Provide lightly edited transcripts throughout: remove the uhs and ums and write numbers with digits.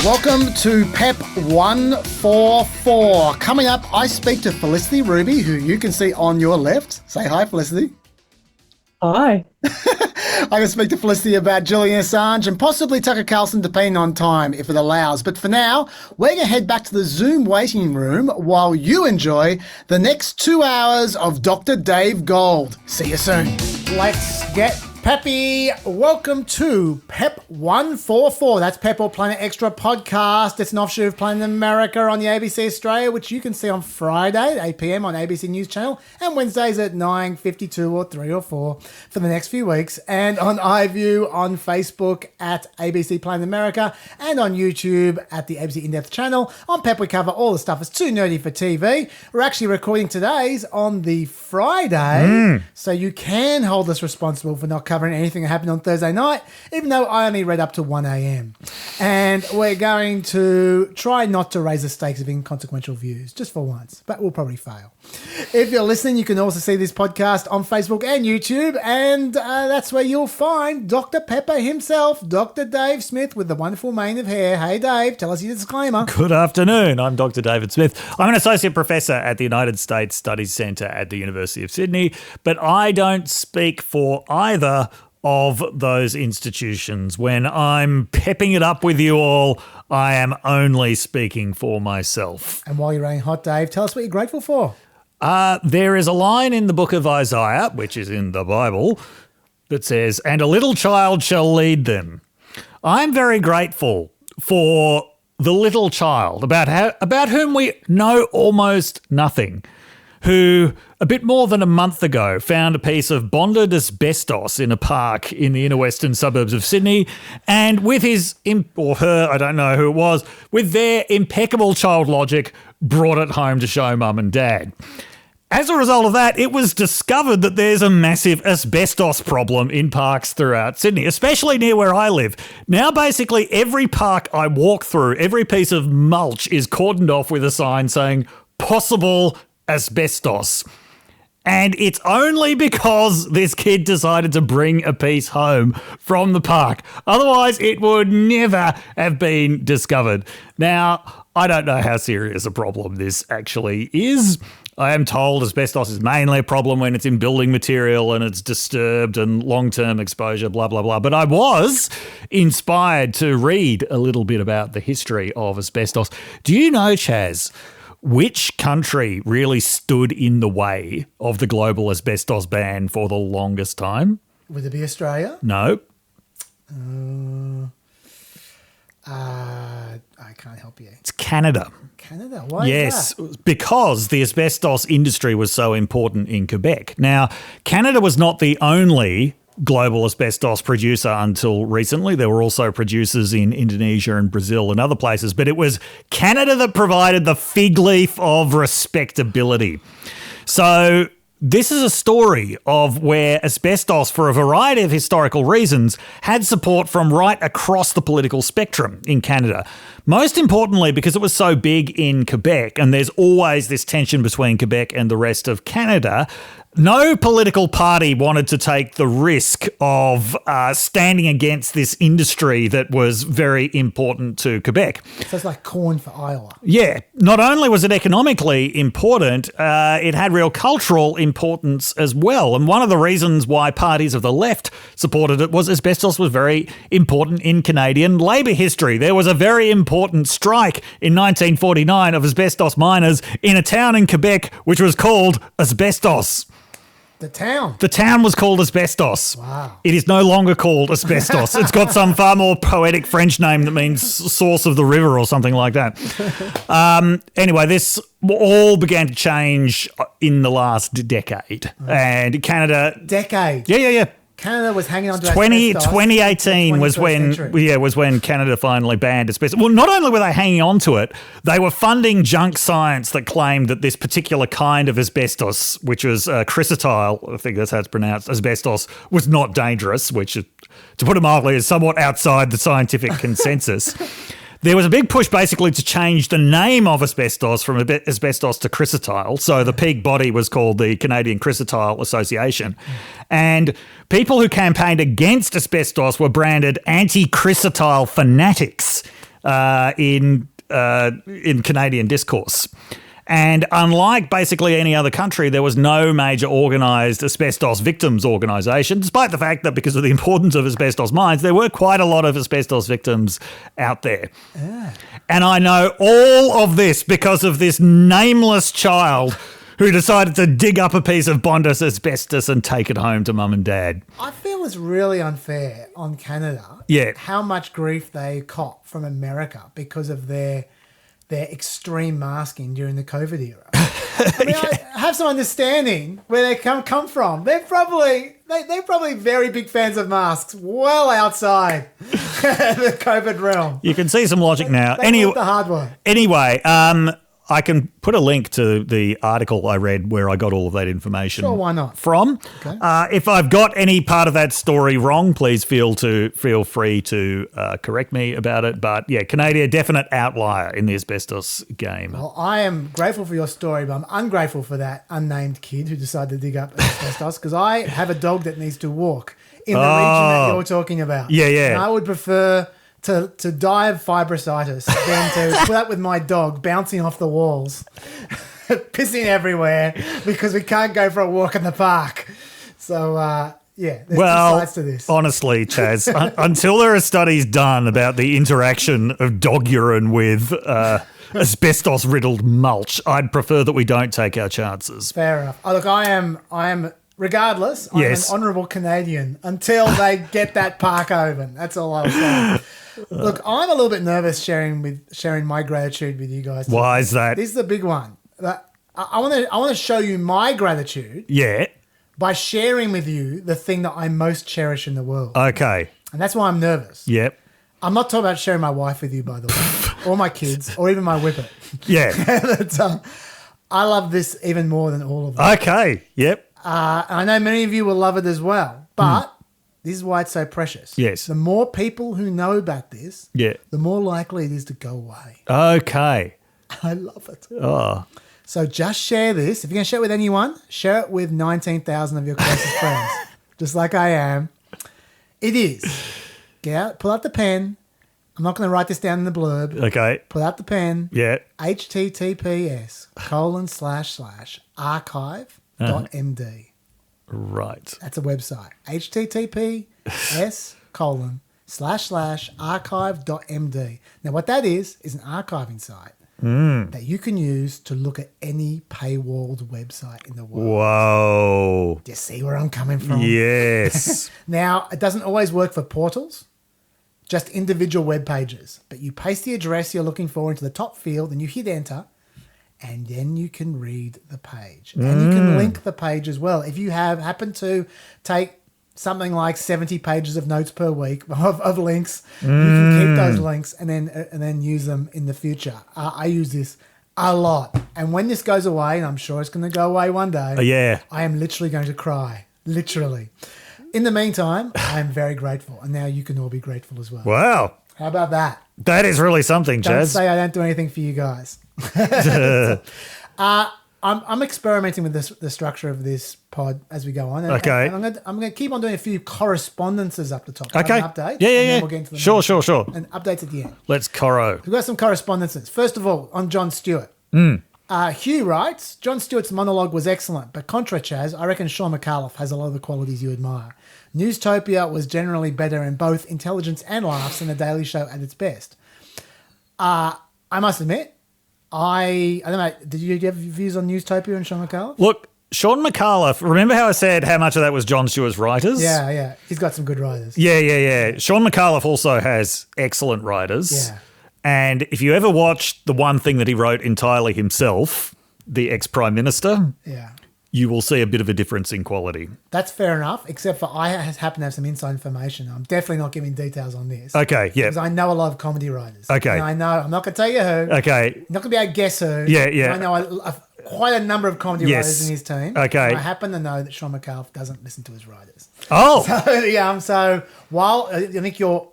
Welcome to PEP 144. Coming up, I speak to Felicity Ruby, who you can see on your left. Say hi, Felicity. Hi. I can speak to Felicity about Julian Assange and possibly Tucker Carlson, depending on time, if it allows. But for now, we're going to head back to the Zoom waiting room while you enjoy the next 2 hours of Dr. Dave Gold. See you soon. Let's get Peppy. Welcome to PEP 144. That's Pep or Planet Extra podcast. It's an offshoot of Planet America on the ABC Australia, which you can see on Friday at 8 p.m. on ABC News Channel and Wednesdays at 9:52 or 3 or 4 for the next few weeks, and on iView on Facebook at ABC Planet America and on YouTube at the ABC In-Depth channel. On PEP we cover all the stuff that's too nerdy for TV. We're actually recording today's on the Friday, so you can hold us responsible for not covering anything that happened on Thursday night, even though I only read up to 1 a.m. And we're going to try not to raise the stakes of inconsequential views, just for once, but we'll probably fail. If you're listening, you can also see this podcast on Facebook and YouTube, and that's where you'll find Dr. Pepper himself, Dr. Dave Smith, with the wonderful mane of hair. Hey, Dave, tell us your disclaimer. Good afternoon. I'm Dr. David Smith. I'm an associate professor at the United States Studies Centre at the University of Sydney, but I don't speak for either of those institutions. When I'm pepping it up with you all, I am only speaking for myself. And while you're running hot, Dave, tell us what you're grateful for. There is a line in the book of Isaiah, which is in the Bible, that says, "And a little child shall lead them." I'm very grateful for the little child about whom we know almost nothing, who a bit more than a month ago found a piece of bonded asbestos in a park in the inner western suburbs of Sydney, and with his, or her, I don't know who it was, with their impeccable child logic, brought it home to show mum and dad. As a result of that, it was discovered that there's a massive asbestos problem in parks throughout Sydney, especially near where I live. Now, basically, every park I walk through, every piece of mulch is cordoned off with a sign saying, "Possible asbestos." And it's only because this kid decided to bring a piece home from the park. Otherwise, it would never have been discovered. Now, I don't know how serious a problem this actually is. I am told asbestos is mainly a problem when it's in building material and it's disturbed and long-term exposure, blah, blah, blah. But I was inspired to read a little bit about the history of asbestos. Do you know, Chaz, which country really stood in the way of the global asbestos ban for the longest time? Would it be Australia? No. I can't help you. It's Canada. Canada? Why Yes, is that? because the asbestos industry was so important in Quebec. Now, Canada was not the only global asbestos producer until recently. There were also producers in Indonesia and Brazil and other places, but it was Canada that provided the fig leaf of respectability. So this is a story of where asbestos, for a variety of historical reasons, had support from right across the political spectrum in Canada. Most importantly, because it was so big in Quebec, and there's always this tension between Quebec and the rest of Canada, no political party wanted to take the risk of standing against this industry that was very important to Quebec. So it's like corn for Iowa. Yeah. Not only was it economically important, it had real cultural importance as well. And one of the reasons why parties of the left supported it was asbestos was very important in Canadian labour history. There was a very important strike in 1949 of asbestos miners in a town in Quebec which was called Asbestos. The town? The town was called Asbestos. Wow. It is no longer called Asbestos. It's got some far more poetic French name that means source of the river or something like that. Anyway, this all began to change in the last decade. And Canada... Decade? Yeah. Canada was hanging on to asbestos. 2018 was when Canada finally banned asbestos. Well, not only were they hanging on to it, they were funding junk science that claimed that this particular kind of asbestos, which was chrysotile, I think that's how it's pronounced, asbestos, was not dangerous, which, to put it mildly, is somewhat outside the scientific consensus. There was a big push basically to change the name of asbestos from asbestos to chrysotile. So the peak body was called the Canadian Chrysotile Association. And people who campaigned against asbestos were branded anti-chrysotile fanatics. in Canadian discourse. And unlike basically any other country, there was no major organised asbestos victims organisation, despite the fact that because of the importance of asbestos mines, there were quite a lot of asbestos victims out there. Yeah. And I know all of this because of this nameless child who decided to dig up a piece of Bondus asbestos and take it home to mum and dad. I feel it's really unfair on Canada how much grief they cop from America because of their extreme masking during the COVID era. I mean, I have some understanding where they come from. They're probably very big fans of masks, well outside the COVID realm. You can see some logic now. They the hard one. Anyway, I can put a link to the article I read where I got all of that information. Sure, why not? From. Okay. If I've got any part of that story wrong, please feel free to correct me about it. But yeah, Canada, definite outlier in the asbestos game. Well, I am grateful for your story, but I'm ungrateful for that unnamed kid who decided to dig up asbestos because I have a dog that needs to walk in the region that you're talking about. Yeah, yeah. And I would prefer to die of fibrositis than to put up with my dog bouncing off the walls, pissing everywhere because we can't go for a walk in the park. So, there's two sides to this. Honestly, Chaz, until there are studies done about the interaction of dog urine with asbestos-riddled mulch, I'd prefer that we don't take our chances. Fair enough. Oh, look, I am regardless, I'm an honourable Canadian until they get that park open. That's all I'll say. Look, I'm a little bit nervous sharing my gratitude with you guys today. Why is that? This is the big one. I want to show you my gratitude. Yeah. By sharing with you the thing that I most cherish in the world. Okay. And that's why I'm nervous. Yep. I'm not talking about sharing my wife with you, by the way, or my kids, or even my whippet. Yeah. But, I love this even more than all of them. Okay. Yep. I know many of you will love it as well, but this is why it's so precious. Yes. The more people who know about this, the more likely it is to go away. Okay. I love it. Oh. So just share this. If you're going to share it with anyone, share it with 19,000 of your closest friends, just like I am. It is. Get out, pull out the pen. I'm not going to write this down in the blurb. Okay. Pull out the pen. Yeah. https://archive.md. Right. That's a website. https://archive.md. Now, what that is an archiving site that you can use to look at any paywalled website in the world. Whoa. Do you see where I'm coming from? Yes. Now, it doesn't always work for portals, just individual web pages. But you paste the address you're looking for into the top field and you hit enter, and then you can read the page. And you can link the page as well. If you happen to take something like 70 pages of notes per week of links, you can keep those links and then use them in the future. I use this a lot. And when this goes away, and I'm sure it's going to go away one day, I am literally going to cry. Literally. In the meantime, I am very grateful. And now you can all be grateful as well. Wow. How about that? That is really something, Chaz. Don't say I don't do anything for you guys. I'm experimenting with the structure of this pod as we go on. And, okay. And I'm going to keep on doing a few correspondences up the top. Okay. An update. Yeah. We'll get into the sure. And updates at the end. Let's corro. We've got some correspondences. First of all, on John Stewart. Hugh writes, John Stewart's monologue was excellent, but contra Chaz, I reckon Sean McAuliffe has a lot of the qualities you admire. Newstopia was generally better in both intelligence and laughs than The Daily Show at its best. I must admit, I don't know, did you have views on Newstopia and Sean McAuliffe? Look, Sean McAuliffe, remember how I said how much of that was John Stewart's writers? Yeah. He's got some good writers. Yeah. Sean McAuliffe also has excellent writers. Yeah. And if you ever watched the one thing that he wrote entirely himself, The Ex-Prime Minister, you will see a bit of a difference in quality. That's fair enough, except for I happen to have some inside information. I'm definitely not giving details on this. Okay, yeah. Because I know a lot of comedy writers. Okay. And I know, I'm not going to tell you who. Okay. I'm not going to be able to guess who. Yeah. I know quite a number of comedy writers in his team. Okay. And I happen to know that Sean McAuliffe doesn't listen to his writers. Oh. So while I think your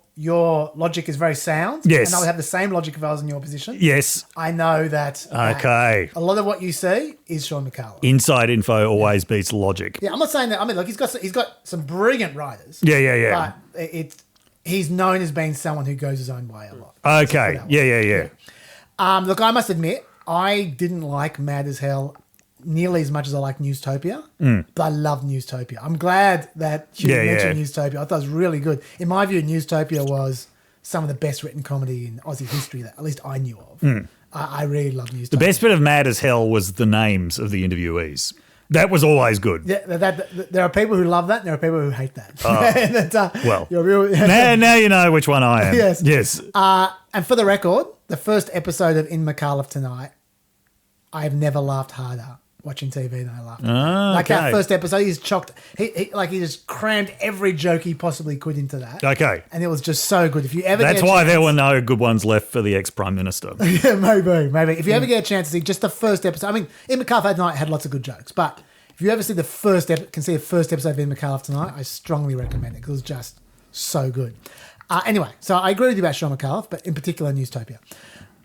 logic is very sound, and I would have the same logic if I was in your position. Yes. I know that a lot of what you see is Sean McAuliffe. Inside info always beats logic. Yeah, I'm not saying that. I mean, look, he's got some brilliant writers. Yeah. But he's known as being someone who goes his own way a lot. Okay. Yeah. Look, I must admit, I didn't like Mad as Hell nearly as much as I like Newstopia, but I love Newstopia. I'm glad that you mentioned Newstopia. I thought it was really good. In my view, Newstopia was some of the best written comedy in Aussie history that at least I knew of. I really love Newstopia. The best bit of Mad as Hell was the names of the interviewees. That was always good. Yeah, there are people who love that and there are people who hate that. Well, now you know which one I am. Yes. And for the record, the first episode of In McAuliffe Tonight, I have never laughed harder watching TV than I laughed. Like that first episode, he's chocked. He just crammed every joke he possibly could into that. Okay. And it was just so good. If you ever That's why there were no good ones left for the ex-Prime Minister. Yeah, maybe. If you ever get a chance to see just the first episode, I mean, In McAuliffe Tonight had lots of good jokes, but if you ever see the first episode of In McAuliffe Tonight, I strongly recommend it because it was just so good. Anyway, so I agree with you about Sean McAuliffe, but in particular Newstopia.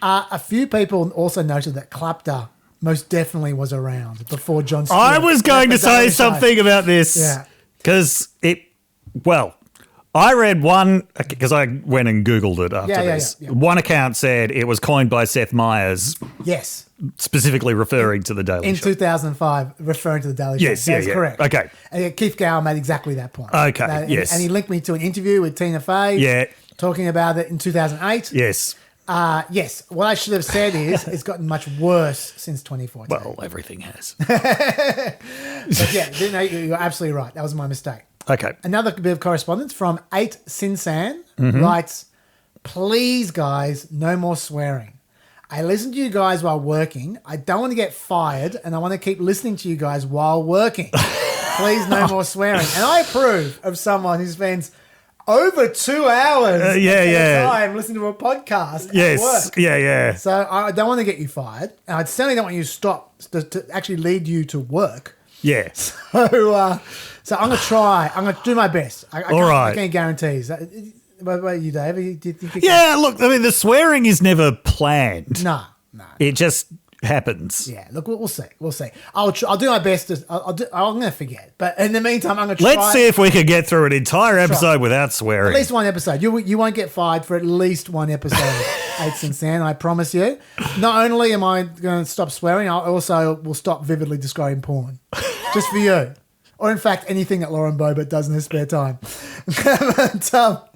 A few people also noted that Clapter most definitely was around before John Stewart. I was going to say something about this. Yeah. Because I read one, because I went and Googled it after this. Yeah. One account said it was coined by Seth Meyers. Yes. Specifically referring to The Daily In Show. 2005, referring to The Daily Show. Yes, That's correct. Okay. And Keith Gower made exactly that point. Okay, yes. And he linked me to an interview with Tina Fey. Yeah. Talking about it in 2008. Yes. Yes. What I should have said is it's gotten much worse since 2014. Well, everything has. But yeah, you're absolutely right. That was my mistake. Okay. Another bit of correspondence from 8 Sinsan writes, please, guys, no more swearing. I listen to you guys while working. I don't want to get fired, and I want to keep listening to you guys while working. Please, no more swearing. And I approve of someone who spends over 2 hours at a time listening to a podcast at work. Yeah. So I don't want to get you fired, and I certainly don't want you to stop to actually lead you to work. Yeah. So I'm going to try. I'm going to do my best. I right. can't guarantees. What about you, Dave? Do you think Look, I mean, the swearing is never planned. No. It just happens. Yeah, look, we'll see. I'll do my best. I'm going to forget. But in the meantime, I'm going to try. Let's see if we can get through an entire episode without swearing. At least one episode. You won't get fired for at least one episode of 8 Sinsan, I promise you. Not only am I going to stop swearing, I also will stop vividly describing porn. Just for you. Or in fact, anything that Lauren Boebert does in her spare time. But,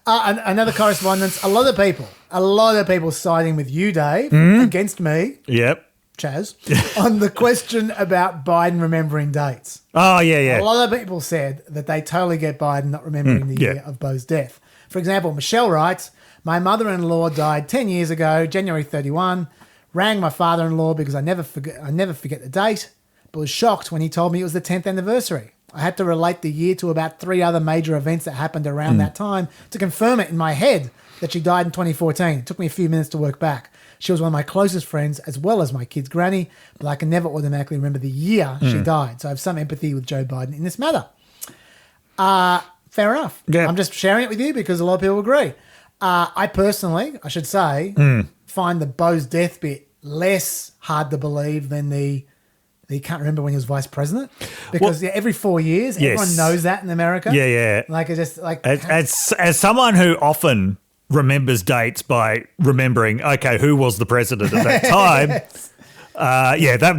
another correspondence. A lot of people siding with you, Dave, against me. Yep. Chaz, on the question about Biden remembering dates. Oh, yeah. A lot of people said that they totally get Biden not remembering the year of Beau's death. For example, Michelle writes, my mother-in-law died 10 years ago, January 31. Rang my father-in-law because I never forget the date, but was shocked when he told me it was the 10th anniversary. I had to relate the year to about 3 other major events that happened around that time to confirm it in my head that she died in 2014. It took me a few minutes to work back. She was one of my closest friends as well as my kid's granny, but I can never automatically remember the year she died. So I have some empathy with Joe Biden in this matter. Fair enough. Yeah. I'm just sharing it with you because a lot of people agree. I personally, I should say, find the Beau's death bit less hard to believe than the he can't remember when he was vice president because every 4 years, everyone knows that in America. Yeah. Like it's just like as someone who often remembers dates by remembering, okay, who was the president at that time?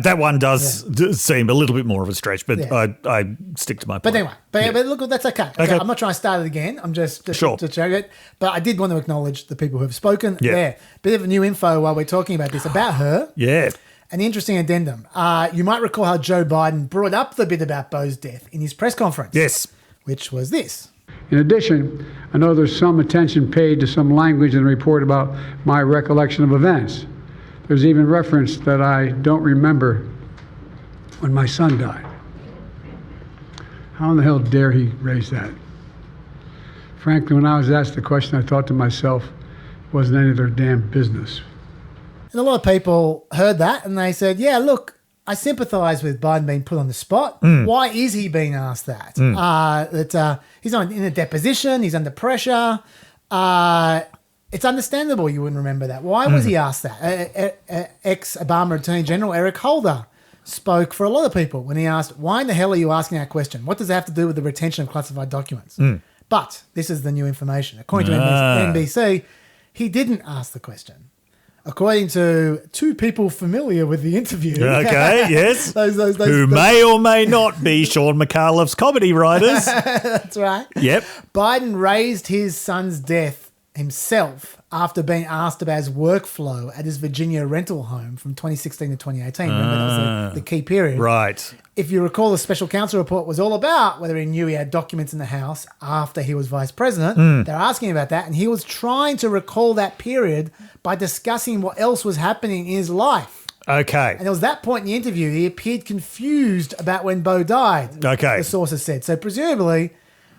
That one does seem a little bit more of a stretch, but I stick to my point. But anyway, but look, that's okay. I'm not trying to start it again. I'm just to show it. But I did want to acknowledge the people who have spoken. Yeah, bit of new info while we're talking about this about her. Yeah. An interesting addendum. You might recall how Joe Biden brought up the bit about Beau's death in his press conference. Yes. Which was this. In addition, I know there's some attention paid to some language in the report about my recollection of events. There's even reference that I don't remember when my son died. How in the hell dare he raise that? Frankly, when I was asked the question, I thought to myself, it wasn't any of their damn business. And a lot of people heard that and they said, yeah, look, I sympathise with Biden being put on the spot. Why is he being asked that? He's in a deposition, he's under pressure. It's understandable you wouldn't remember that. Why was he asked that? Ex-Obama Attorney General Eric Holder spoke for a lot of people when he asked, why in the hell are you asking that question? What does it have to do with the retention of classified documents? But this is the new information. According to NBC, he didn't ask the question. According to two people familiar with the interview. Okay, yes. those Who may or may not be Sean McAuliffe's comedy writers. That's right. Yep. Biden raised his son's death himself after being asked about his workflow at his Virginia rental home from 2016 to 2018. Remember, that was the key period. Right. If you recall, the special counsel report was all about whether he knew he had documents in the house after he was vice president. They're asking about that, and he was trying to recall that period by discussing what else was happening in his life. Okay. And it was that point in the interview he appeared confused about when Beau died. Okay. The sources said. So presumably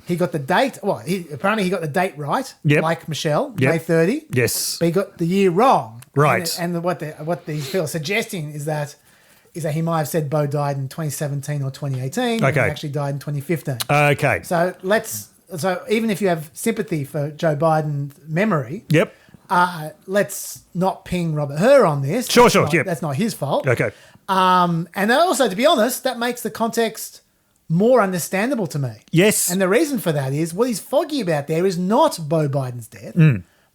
he got the date. Well, apparently he got the date right. Yep. Like Michelle, Yep. May 30. Yes. But he got the year wrong. Right. And what these people are suggesting is that he might have said Beau died in 2017 or 2018. Okay. He actually died in 2015. Okay. So even if you have sympathy for Joe Biden's memory, Yep. let's not ping Robert Hur on this. Sure, That's not his fault. Okay. And also, to be honest, that makes the context more understandable to me. Yes. And the reason for that is what he's foggy about there is not Beau Biden's death.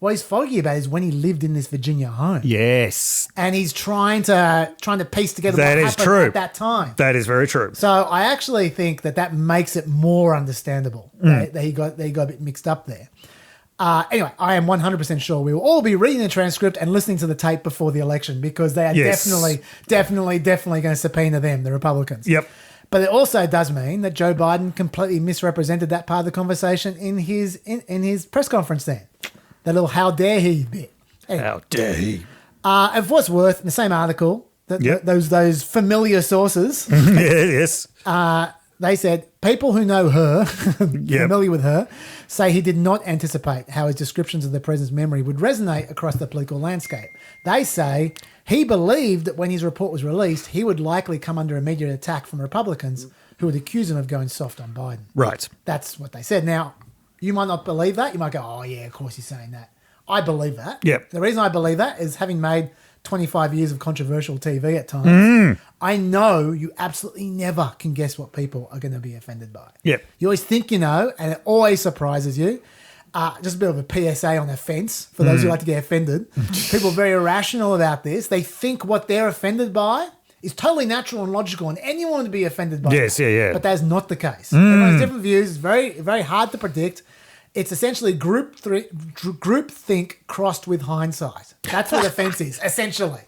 What he's foggy about is when he lived in this Virginia home. Yes. And he's trying to piece together That what is happened true. at that time. That is very true. So I actually think that makes it more understandable that he got a bit mixed up there. Anyway, I am 100% sure we will all be reading the transcript and listening to the tape before the election because they are Yes. definitely going to subpoena them, the Republicans. Yep. But it also does mean that Joe Biden completely misrepresented that part of the conversation in his press conference then. That little how dare he bit. Anyway, How dare he? and for what's worth, in the same article, Yep. those familiar sources, Yes. they said people who know her, familiar with her, say he did not anticipate how his descriptions of the president's memory would resonate across the political landscape. They say he believed that when his report was released, he would likely come under immediate attack from Republicans who would accuse him of going soft on Biden. Right. That's what they said. Now, you might not believe that. You might go, oh, yeah, of course he's saying that. I believe that. Yep. The reason I believe that is having made 25 years of controversial TV at times, I know you absolutely never can guess what people are going to be offended by. Yep. You always think you know, and it always surprises you. Just a bit of a PSA on offence for those who like to get offended. People are very irrational about this. They think what they're offended by is totally natural and logical, and anyone would be offended by Yes, it. yeah. But that's not the case. Everyone has different views. It's very, very hard to predict. It's essentially group think crossed with hindsight. That's what offence is, essentially.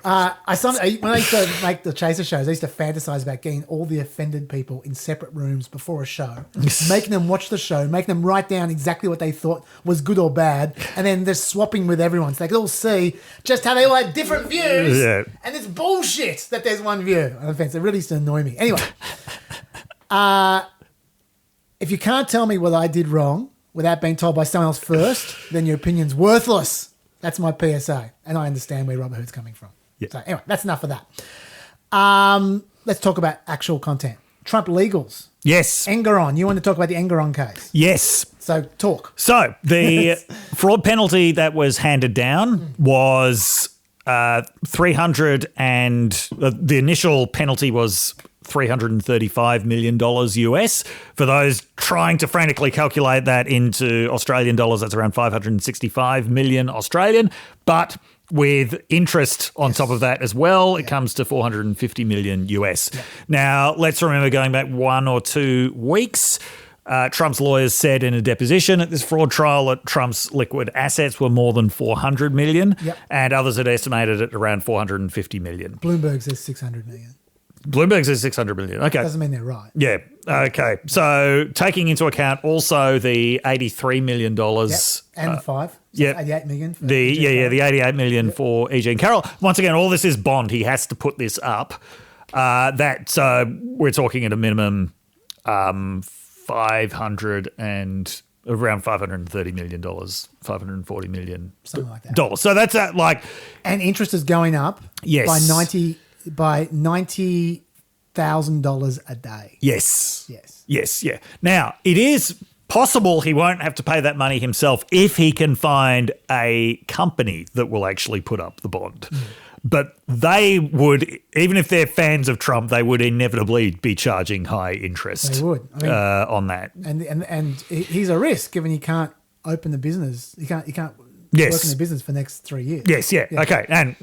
When I used to make the Chaser shows, I used to fantasize about getting all the offended people in separate rooms before a show, making them watch the show, making them write down exactly what they thought was good or bad, and then just swapping with everyone so they could all see just how they all had different views. Yeah. And it's bullshit that there's one view on offence. It really used to annoy me. Anyway, if you can't tell me what I did wrong without being told by someone else first, then your opinion's worthless. That's my PSA. And I understand where Robert Hood's coming from. Yeah. So anyway, that's enough of that. Let's talk about actual content. Trump legals. Yes. Engeron. You want to talk about the Engeron case. Yes. So talk. So the fraud penalty that was handed down was 300 and the initial penalty was $335 million US. For those trying to frantically calculate that into Australian dollars, that's around 565 million Australian. But with interest on top of that as well, it comes to 450 million US. Yeah. Now, let's remember going back 1 or 2 weeks, Trump's lawyers said in a deposition at this fraud trial that Trump's liquid assets were more than 400 million, and others had estimated it around 450 million. Bloomberg says 600 million. Bloomberg says 600 million. Okay. Doesn't mean they're right. Yeah. Okay. So taking into account also the $83 million. And 5. So yep. 88 million. For the 88 million for E.G. and Carroll. Once again, all this is bond. He has to put this up. We're talking at a minimum 500 and around $530 million, $540 million. Something like that. So that's and interest is going up by $90,000 a day. Yes. Yes. Yeah. Now, it is possible he won't have to pay that money himself if he can find a company that will actually put up the bond. But they would, even if they're fans of Trump, they would inevitably be charging high interest. They would. I mean, on that. And he's a risk given he can't open the business. He can't Yes. work in the business for the next 3 years. Yes, yeah. Okay. And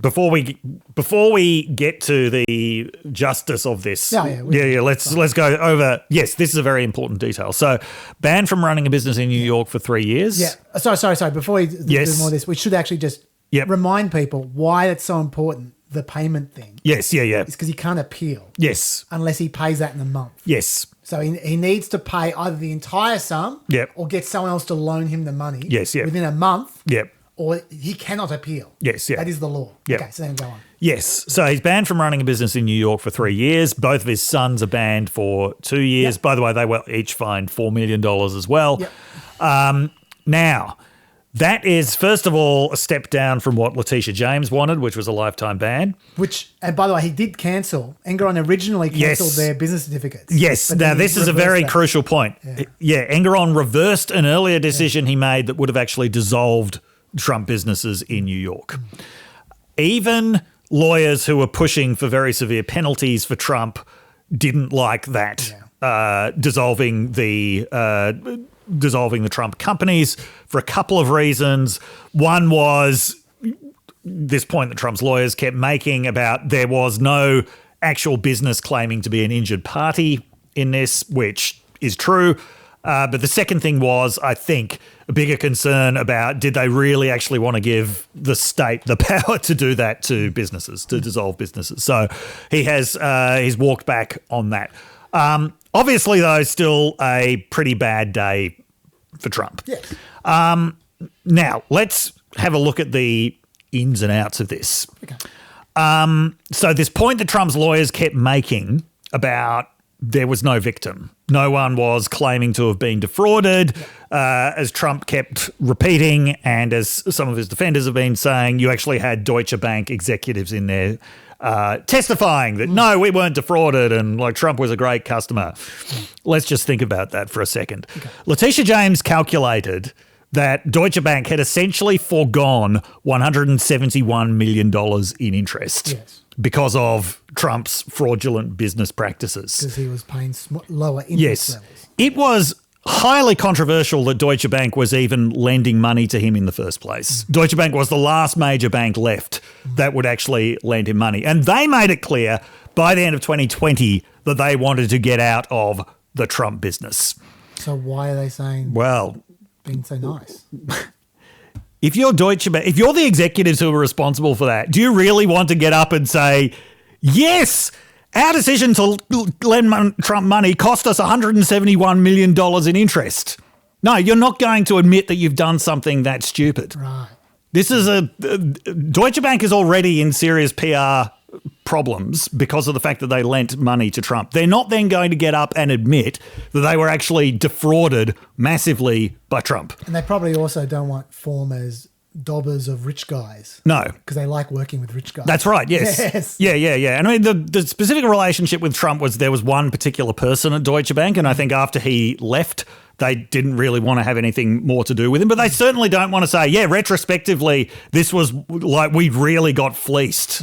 before we get to the justice of this, let's go over. Yes, this is a very important detail. So, banned from running a business in New York for 3 years. Yeah. Sorry. Before we do more of this, we should actually just remind people why it's so important. The payment thing. Yes, yeah. It's because he can't appeal. Yes. Unless he pays that in a month. Yes. So he needs to pay either the entire sum or get someone else to loan him the money within a month or he cannot appeal. Yes, yeah. That is the law. Yep. Okay, so then go on. Yes. So he's banned from running a business in New York for 3 years. Both of his sons are banned for 2 years. Yep. By the way, they were each fined $4 million as well. Yep. Now, that is, first of all, a step down from what Letitia James wanted, which was a lifetime ban. Which, and by the way, he did cancel. Engeron originally cancelled their business certificates. Yes. Now, this is a very crucial point. Yeah, Engeron reversed an earlier decision he made that would have actually dissolved Trump businesses in New York. Even lawyers who were pushing for very severe penalties for Trump didn't like that, dissolving the Trump companies for a couple of reasons. One was this point that Trump's lawyers kept making about there was no actual business claiming to be an injured party in this, which is true. But the second thing was, I think, a bigger concern about did they really actually want to give the state the power to do that to businesses, to dissolve businesses. So he's walked back on that. Obviously, though, still a pretty bad day for Trump. Yes. Now, let's have a look at the ins and outs of this. Okay. So this point that Trump's lawyers kept making about there was no victim. No one was claiming to have been defrauded. As Trump kept repeating and as some of his defenders have been saying, you actually had Deutsche Bank executives in there testifying that, no, we weren't defrauded and like Trump was a great customer. Let's just think about that for a second. Okay. Letitia James calculated that Deutsche Bank had essentially foregone $171 million in interest because of Trump's fraudulent business practices. Because he was paying lower interest levels. It was highly controversial that Deutsche Bank was even lending money to him in the first place. Deutsche Bank was the last major bank left that would actually lend him money. And they made it clear by the end of 2020 that they wanted to get out of the Trump business. So why are they saying being so nice? If you're Deutsche Bank, if you're the executives who are responsible for that, do you really want to get up and say, yes, our decision to lend Trump money cost us $171 million in interest? No, you're not going to admit that you've done something that stupid. Right. This is Deutsche Bank is already in serious PR problems because of the fact that they lent money to Trump. They're not then going to get up and admit that they were actually defrauded massively by Trump. And they probably also don't want former dobbers of rich guys. No. Because they like working with rich guys. That's right, yes. Yeah. And I mean, the specific relationship with Trump was there was one particular person at Deutsche Bank, and I think after he left, they didn't really want to have anything more to do with him. But they certainly don't want to say, retrospectively, this was like we really got fleeced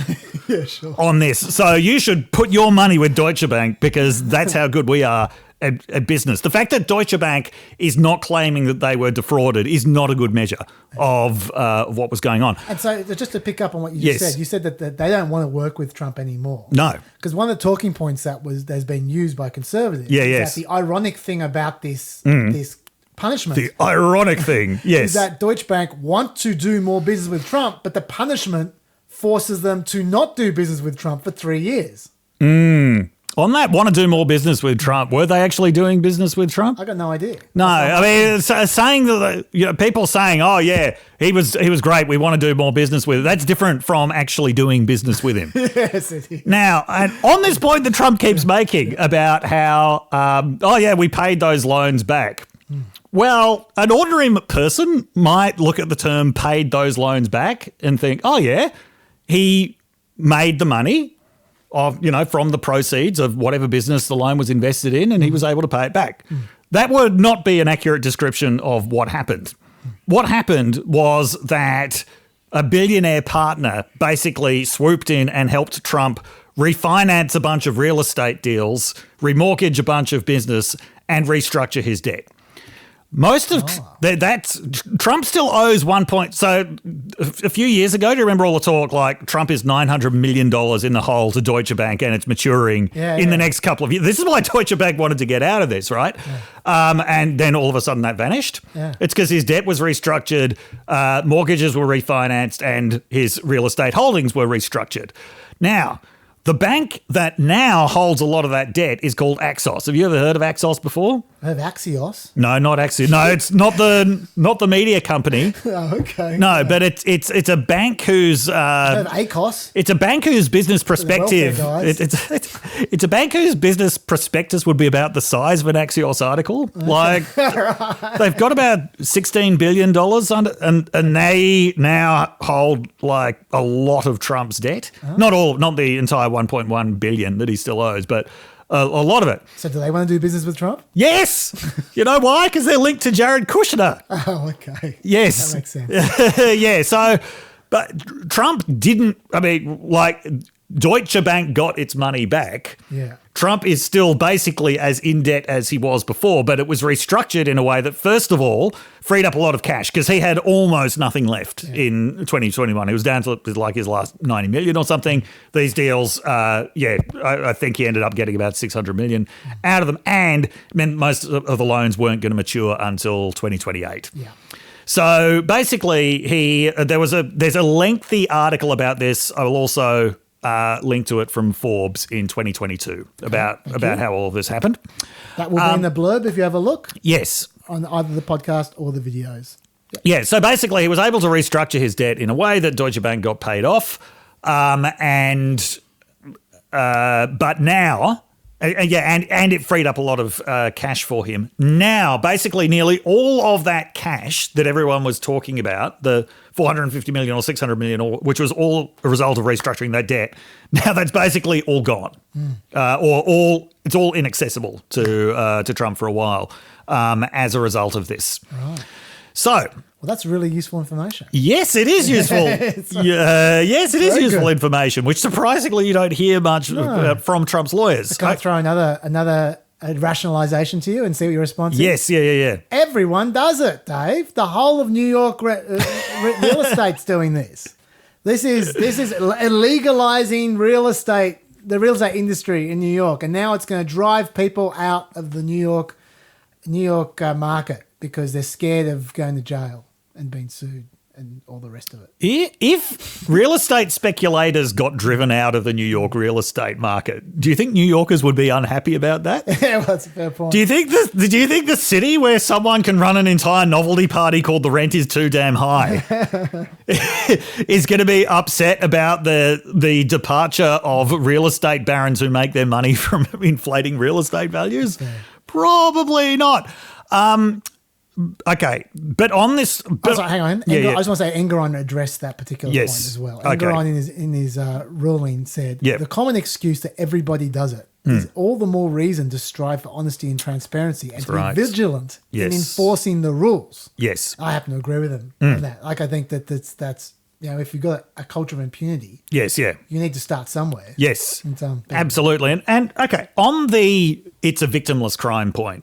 on this. So you should put your money with Deutsche Bank because that's how good we are at business. The fact that Deutsche Bank is not claiming that they were defrauded is not a good measure of what was going on. And so just to pick up on what you just said, you said that they don't want to work with Trump anymore. No. Because one of the talking points that's been used by conservatives is that the ironic thing about this punishment. The ironic thing, yes. Is that Deutsche Bank want to do more business with Trump, but the punishment forces them to not do business with Trump for 3 years. On that, want to do more business with Trump, were they actually doing business with Trump? I got no idea. No, I mean, saying that, people saying, oh, yeah, he was great, we want to do more business with him, that's different from actually doing business with him. Yes, it is. Now, and on this point that Trump keeps making about how, we paid those loans back. Well, an ordinary person might look at the term paid those loans back and think, oh, yeah, he made the money from the proceeds of whatever business the loan was invested in, and he was able to pay it back. That would not be an accurate description of what happened. What happened was that a billionaire partner basically swooped in and helped Trump refinance a bunch of real estate deals, remortgage a bunch of business, and restructure his debt. Most of that's Trump still owes So a few years ago, do you remember all the talk like Trump is $900 million in the hole to Deutsche Bank and it's maturing in the next couple of years? This is why Deutsche Bank wanted to get out of this, right? Yeah. And then all of a sudden that vanished. Yeah. It's because his debt was restructured, mortgages were refinanced, and his real estate holdings were restructured. Now, the bank that now holds a lot of that debt is called Axos. Have you ever heard of Axos before? I have Axios. No, not Axios. No, it's not the media company. Oh, okay. No, but it's a bank whose I have ACOS. It's a bank whose business perspective. It's a bank whose business prospectus would be about the size of an Axios article. Okay. Like they've got about $16 billion and they now hold like a lot of Trump's debt. Oh. Not the entire 1.1 billion that he still owes, but a lot of it. So do they want to do business with Trump? Yes. You know why? Because they're linked to Jared Kushner. Oh, okay. Yes. That makes sense. Yeah. So, but Trump didn't, Deutsche Bank got its money back. Yeah. Trump is still basically as in debt as he was before, but it was restructured in a way that, first of all, freed up a lot of cash because he had almost nothing left in 2021. He was down to like his last 90 million or something. These deals, I think he ended up getting about 600 million out of them, and meant most of the loans weren't going to mature until 2028. Yeah. So basically, there's a lengthy article about this. I will also link to it from Forbes in 2022 about how all of this happened. That will be in the blurb if you have a look. Yes. On either the podcast or the videos. Yep. Yeah, so basically he was able to restructure his debt in a way that Deutsche Bank got paid off. But now... and it freed up a lot of cash for him. Now, basically, nearly all of that cash that everyone was talking about, the 450 million or 600 million, which was all a result of restructuring that debt, now that's basically all gone, it's all inaccessible to Trump for a while as a result of this. Right. So. Well, that's really useful information. Yes, it is useful. Yes, it is useful information, which surprisingly you don't hear much from Trump's lawyers. Can I throw another rationalisation to you and see what your response is? Yes, yeah. Everyone does it, Dave. The whole of New York real estate's doing this. This is legalising the real estate industry in New York, and now it's going to drive people out of the New York market because they're scared of going to jail and being sued and all the rest of it. If real estate speculators got driven out of the New York real estate market, do you think New Yorkers would be unhappy about that? Yeah, well, that's a fair point. Do you think the city where someone can run an entire novelty party called The Rent Is Too Damn High is going to be upset about the departure of real estate barons who make their money from inflating real estate values? Yeah. Probably not. Okay, but on this... sorry, hang on. I just want to say Engeron addressed that particular point as well. Engeron in his ruling said, the common excuse that everybody does it is all the more reason to strive for honesty and transparency and to be vigilant in enforcing the rules. Yes. I happen to agree with him on that. Like, I think that's if you've got a culture of impunity, you need to start somewhere. Yes, absolutely. And okay, on the it's a victimless crime point,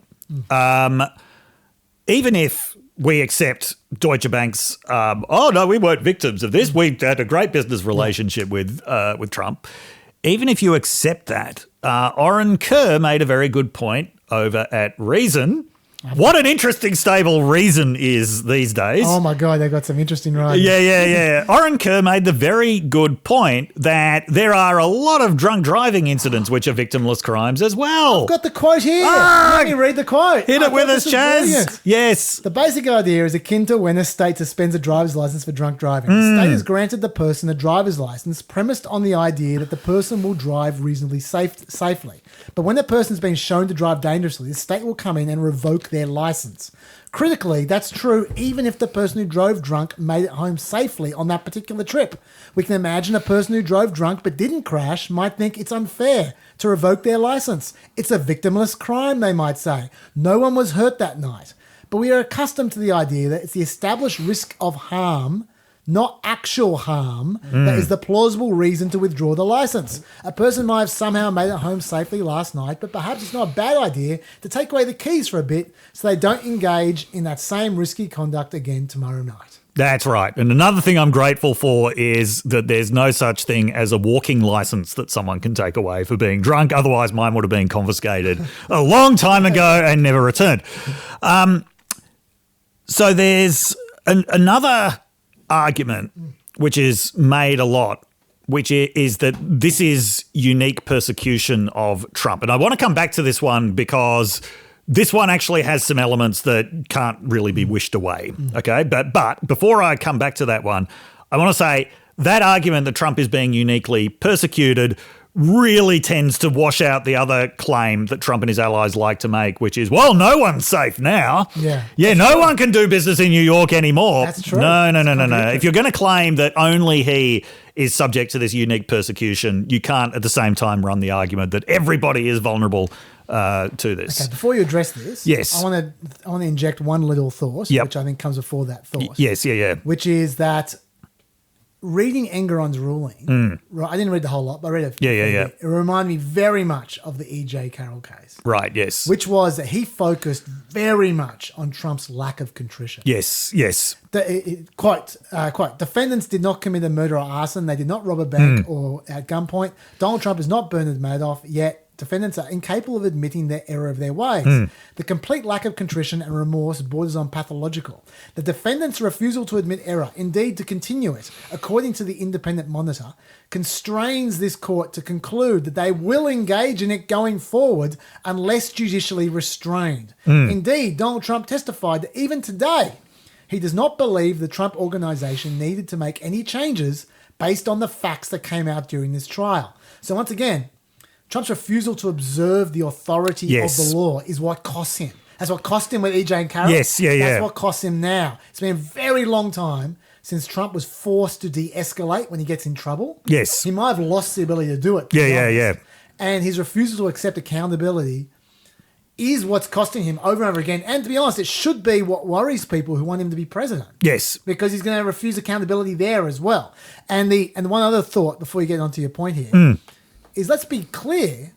even if we accept Deutsche Bank's, we weren't victims of this, we had a great business relationship with Trump. Even if you accept that, Oren Kerr made a very good point over at Reason. What an interesting stable Reason is these days. Oh, my God, they've got some interesting writing. Yeah. Oren Kerr made the very good point that there are a lot of drunk driving incidents which are victimless crimes as well. I've got the quote here. Let me read the quote. Hit it with us, Chaz. Brilliant. Yes. The basic idea is akin to when a state suspends a driver's license for drunk driving. The state has granted the person a driver's license premised on the idea that the person will drive reasonably safely. But when the person has been shown to drive dangerously, the state will come in and revoke their license. Critically, that's true even if the person who drove drunk made it home safely on that particular trip. We can imagine a person who drove drunk but didn't crash might think it's unfair to revoke their license. It's a victimless crime, they might say. No one was hurt that night. But we are accustomed to the idea that it's the established risk of harm not actual harm, that is the plausible reason to withdraw the license. A person might have somehow made it home safely last night, but perhaps it's not a bad idea to take away the keys for a bit so they don't engage in that same risky conduct again tomorrow night. That's right. And another thing I'm grateful for is that there's no such thing as a walking license that someone can take away for being drunk. Otherwise, mine would have been confiscated a long time ago and never returned. So there's another argument which is made a lot, which is that this is unique persecution of Trump. And I want to come back to this one because this one actually has some elements that can't really be wished away, okay? But before I come back to that one, I want to say that argument that Trump is being uniquely persecuted really tends to wash out the other claim that Trump and his allies like to make, which is, well, no one's safe now. Yeah, no one can do business in New York anymore. That's true. No. If you're going to claim that only he is subject to this unique persecution, you can't at the same time run the argument that everybody is vulnerable to this. Okay, before you address this, yes, I want to inject one little thought, which I think comes before that thought. Yes, which is that reading Engeron's ruling, right? I didn't read the whole lot, but I read it. It reminded me very much of the E.J. Carroll case. Right, yes. Which was that he focused very much on Trump's lack of contrition. Yes. Quite. Defendants did not commit a murder or arson. They did not rob a bank or at gunpoint. Donald Trump is not Bernard Madoff, yet defendants are incapable of admitting their error of their ways. The complete lack of contrition and remorse borders on pathological. The defendant's refusal to admit error, indeed to continue it, according to the independent monitor, constrains this court to conclude that they will engage in it going forward unless judicially restrained. Indeed, Donald Trump testified that even today, he does not believe the Trump organization needed to make any changes based on the facts that came out during this trial. So once again, Trump's refusal to observe the authority of the law is what costs him. That's what cost him with E.J. and Carroll. That's what costs him now. It's been a very long time since Trump was forced to de-escalate when he gets in trouble. Yes. He might have lost the ability to do it. Yeah. And his refusal to accept accountability is what's costing him over and over again. And to be honest, it should be what worries people who want him to be president. Yes. Because he's going to refuse accountability there as well. And one other thought before you get onto your point here is, let's be clear,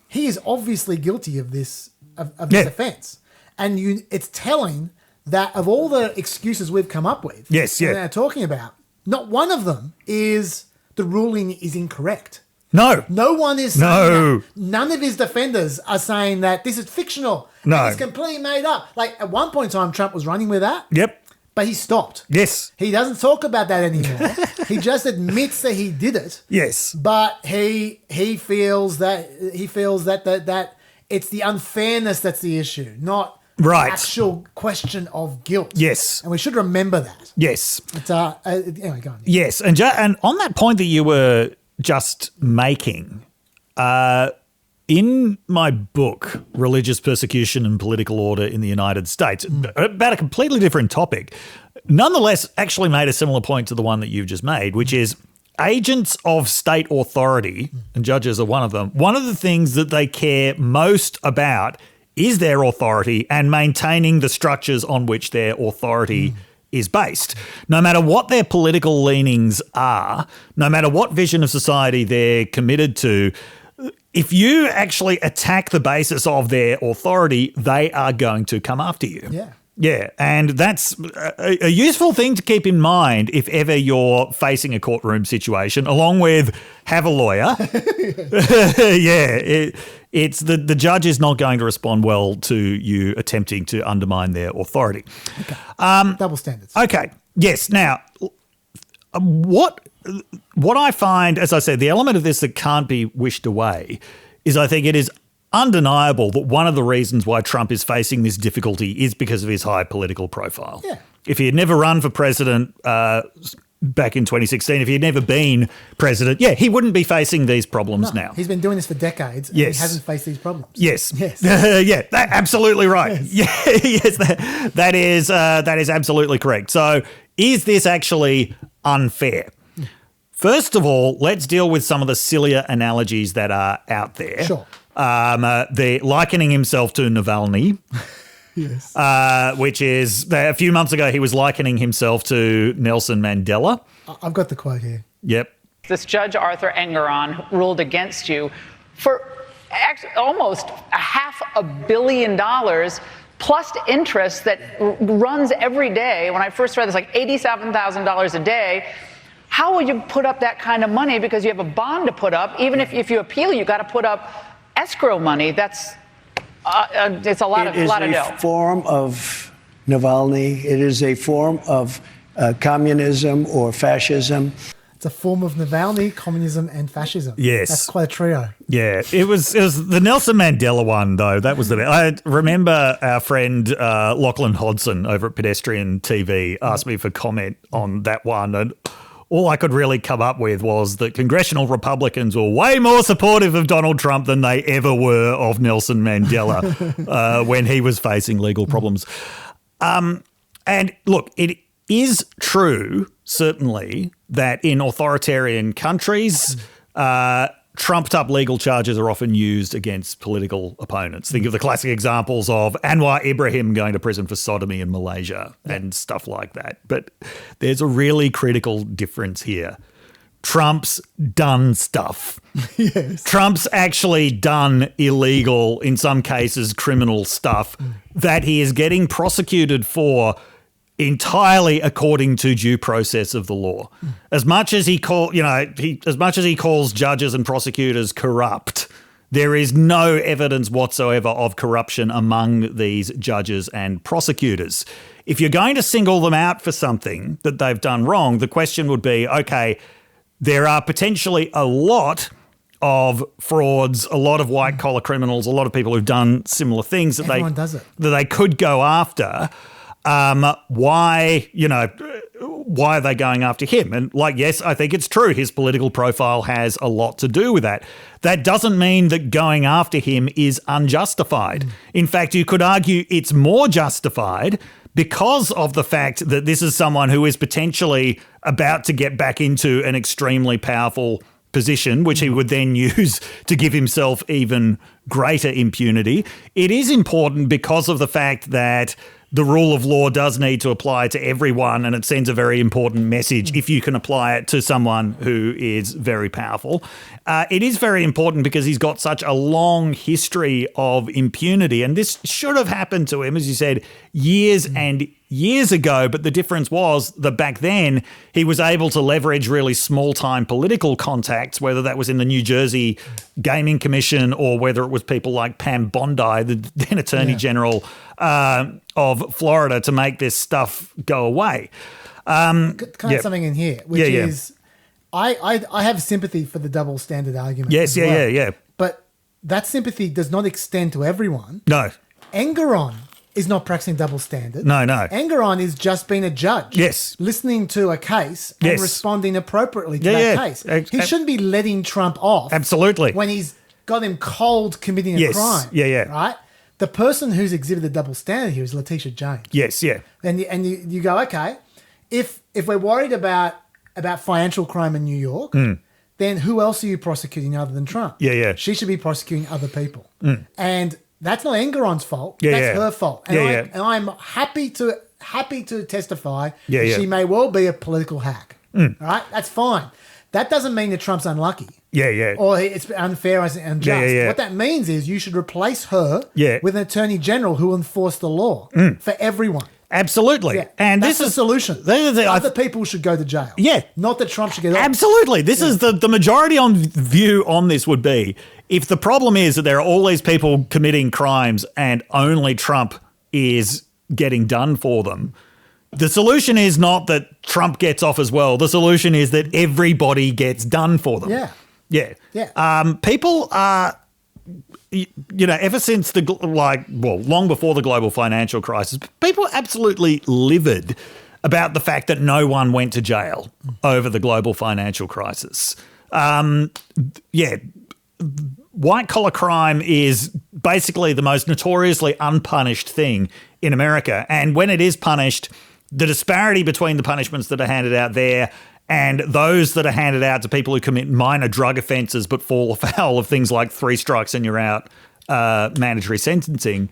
he is obviously guilty of this offence. And it's telling that of all the excuses we've come up with, that they're talking about, not one of them is the ruling is incorrect. No one is saying that. None of his defenders are saying that this is fictional. No. It's completely made up. Like, at one point in time, Trump was running with that. Yep. But he stopped. Yes. He doesn't talk about that anymore. He just admits that he did it. Yes. But he feels that it's the unfairness that's the issue, not the actual question of guilt. Yes. And we should remember that. Yes. But, anyway, go on. Yes. And on that point that you were just making, in my book, Religious Persecution and Political Order in the United States, about a completely different topic, nonetheless actually made a similar point to the one that you've just made, which is agents of state authority, and judges are one of them, one of the things that they care most about is their authority and maintaining the structures on which their authority is based. No matter what their political leanings are, no matter what vision of society they're committed to, if you actually attack the basis of their authority, they are going to come after you. Yeah, and that's a useful thing to keep in mind if ever you're facing a courtroom situation, along with have a lawyer. It's the judge is not going to respond well to you attempting to undermine their authority. Okay. Double standards. Okay, yes. Now, what I find, as I said, the element of this that can't be wished away is I think it is undeniable that one of the reasons why Trump is facing this difficulty is because of his high political profile. Yeah. If he had never run for president back in 2016, if he had never been president, he wouldn't be facing these problems now. He's been doing this for decades and he hasn't faced these problems. Yes. Absolutely right. Yes. That is absolutely correct. So is this actually unfair? First of all, let's deal with some of the sillier analogies that are out there. Sure. They're likening himself to Navalny. Yes. which is a few months ago he was likening himself to Nelson Mandela. I've got the quote here. Yep. This Judge Arthur Engeron ruled against you for almost $500 million plus interest that runs every day. When I first read this, like $87,000 a day. How will you put up that kind of money? Because you have a bond to put up. Even if you appeal, you got to put up escrow money. That's it's a lot of dough. It is a form of Navalny. It is a form of communism or fascism. It's a form of Navalny, communism, and fascism. Yes. That's quite a trio. Yeah, it was the Nelson Mandela one, though. That was I remember our friend Lachlan Hodson over at Pedestrian TV asked me for comment on that one, and all I could really come up with was that congressional Republicans were way more supportive of Donald Trump than they ever were of Nelson Mandela when he was facing legal problems. And look, it is true, certainly, that in authoritarian countries, trumped up legal charges are often used against political opponents. Think of the classic examples of Anwar Ibrahim going to prison for sodomy in Malaysia and stuff like that. But there's a really critical difference here. Trump's done stuff. Yes. Trump's actually done illegal, in some cases criminal stuff that he is getting prosecuted for entirely according to due process of the law. As much as he calls judges and prosecutors corrupt, there is no evidence whatsoever of corruption among these judges and prosecutors. If you're going to single them out for something that they've done wrong, the question would be, okay, there are potentially a lot of frauds, a lot of white-collar criminals, a lot of people who've done similar things that they could go after. Why are they going after him? And yes, I think it's true. His political profile has a lot to do with that. That doesn't mean that going after him is unjustified. In fact, you could argue it's more justified because of the fact that this is someone who is potentially about to get back into an extremely powerful position, which he would then use to give himself even greater impunity. It is important because of the fact that the rule of law does need to apply to everyone, and it sends a very important message if you can apply it to someone who is very powerful. It is very important because he's got such a long history of impunity, and this should have happened to him, as you said, years and years ago, but the difference was that back then he was able to leverage really small-time political contacts, whether that was in the New Jersey Gaming Commission or whether it was people like Pam Bondi, the then Attorney General of Florida, to make this stuff go away. Can I have something in here, which is I have sympathy for the double standard argument. Yes, yeah. But that sympathy does not extend to everyone. No. Engeron is not practicing double standard. No. Engeron is just being a judge. Yes. Listening to a case and responding appropriately to that case. He shouldn't be letting Trump off. Absolutely. When he's got him cold committing a crime. Yeah. Right? The person who's exhibited double standard here is Letitia James. Yes, yeah. And you go, okay, if we're worried about financial crime in New York, then who else are you prosecuting other than Trump? Yeah. She should be prosecuting other people. And that's not Engeron's fault. That's her fault. And I'm happy to testify that she may well be a political hack. All right? That's fine. That doesn't mean that Trump's unlucky. Yeah. Or it's unfair and unjust. Yeah. What that means is you should replace her with an attorney general who will enforce the law for everyone. Absolutely. Yeah. And that's this the solution. Other people should go to jail. Yeah. Not that Trump should get off. Absolutely. This is the majority on view on this would be, if the problem is that there are all these people committing crimes and only Trump is getting done for them, the solution is not that Trump gets off as well. The solution is that everybody gets done for them. Yeah. People are, ever since long before the global financial crisis, people are absolutely livid about the fact that no one went to jail over the global financial crisis. White collar crime is basically the most notoriously unpunished thing in America. And when it is punished, the disparity between the punishments that are handed out there and those that are handed out to people who commit minor drug offences but fall afoul of things like 3 strikes and you're out, mandatory sentencing,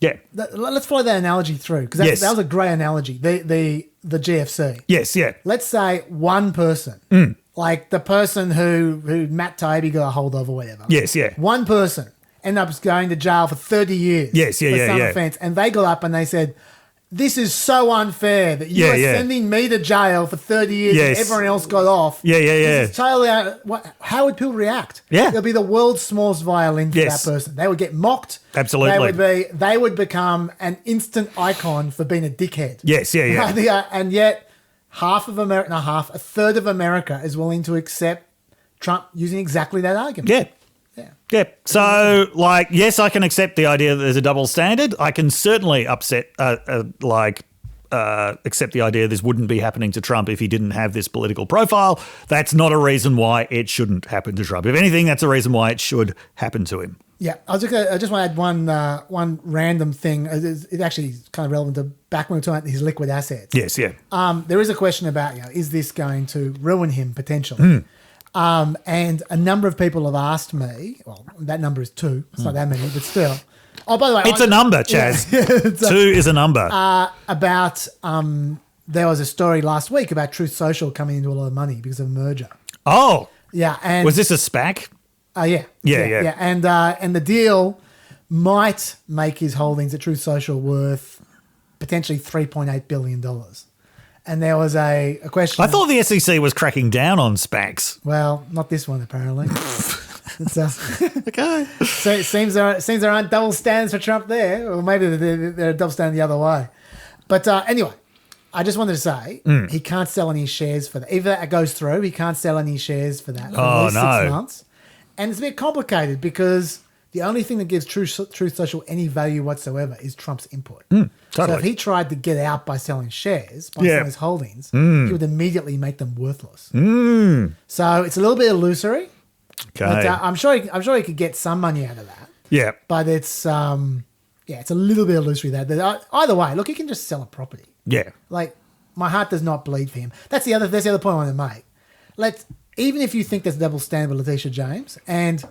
Yeah. Let's follow that analogy through, because Yes. that was a great analogy. The GFC. Yes, yeah. Let's say one person, like the person who Matt Taibbi got a hold of or whatever. Yes, yeah. One person ended up going to jail for 30 years. Yes, yeah, for yeah, some yeah. offence, and they got up and they said, "This is so unfair that you Yeah, are yeah. sending me to jail for 30 years Yes. and everyone else got off." Yeah, yeah, yeah. This is totally how would people react? Yeah. It'll be the world's smallest violin for Yes. that person. They would get mocked. Absolutely. They would become an instant icon for being a dickhead. Yes, yeah, yeah. And yet a third of America is willing to accept Trump using exactly that argument. Yeah. Yeah. Yeah. So, like, yes, I can accept the idea that there's a double standard. I can certainly accept the idea this wouldn't be happening to Trump if he didn't have this political profile. That's not a reason why it shouldn't happen to Trump. If anything, that's a reason why it should happen to him. Yeah, I just want to add one random thing. It actually is kind of relevant to back when we were talking about his liquid assets. Yes, yeah. There is a question about, is this going to ruin him potentially? And a number of people have asked me, well, that number is 2. It's not that many, but still. Oh, by the way. It's a number, Chaz. 2 is a number. About, there was a story last week about Truth Social coming into a lot of money because of a merger. Oh. Yeah. And Was this a SPAC? Yeah. Yeah. And the deal might make his holdings at Truth Social worth potentially $3.8 billion. And there was a question. I thought the SEC was cracking down on SPACs. Well, not this one, apparently. Okay. So it seems there aren't double standards for Trump there, or maybe they're a double standard the other way. But anyway, I just wanted to say he can't sell any shares for that. If that goes through, he can't sell any shares for that for at least 6 months. And it's a bit complicated because the only thing that gives Truth Social any value whatsoever is Trump's input. Totally. So if he tried to get out by selling shares, by selling his holdings, he would immediately make them worthless. So it's a little bit illusory. Okay. But I'm sure he could get some money out of that. Yeah. But it's it's a little bit illusory that either way, look, he can just sell a property. Yeah. Like, my heart does not bleed for him. That's the other point I want to make. Even if you think there's a double standard with Letitia James, and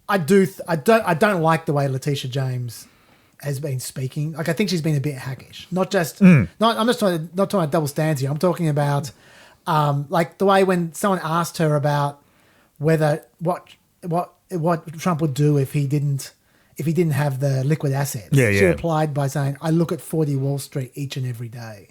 I don't like the way Letitia James has been speaking. Like, I think she's been a bit hackish. Not just I'm just not talking about double standards here. I'm talking about like the way when someone asked her about whether what Trump would do if he didn't have the liquid assets. Yeah, She yeah. replied by saying, "I look at 40 Wall Street each and every day."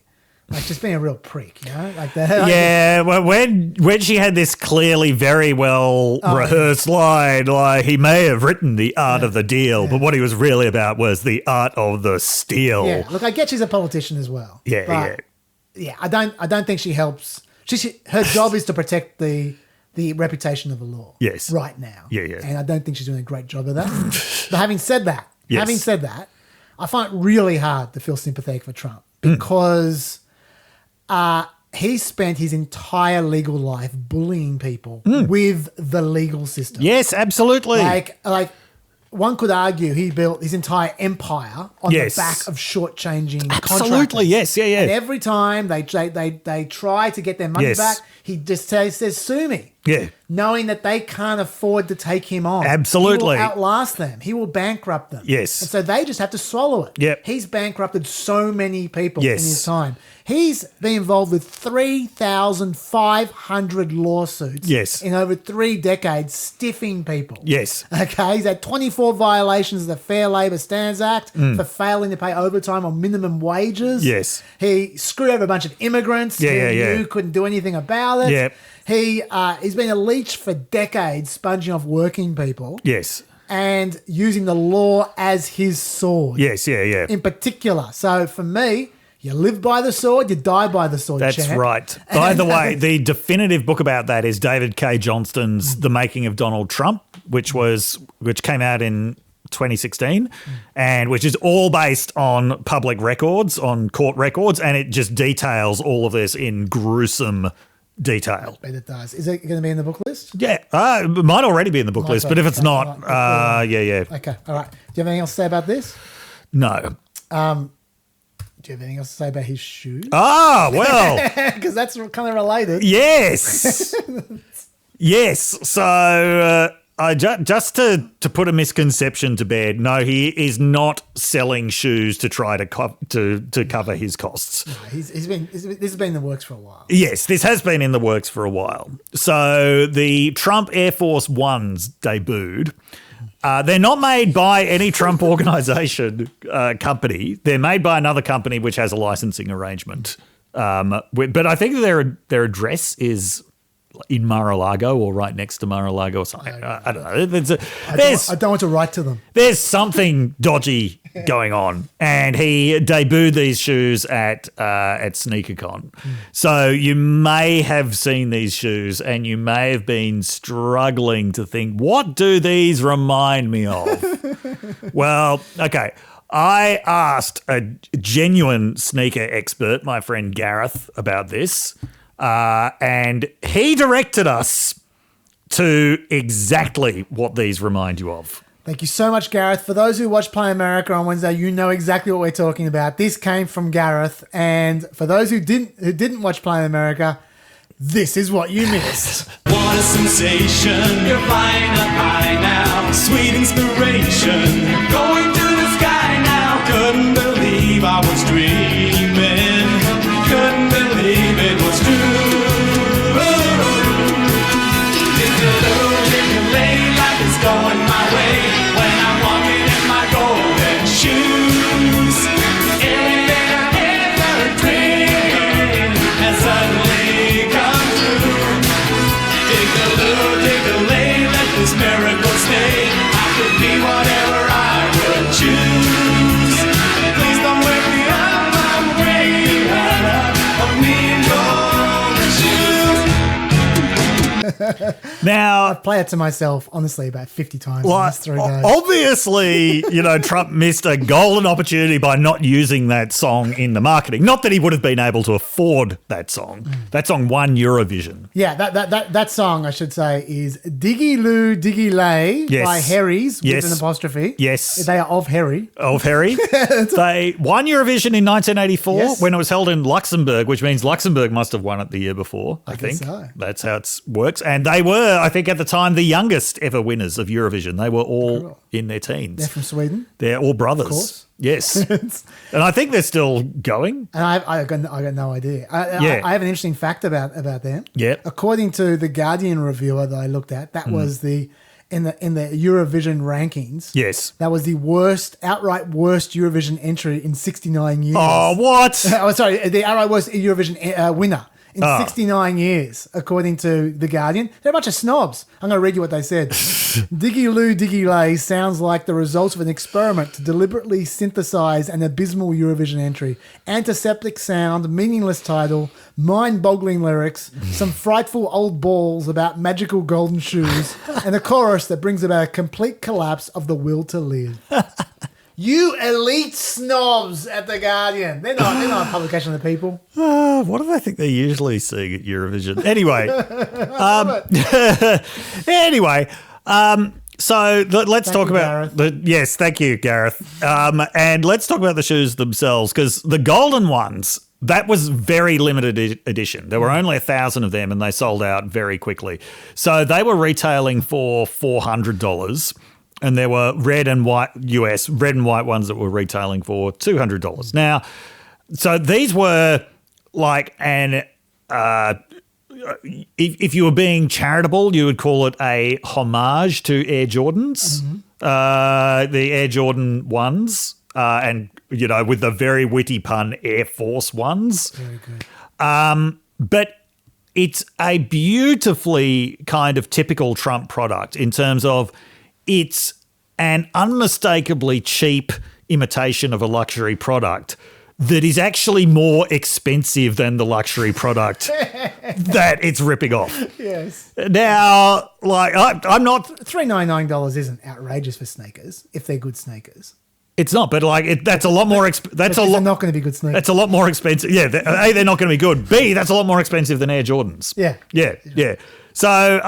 Like, just being a real prick, like that. Yeah, well, when she had this clearly very well rehearsed line, like he may have written the art of the deal, but what he was really about was the art of the steal. Yeah, look, I get she's a politician as well. Yeah, yeah. I don't think she helps. Her job is to protect the reputation of the law. Yes. Right now. Yeah. And I don't think she's doing a great job of that. But having said that, Yes. I find it really hard to feel sympathetic for Trump because he spent his entire legal life bullying people with the legal system. Yes, absolutely. Like one could argue he built his entire empire on Yes. the back of shortchanging Absolutely, contractors. yes, yeah. And every time they try to get their money Yes. back, he just says, "Sue me." Yeah. Knowing that they can't afford to take him on. Absolutely. He will outlast them. He will bankrupt them. Yes. And so they just have to swallow it. Yep. He's bankrupted so many people Yes. in his time. He's been involved with 3,500 lawsuits Yes. in over 3 decades, stiffing people. Yes. Okay, he's had 24 violations of the Fair Labor Standards Act for failing to pay overtime on minimum wages. Yes. He screwed over a bunch of immigrants who couldn't do anything about it. Yep. He's been a leech for decades, sponging off working people. Yes. And using the law as his sword. Yes, yeah. In particular. So for me, you live by the sword, you die by the sword. That's champ. right. By the way, the definitive book about that is David K. Johnston's The Making of Donald Trump, which came out in 2016, and which is all based on public records, on court records, and it just details all of this in gruesome detail. I bet it does. Is it going to be in the book list? Yeah, it might already be in the book list, but if it's not, yeah. Okay, all right. Do you have anything else to say about this? No. Do you have anything else to say about his shoes? Ah, well. Because that's kind of related. Yes. Yes. So just to put a misconception to bed, no, he is not selling shoes to try to cover his costs. This has been in the works for a while. Yes, this has been in the works for a while. So the Trump Air Force Ones debuted. They're not made by any Trump organization company. They're made by another company which has a licensing arrangement. But I think their address is in Mar-a-Lago or right next to Mar-a-Lago or something. I don't know. I don't want to write to them. There's something dodgy going on. And he debuted these shoes at SneakerCon. So you may have seen these shoes and you may have been struggling to think, what do these remind me of? Well, okay. I asked a genuine sneaker expert, my friend Gareth, about this. And he directed us to exactly what these remind you of. Thank you so much, Gareth. For those who watched Play America on Wednesday, you know exactly what we're talking about. This came from Gareth. And for those who didn't watch Play America, this is what you missed. What a sensation, you're flying up high now. Sweet inspiration, going to the sky now. Couldn't believe I was dreaming. Couldn't believe it was true. Life is going my way when I'm walking in my golden shoes. Everything I ever dreamed has suddenly come true. Dig-a-loo, let this miracle stay. I could be whatever I would choose. Please don't wake me up, I'm waking up of me and golden shoes. Now, I've played it to myself, honestly, about 50 times in the last 3 days. obviously, Trump missed a golden opportunity by not using that song in the marketing. Not that he would have been able to afford that song. That song won Eurovision. Yeah, that song, I should say, is Diggy Loo Diggy Lay by Harry's with an apostrophe. Yes. They are of Harry. Of Harry. They won Eurovision in 1984 when it was held in Luxembourg, which means Luxembourg must have won it the year before, I think. So. That's how it works. And they were, I think, at the time, the youngest ever winners of Eurovision. They were all in their teens. They're from Sweden. They're all brothers. Of course. Yes. And I think they're still going. And I got no idea. I have an interesting fact about them. Yeah. According to the Guardian reviewer that I looked at, that was in the Eurovision rankings. Yes. That was the outright worst Eurovision entry in 69 years. Oh, what? Oh, sorry, the outright worst Eurovision winner in 69 years, according to The Guardian. They're a bunch of snobs. I'm going to read you what they said. Diggy Loo Diggy Lay sounds like the results of an experiment to deliberately synthesize an abysmal Eurovision entry. Antiseptic sound, meaningless title, mind-boggling lyrics, some frightful old balls about magical golden shoes, and a chorus that brings about a complete collapse of the will to live. You elite snobs at The Guardian. They're not a publication of the people. What do they think they're usually seeing at Eurovision? Anyway. So let's talk about yes, thank you, Gareth. And let's talk about the shoes themselves, because the golden ones, that was very limited edition. There were only 1,000 of them and they sold out very quickly. So they were retailing for $400. And there were red and white ones that were retailing for $200. Now, so these were like if you were being charitable, you would call it a homage to Air Jordans, the Air Jordan ones, and with the very witty pun, Air Force ones. Very good. But it's a beautifully kind of typical Trump product in terms of it's an unmistakably cheap imitation of a luxury product that is actually more expensive than the luxury product that it's ripping off. Yes. Now, I'm not... $399 isn't outrageous for sneakers, if they're good sneakers. It's not, but that's a lot more expensive. They're not going to be good sneakers. That's a lot more expensive. Yeah, A, they're not going to be good. B, that's a lot more expensive than Air Jordans. Yeah. Yeah. So,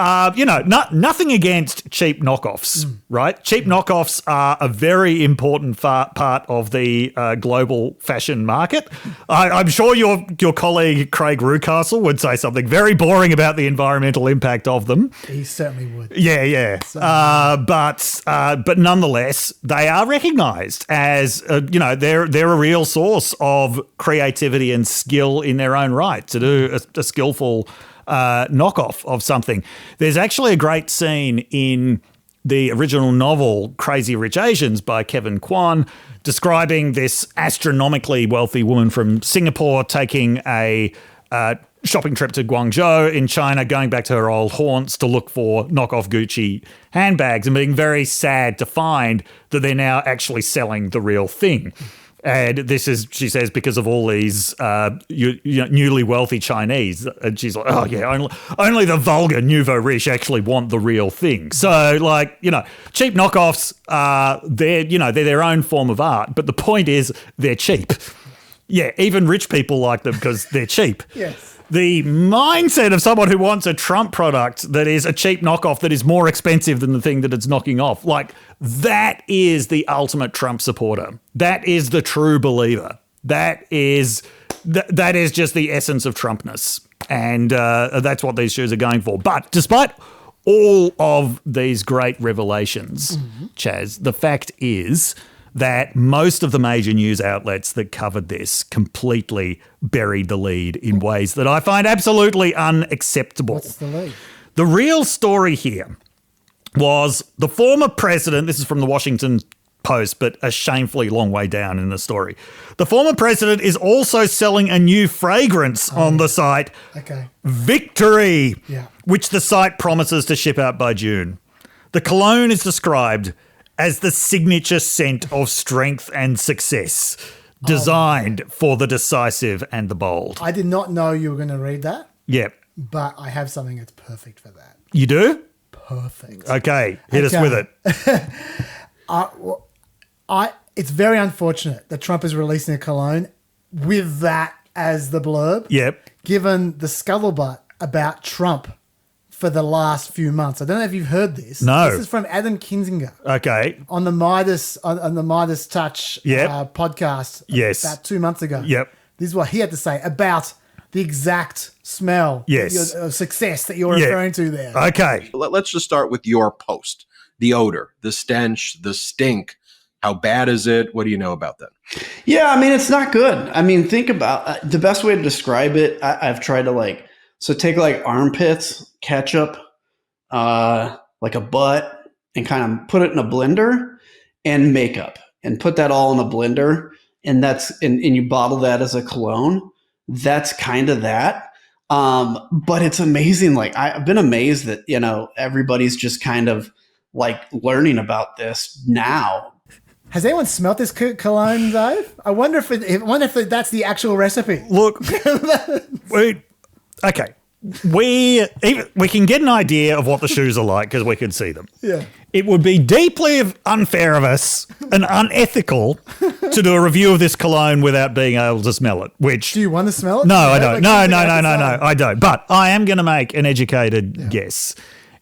nothing against cheap knockoffs, right? Cheap knockoffs are a very important part of the global fashion market. I'm sure your colleague Craig Rucastle would say something very boring about the environmental impact of them. He certainly would. Yeah. But nonetheless, they are recognised as they're a real source of creativity and skill in their own right to do a skillful knockoff of something. There's actually a great scene in the original novel Crazy Rich Asians by Kevin Kwan describing this astronomically wealthy woman from Singapore taking a shopping trip to Guangzhou in China, going back to her old haunts to look for knockoff Gucci handbags and being very sad to find that they're now actually selling the real thing. And this is, she says, because of all these newly wealthy Chinese. And she's like, oh, yeah, only the vulgar nouveau riche actually want the real thing. So, cheap knockoffs, they're their own form of art. But the point is they're cheap. Yeah, even rich people like them because they're cheap. Yes. The mindset of someone who wants a Trump product that is a cheap knockoff that is more expensive than the thing that it's knocking off, that is the ultimate Trump supporter. That is the true believer. That is just the essence of Trumpness. And that's what these shoes are going for. But despite all of these great revelations, Chaz, the fact is that most of the major news outlets that covered this completely buried the lead in ways that I find absolutely unacceptable. What's the lead? The real story here was the former president, this is from the Washington Post, but a shamefully long way down in the story. The former president is also selling a new fragrance on the site, Victory, which the site promises to ship out by June. The cologne is described as the signature scent of strength and success, designed for the decisive and the bold. I did not know you were going to read that. Yep. But I have something that's perfect for that. You do? Perfect. Okay, hit us with it. It's very unfortunate that Trump is releasing a cologne with that as the blurb. Yep. Given the scuttlebutt about Trump for the last few months. I don't know if you've heard this. No. This is from Adam Kinzinger. Okay. On the Midas Touch podcast about 2 months ago. Yep. This is what he had to say about the exact smell of success that you're referring to there. Okay. Let's just start with your post. The odor, the stench, the stink. How bad is it? What do you know about that? Yeah, I mean, it's not good. I mean, think about the best way to describe it. I've tried to take armpits, ketchup, like a butt, and kind of put it in a blender, and makeup, and put that all in a blender, and and you bottle that as a cologne. That's kind of that. But it's amazing. I've been amazed that, everybody's just kind of learning about this now. Has anyone smelt this cologne, Dave? I wonder if that's the actual recipe. Look, okay. We can get an idea of what the shoes are like because we can see them. Yeah. It would be deeply unfair of us and unethical to do a review of this cologne without being able to smell it. Which do you want to smell it? No, I don't. No, I don't. But I am going to make an educated guess.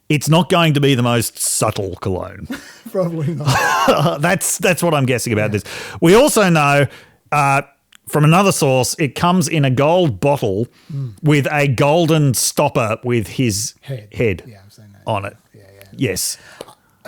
It's not going to be the most subtle cologne. Probably not. That's what I'm guessing about this. We also know from another source, it comes in a gold bottle with a golden stopper with his head on it. Yeah. Yes.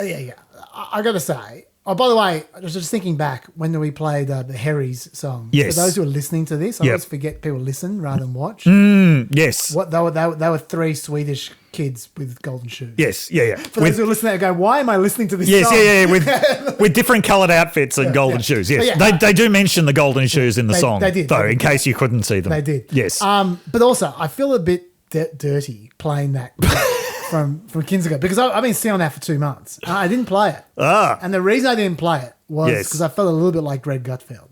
Yeah. I got to say, by the way, I was just thinking back when we played the Harry's song. Yes. For those who are listening to this, I always forget people listen rather than watch. Yes. What they were three Swedish kids with golden shoes. Yes, yeah. For those who are listening, they go, why am I listening to this song? With different coloured outfits and golden shoes. Yes, they do mention the golden shoes in the song. They did. Though, in case you couldn't see them. They did. Yes. But also, I feel a bit dirty playing that from Kinzinger because I've been sitting on that for 2 months. I didn't play it. And the reason I didn't play it was because I felt a little bit like Greg Gutfeld.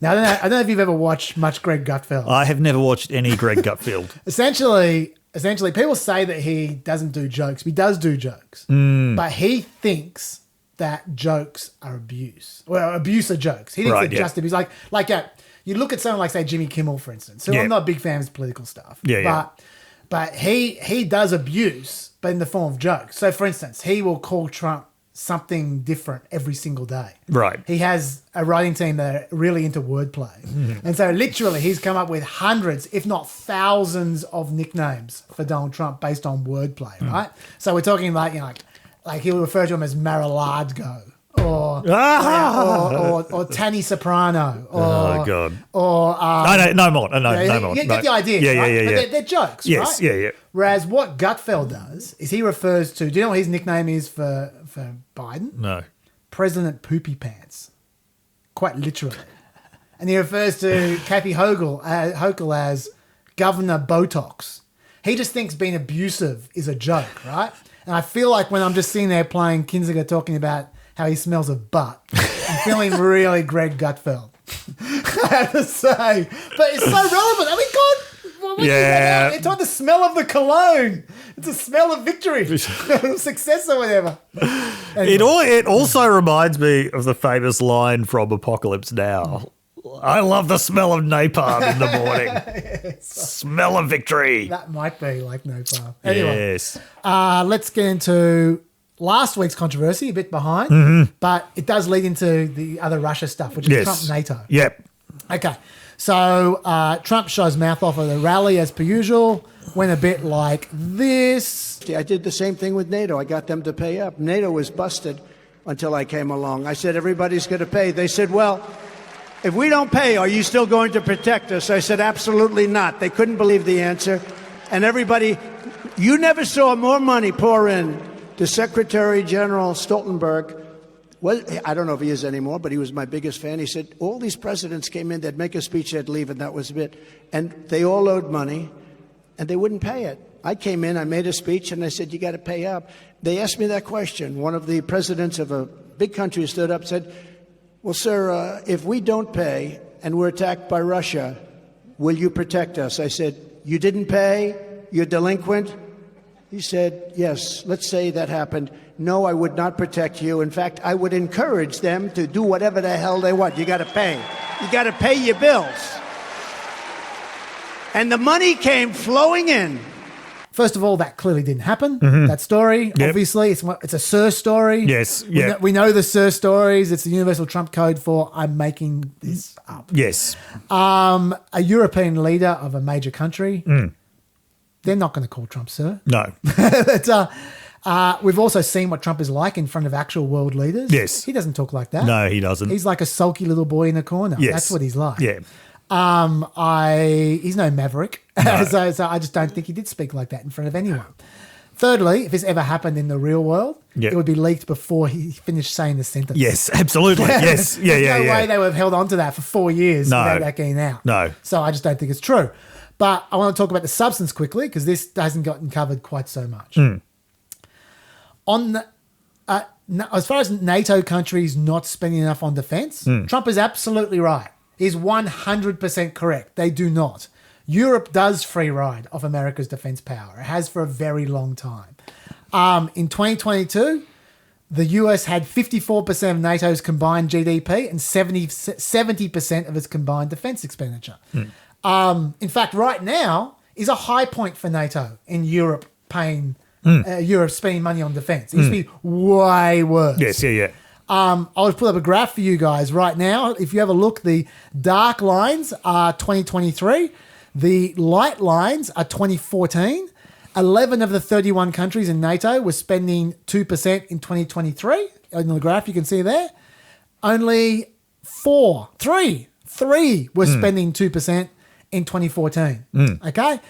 Now, I don't know if you've ever watched much Greg Gutfeld. I have never watched any Greg Gutfeld. Essentially, people say that he doesn't do jokes. He does do jokes. But he thinks that jokes are abuse. Well, abuse are jokes. He thinks they're just abuse. You look at someone like, say, Jimmy Kimmel, for instance. So I'm not a big fan of his political stuff. But But he does abuse, but in the form of jokes. So, for instance, he will call Trump something different every single day. Right. He has a writing team that are really into wordplay. And so literally he's come up with hundreds, if not thousands of nicknames for Donald Trump based on wordplay, right? So we're talking like, like he'll refer to him as Mar-a-Lago or Tanny Soprano Oh, God. or No more. No more. you get the idea, Yeah, right? yeah, But yeah. they're jokes, Yes, right? yeah. Whereas what Gutfeld does is he refers to, do you know what his nickname is for Biden? No. President Poopy Pants, quite literally. And he refers to Kathy Hochul as Governor Botox. He just thinks being abusive is a joke, right? And I feel like when I'm just sitting there playing Kinziger talking about how he smells of butt, I'm feeling really Greg Gutfeld, I have to say. But it's so relevant. I mean, God, Yeah. it's on the smell of the cologne. It's a smell of victory, success or whatever. It also reminds me of the famous line from Apocalypse Now. I love the smell of napalm in the morning. Smell of victory. That might be like napalm. Anyway, Yes. let's get into last week's controversy, a bit behind, but it does lead into the other Russia stuff, which is Yes. Trump NATO. Yep. Okay, so Trump shows mouth off at the rally as per usual, went a bit like this. I did the same thing with NATO. I got them to pay up. NATO was busted until I came along. I said, everybody's going to pay. They said, well, if we don't pay, are you still going to protect us? I said, absolutely not. They couldn't believe the answer. And everybody, you never saw more money pour in to Secretary General Stoltenberg. Well, I don't know if he is anymore, but he was my biggest fan. He said, all these presidents came in, they'd make a speech, they'd leave, and that was it. And they all owed money, and they wouldn't pay it. I came in, I made a speech, and I said, you got to pay up. They asked me that question. One of the presidents of a big country stood up and said, well, sir, if we don't pay and we're attacked by Russia, will you protect us? I said, you didn't pay? You're delinquent? He said, yes, let's say that happened. No, I would not protect you. In fact, I would encourage them to do whatever the hell they want. You got to pay. You got to pay your bills. And the money came flowing in. First of all, that clearly didn't happen. That story, Yep. obviously, it's a Sir story. Yes, yeah. We know the Sir stories. It's the universal Trump code for I'm making this up. Yes. A European leader of a major country, they're not going to call Trump Sir. No. But, we've also seen what Trump is like in front of actual world leaders. Yes. He doesn't talk like that. No, he doesn't. He's like a sulky little boy in a corner. Yes. That's what he's like. Yeah. He's no maverick. No. so I just don't think he did speak like that in front of anyone. Thirdly, if this ever happened in the real world, Yeah. it would be leaked before he finished saying the sentence. Yes, absolutely. Yes. Yeah, There's yeah, no yeah. way they would have held on to that for 4 years No. without that getting out. No. So I just don't think it's true. But I want to talk about the substance quickly because this hasn't gotten covered quite so much. On the, as far as NATO countries not spending enough on defense, Trump is absolutely right. He's 100% correct. They do not. Europe does free ride off America's defense power. It has for a very long time. In 2022, the US had 54% of NATO's combined GDP and 70% of its combined defense expenditure. In fact, right now is a high point for NATO in Europe paying Europe spending money on defense. It used to be way worse. Yes, yeah, yeah. I'll put up a graph for you guys right now. If you have a look, the dark lines are 2023. The light lines are 2014. 11 of the 31 countries in NATO were spending 2% in 2023. On the graph, you can see there. Only three were spending 2% in 2014. Okay?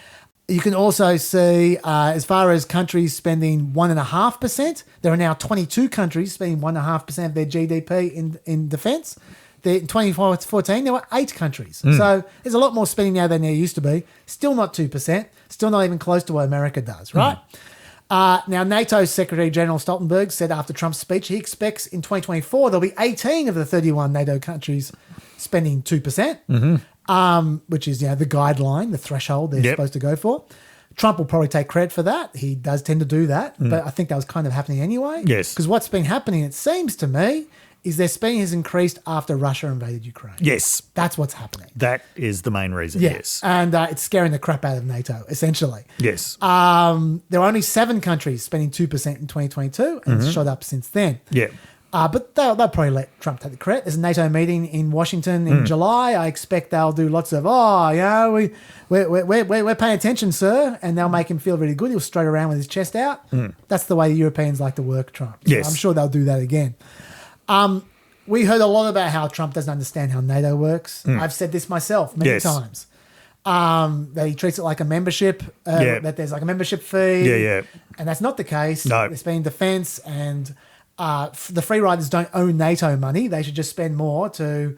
You can also see, as far as countries spending 1.5%, there are now 22 countries spending 1.5% of their GDP in defence. In 2014, there were 8 countries. So there's a lot more spending now than there used to be. Still not 2%. Still not even close to what America does, right? Now, NATO's Secretary General Stoltenberg said after Trump's speech, he expects in 2024 there'll be 18 of the 31 NATO countries spending 2%, which is the guideline, the threshold they're supposed to go for. Trump will probably take credit for that. He does tend to do that, but I think that was kind of happening anyway. Yes. Because what's been happening, it seems to me, is their spending has increased after Russia invaded Ukraine. Yes. That's what's happening. That is the main reason, Yeah. yes. And it's scaring the crap out of NATO, essentially. Yes. There are only 7 countries spending 2% in 2022, and it's shot up since then. Yeah. But they'll probably let Trump take the credit. There's a NATO meeting in Washington in July. I expect they'll do lots of, we're paying attention, sir. And they'll make him feel really good. He'll strut around with his chest out. That's the way the Europeans like to work Trump. So Yes. I'm sure they'll do that again. We heard a lot about how Trump doesn't understand how NATO works. I've said this myself many Yes. times. That he treats it like a membership, that there's like a membership fee. Yeah. And that's not the case. No. They're spending defence, and the free riders don't own NATO money. They should just spend more to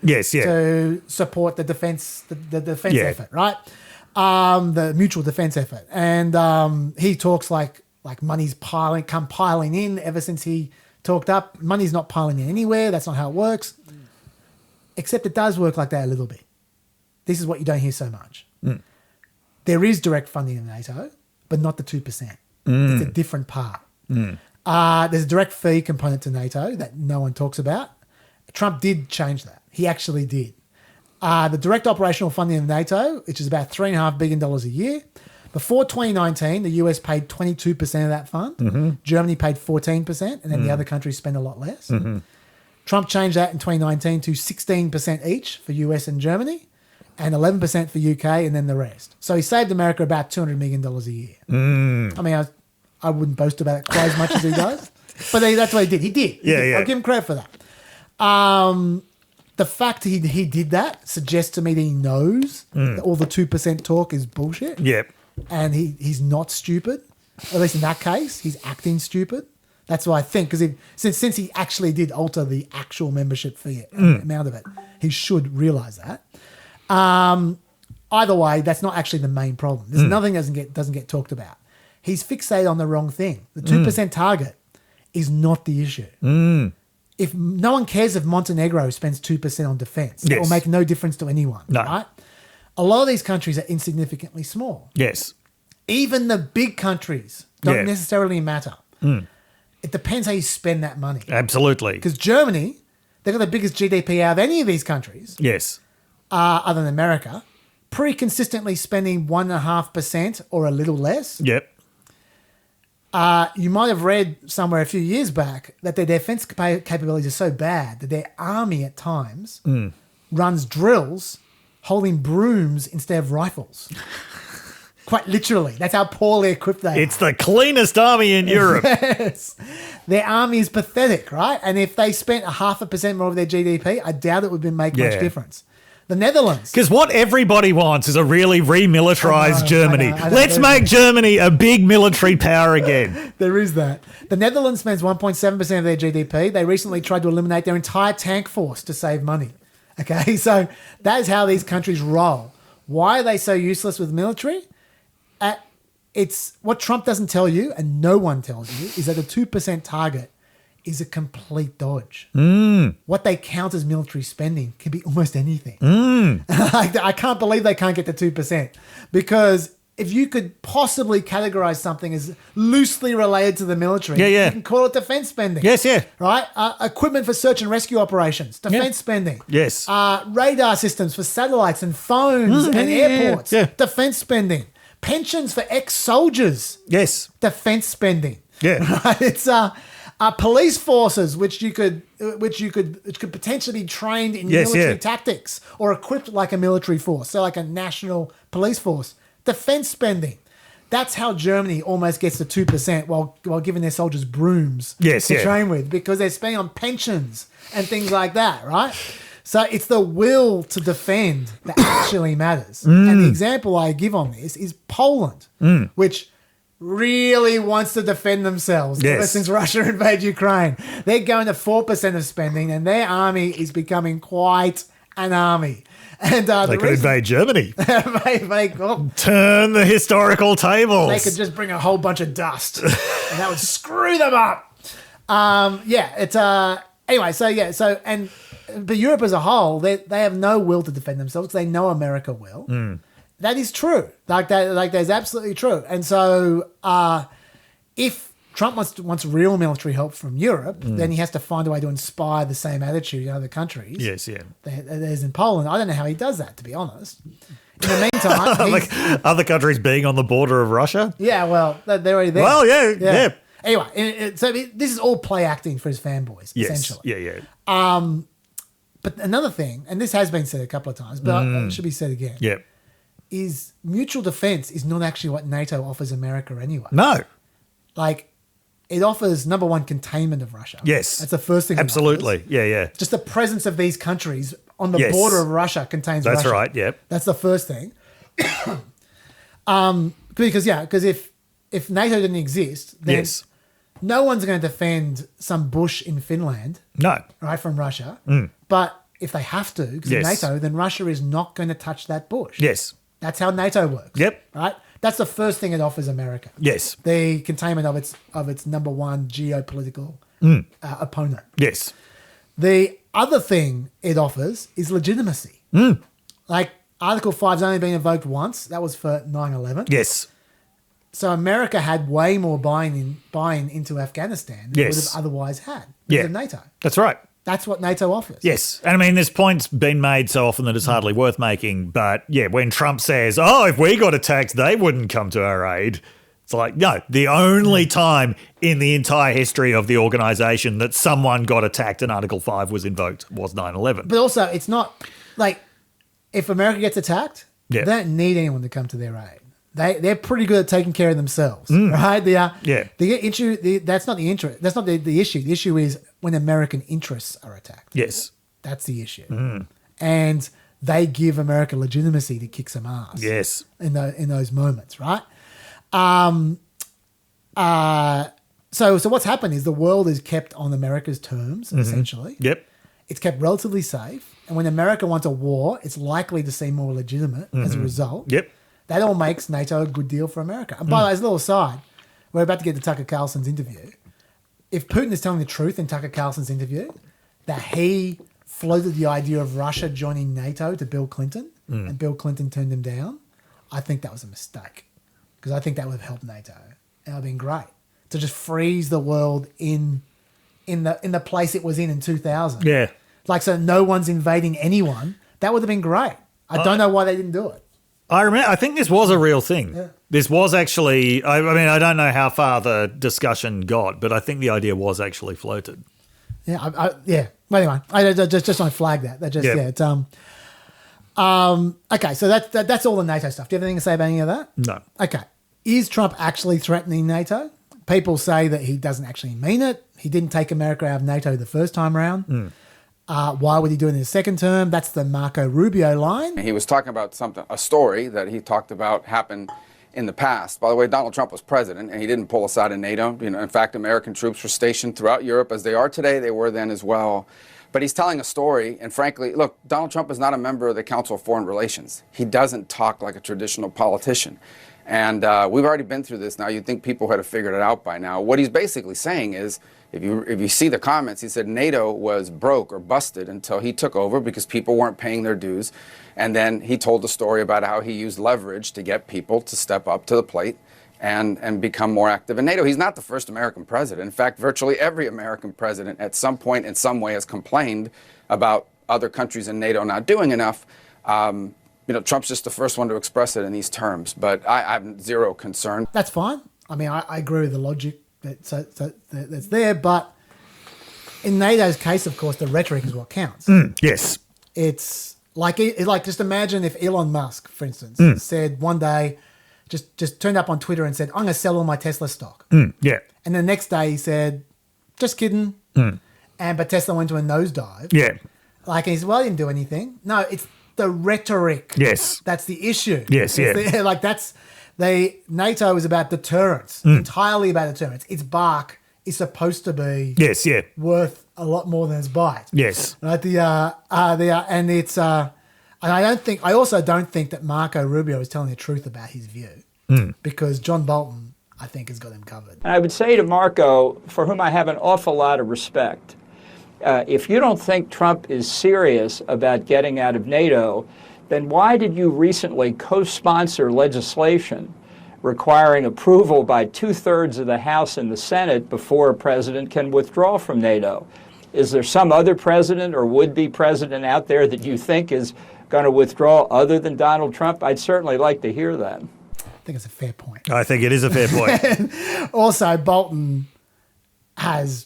support the defence effort, right? The mutual defence effort. And he talks like money's piling in ever since he talked up. Money's not piling in anywhere. That's not how it works. Except it does work like that a little bit. This is what you don't hear so much. There is direct funding of NATO, but not the 2%. It's a different part. There's a direct fee component to NATO that no one talks about. Trump did change that. He actually did. The direct operational funding of NATO, which is about $3.5 billion a year. Before 2019, the US paid 22% of that fund. Germany paid 14%, and then the other countries spent a lot less. Trump changed that in 2019 to 16% each for US and Germany, and 11% for UK, and then the rest. So he saved America about $200 million a year. I mean, I wouldn't boast about it quite as much as he does, but that's what he did. He did. I'll give him credit for that. The fact he did that suggests to me that he knows that all the 2% talk is bullshit. Yep. And he's not stupid. At least in that case, he's acting stupid. That's what I think, because since he actually did alter the actual membership fee amount of it, he should realise that. Either way, that's not actually the main problem. There's nothing that doesn't get talked about. He's fixated on the wrong thing. The 2% target is not the issue. If no one cares if Montenegro spends 2% on defence, it will make no difference to anyone, right? A lot of these countries are insignificantly small. Yes. Even the big countries don't necessarily matter. It depends how you spend that money. Absolutely. Because Germany, they've got the biggest GDP out of any of these countries. Yes. Other than America, pretty consistently spending 1.5% or a little less. Yep. You might have read somewhere a few years back that their defense capabilities are so bad that their army at times runs drills holding brooms instead of rifles. Quite literally. That's how poorly equipped they are. It's the cleanest army in Europe. Yes. Their army is pathetic, right? And if they spent 0.5% more of their GDP, I doubt it would make much difference. The Netherlands. Because what everybody wants is a really remilitarized Germany. I know, Let's make Germany a big military power again. There is that. The Netherlands spends 1.7% of their GDP. They recently tried to eliminate their entire tank force to save money. Okay, so that is how these countries roll. Why are they so useless with military? It's what Trump doesn't tell you, and no one tells you, is that the 2% target is a complete dodge. What they count as military spending can be almost anything. I can't believe they can't get to 2%, because if you could possibly categorize something as loosely related to the military, you can call it defense spending. Yes, yeah. Right? Equipment for search and rescue operations, defense spending. Yes. Radar systems for satellites and phones and airports, defense spending. Pensions for ex-soldiers. Yes. Defense spending. Yeah. Right? It's police forces which could potentially be trained in military tactics or equipped like a military force, so like a national police force. Defense spending. That's how Germany almost gets to 2% while giving their soldiers brooms to train with, because they're spending on pensions and things like that, right? So it's the will to defend that actually matters. And the example I give on this is Poland, which really wants to defend themselves ever since Russia invaded Ukraine. They're going to 4% of spending, and their army is becoming quite an army. And they could invade Germany. Well, turn the historical tables. They could just bring a whole bunch of dust, and that would screw them up. But Europe as a whole, they have no will to defend themselves. They know America will. That is true. That is absolutely true. And so, if Trump wants real military help from Europe, then he has to find a way to inspire the same attitude in other countries. Yes, yeah. There's in Poland. I don't know how he does that, to be honest. In the meantime, Like other countries being on the border of Russia? yeah, well, they're already there. Well, yeah. Anyway, so this is all play acting for his fanboys, Yes. essentially. Yeah. But another thing, and this has been said a couple of times, but it should be said again, Yeah. is mutual defense is not actually what NATO offers America anyway. No. Like, it offers, number one, containment of Russia. Yes. That's the first thing. it Absolutely. offers. Yeah. Just the presence of these countries on the Yes. border of Russia contains That's Russia. right. Yep. That's the first thing. Because if NATO didn't exist, then Yes. no one's going to defend some bush in Finland, No. right, from Russia. But if they have to, because Yes. of NATO, then Russia is not going to touch that bush. Yes. That's how NATO works. Yep. Right? That's the first thing it offers America. Yes. The containment of its number one geopolitical opponent. Yes. The other thing it offers is legitimacy. Like, Article 5's only been invoked once. That was for 9/11. Yes. So America had way more buying into Afghanistan than it would Yes. have otherwise had because Yeah. of NATO. That's right. That's what NATO offers. Yes. And I mean, this point's been made so often that it's hardly worth making. But yeah, when Trump says, oh, if we got attacked, they wouldn't come to our aid. It's like, no, the only time in the entire history of the organization that someone got attacked and Article 5 was invoked was 9/11. But also, it's not like if America gets attacked, Yeah. they don't need anyone to come to their aid. They're pretty good at taking care of themselves, right? They are. Yeah. The issue. That's not the interest. That's not the issue. The issue is when American interests are attacked. Yes. That's the issue. And they give America legitimacy to kick some ass. Yes. In those moments, right? So what's happened is the world is kept on America's terms, essentially. Yep. It's kept relatively safe. And when America wants a war, it's likely to seem more legitimate as a result. Yep. That all makes NATO a good deal for America. And by the way, as a little aside, we're about to get to Tucker Carlson's interview. If Putin is telling the truth in Tucker Carlson's interview, that he floated the idea of Russia joining NATO to Bill Clinton, and Bill Clinton turned him down, I think that was a mistake. Because I think that would have helped NATO. And it would have been great to just freeze the world in the place it was in 2000. Yeah. Like, so no one's invading anyone. That would have been great. I don't know why they didn't do it. I remember. I think this was a real thing. Yeah. This was actually. I mean, I don't know how far the discussion got, but I think the idea was actually floated. Yeah, yeah. But anyway, I just don't flag that. That just It's okay. So that's all the NATO stuff. Do you have anything to say about any of that? No. Okay. Is Trump actually threatening NATO? People say that he doesn't actually mean it. He didn't take America out of NATO the first time around. Why would he do it in his second term? That's the Marco Rubio line. He was talking about a story that he talked about happened in the past. By the way, Donald Trump was president, and he didn't pull us out of NATO. In fact, American troops were stationed throughout Europe as they are today. They were then as well. But he's telling a story, and frankly, look, Donald Trump is not a member of the Council of Foreign Relations. He doesn't talk like a traditional politician. And we've already been through this now. You'd think people would have figured it out by now. What he's basically saying is, if you see the comments, he said NATO was broke or busted until he took over because people weren't paying their dues. And then he told the story about how he used leverage to get people to step up to the plate and become more active in NATO. He's not the first American president. In fact, virtually every American president at some point in some way has complained about other countries in NATO not doing enough. Trump's just the first one to express it in these terms, but I have zero concern. That's fine. I mean, I agree with the logic that's there, but in NATO's case, of course, the rhetoric is what counts. Yes. It's like just imagine if Elon Musk, for instance, said one day, just turned up on Twitter and said, I'm going to sell all my Tesla stock. Yeah. And the next day he said, just kidding. But Tesla went to a nosedive. Yeah. And he said, well, I didn't do anything. No, it's the rhetoric. Yes. That's the issue. Yes, NATO is about deterrence, entirely about deterrence. Its bark is supposed to be worth a lot more than its bite. Yes. Right. I also don't think that Marco Rubio is telling the truth about his view because John Bolton, I think, has got him covered. And I would say to Marco, for whom I have an awful lot of respect, if you don't think Trump is serious about getting out of NATO, then why did you recently co-sponsor legislation requiring approval by 2/3 of the House and the Senate before a president can withdraw from NATO. Is there some other president or would-be president out there that you think is going to withdraw other than Donald Trump? I'd certainly like to hear that. I think it's a fair point. I think it is a fair point. Also, Bolton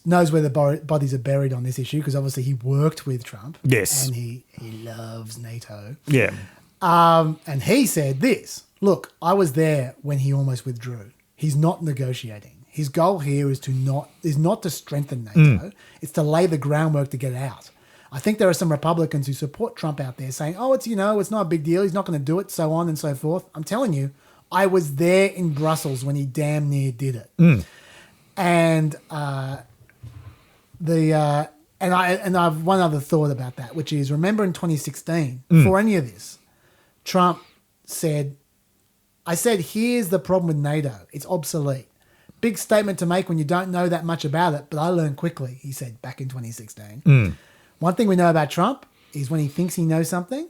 knows where the bodies are buried on this issue because obviously he worked with Trump. Yes. And he loves NATO. Yeah. And he said this, look, I was there when he almost withdrew. He's not negotiating. His goal here is not to strengthen NATO. It's to lay the groundwork to get out. I think there are some Republicans who support Trump out there saying, oh, it's not a big deal. He's not going to do it, so on and so forth. I'm telling you, I was there in Brussels when he damn near did it. And I have one other thought about that, which is remember in 2016, before any of this, Trump said, I said, here's the problem with NATO. It's obsolete. Big statement to make when you don't know that much about it, but I learned quickly, he said back in 2016. One thing we know about Trump is when he thinks he knows something,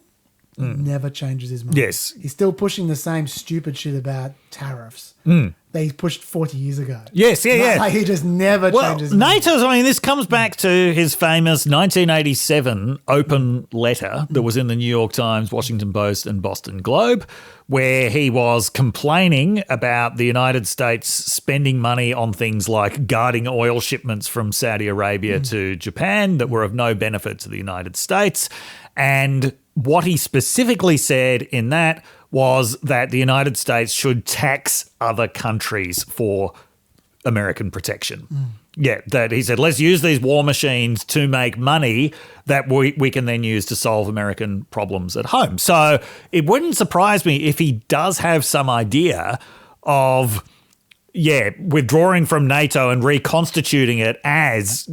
he never changes his mind. Yes. He's still pushing the same stupid shit about tariffs that he pushed 40 years ago. Yes, yeah. Like he just never changes his mind. this comes back to his famous 1987 open letter that was in the New York Times, Washington Post and Boston Globe, where he was complaining about the United States spending money on things like guarding oil shipments from Saudi Arabia to Japan that were of no benefit to the United States. And what he specifically said in that was that the United States should tax other countries for American protection. Yeah, that he said, let's use these war machines to make money that we can then use to solve American problems at home. So it wouldn't surprise me if he does have some idea of, withdrawing from NATO and reconstituting it as,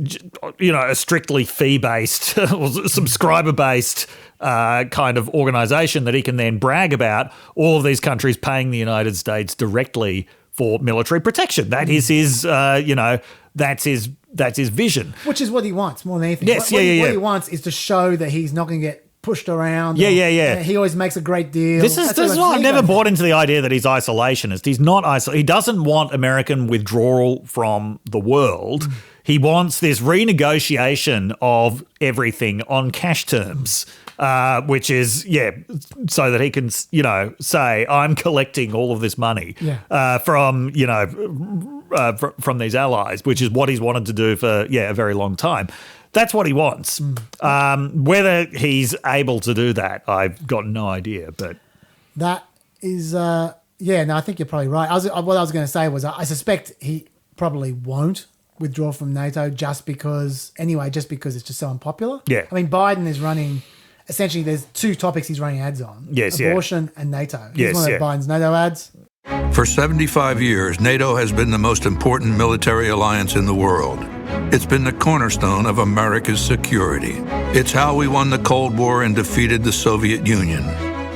a strictly fee-based or subscriber-based kind of organisation that he can then brag about all of these countries paying the United States directly for military protection. That is his, that's his vision. Which is what he wants more than anything. Yes, What he wants is to show that he's not going to get pushed around. Yeah. He always makes a great deal. This is why I've never bought into the idea that he's isolationist. He's not He doesn't want American withdrawal from the world. He wants this renegotiation of everything on cash terms, which is, so that he can, say, I'm collecting all of this money from these allies, which is what he's wanted to do for, a very long time. That's what he wants. Whether he's able to do that, I've got no idea. But that is, I think you're probably right. What I was going to say was I suspect he probably won't withdraw from NATO just because it's just so unpopular. Yeah. I mean, Biden is running, essentially there's two topics he's running ads on. Yes, abortion and NATO. Yes, He's one of Biden's NATO ads. For 75 years, NATO has been the most important military alliance in the world. It's been the cornerstone of America's security. It's how we won the Cold War and defeated the Soviet Union.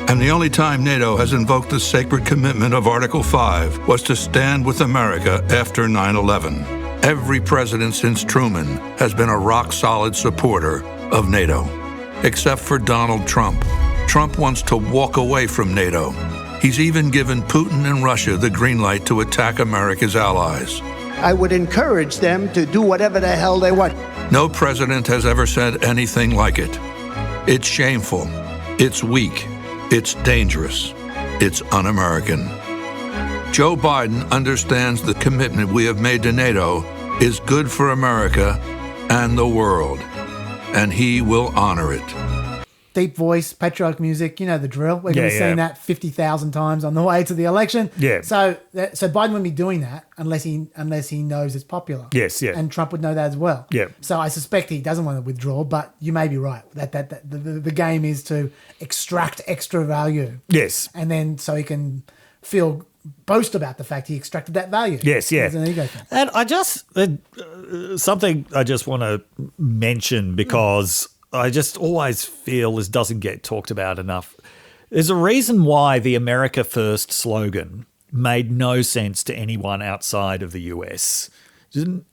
And the only time NATO has invoked the sacred commitment of Article 5 was to stand with America after 9/11. Every president since Truman has been a rock-solid supporter of NATO, except for Donald Trump. Trump wants to walk away from NATO. He's even given Putin and Russia the green light to attack America's allies. I would encourage them to do whatever the hell they want. No president has ever said anything like it. It's shameful. It's weak. It's dangerous. It's un-American. Joe Biden understands the commitment we have made to NATO is good for America and the world, and he will honor it. Deep voice, patriotic music, you know the drill. We're going to be saying that 50,000 times on the way to the election. Yeah. So Biden wouldn't be doing that unless he knows it's popular. Yes, yeah. And Trump would know that as well. Yeah. So I suspect he doesn't want to withdraw, but you may be right. That the game is to extract extra value. Yes. And then so he can boast about the fact he extracted that value. Yes, yeah. It's an ego thing. And I just something I just want to mention because I just always feel this doesn't get talked about enough. There's a reason why the America First slogan made no sense to anyone outside of the US.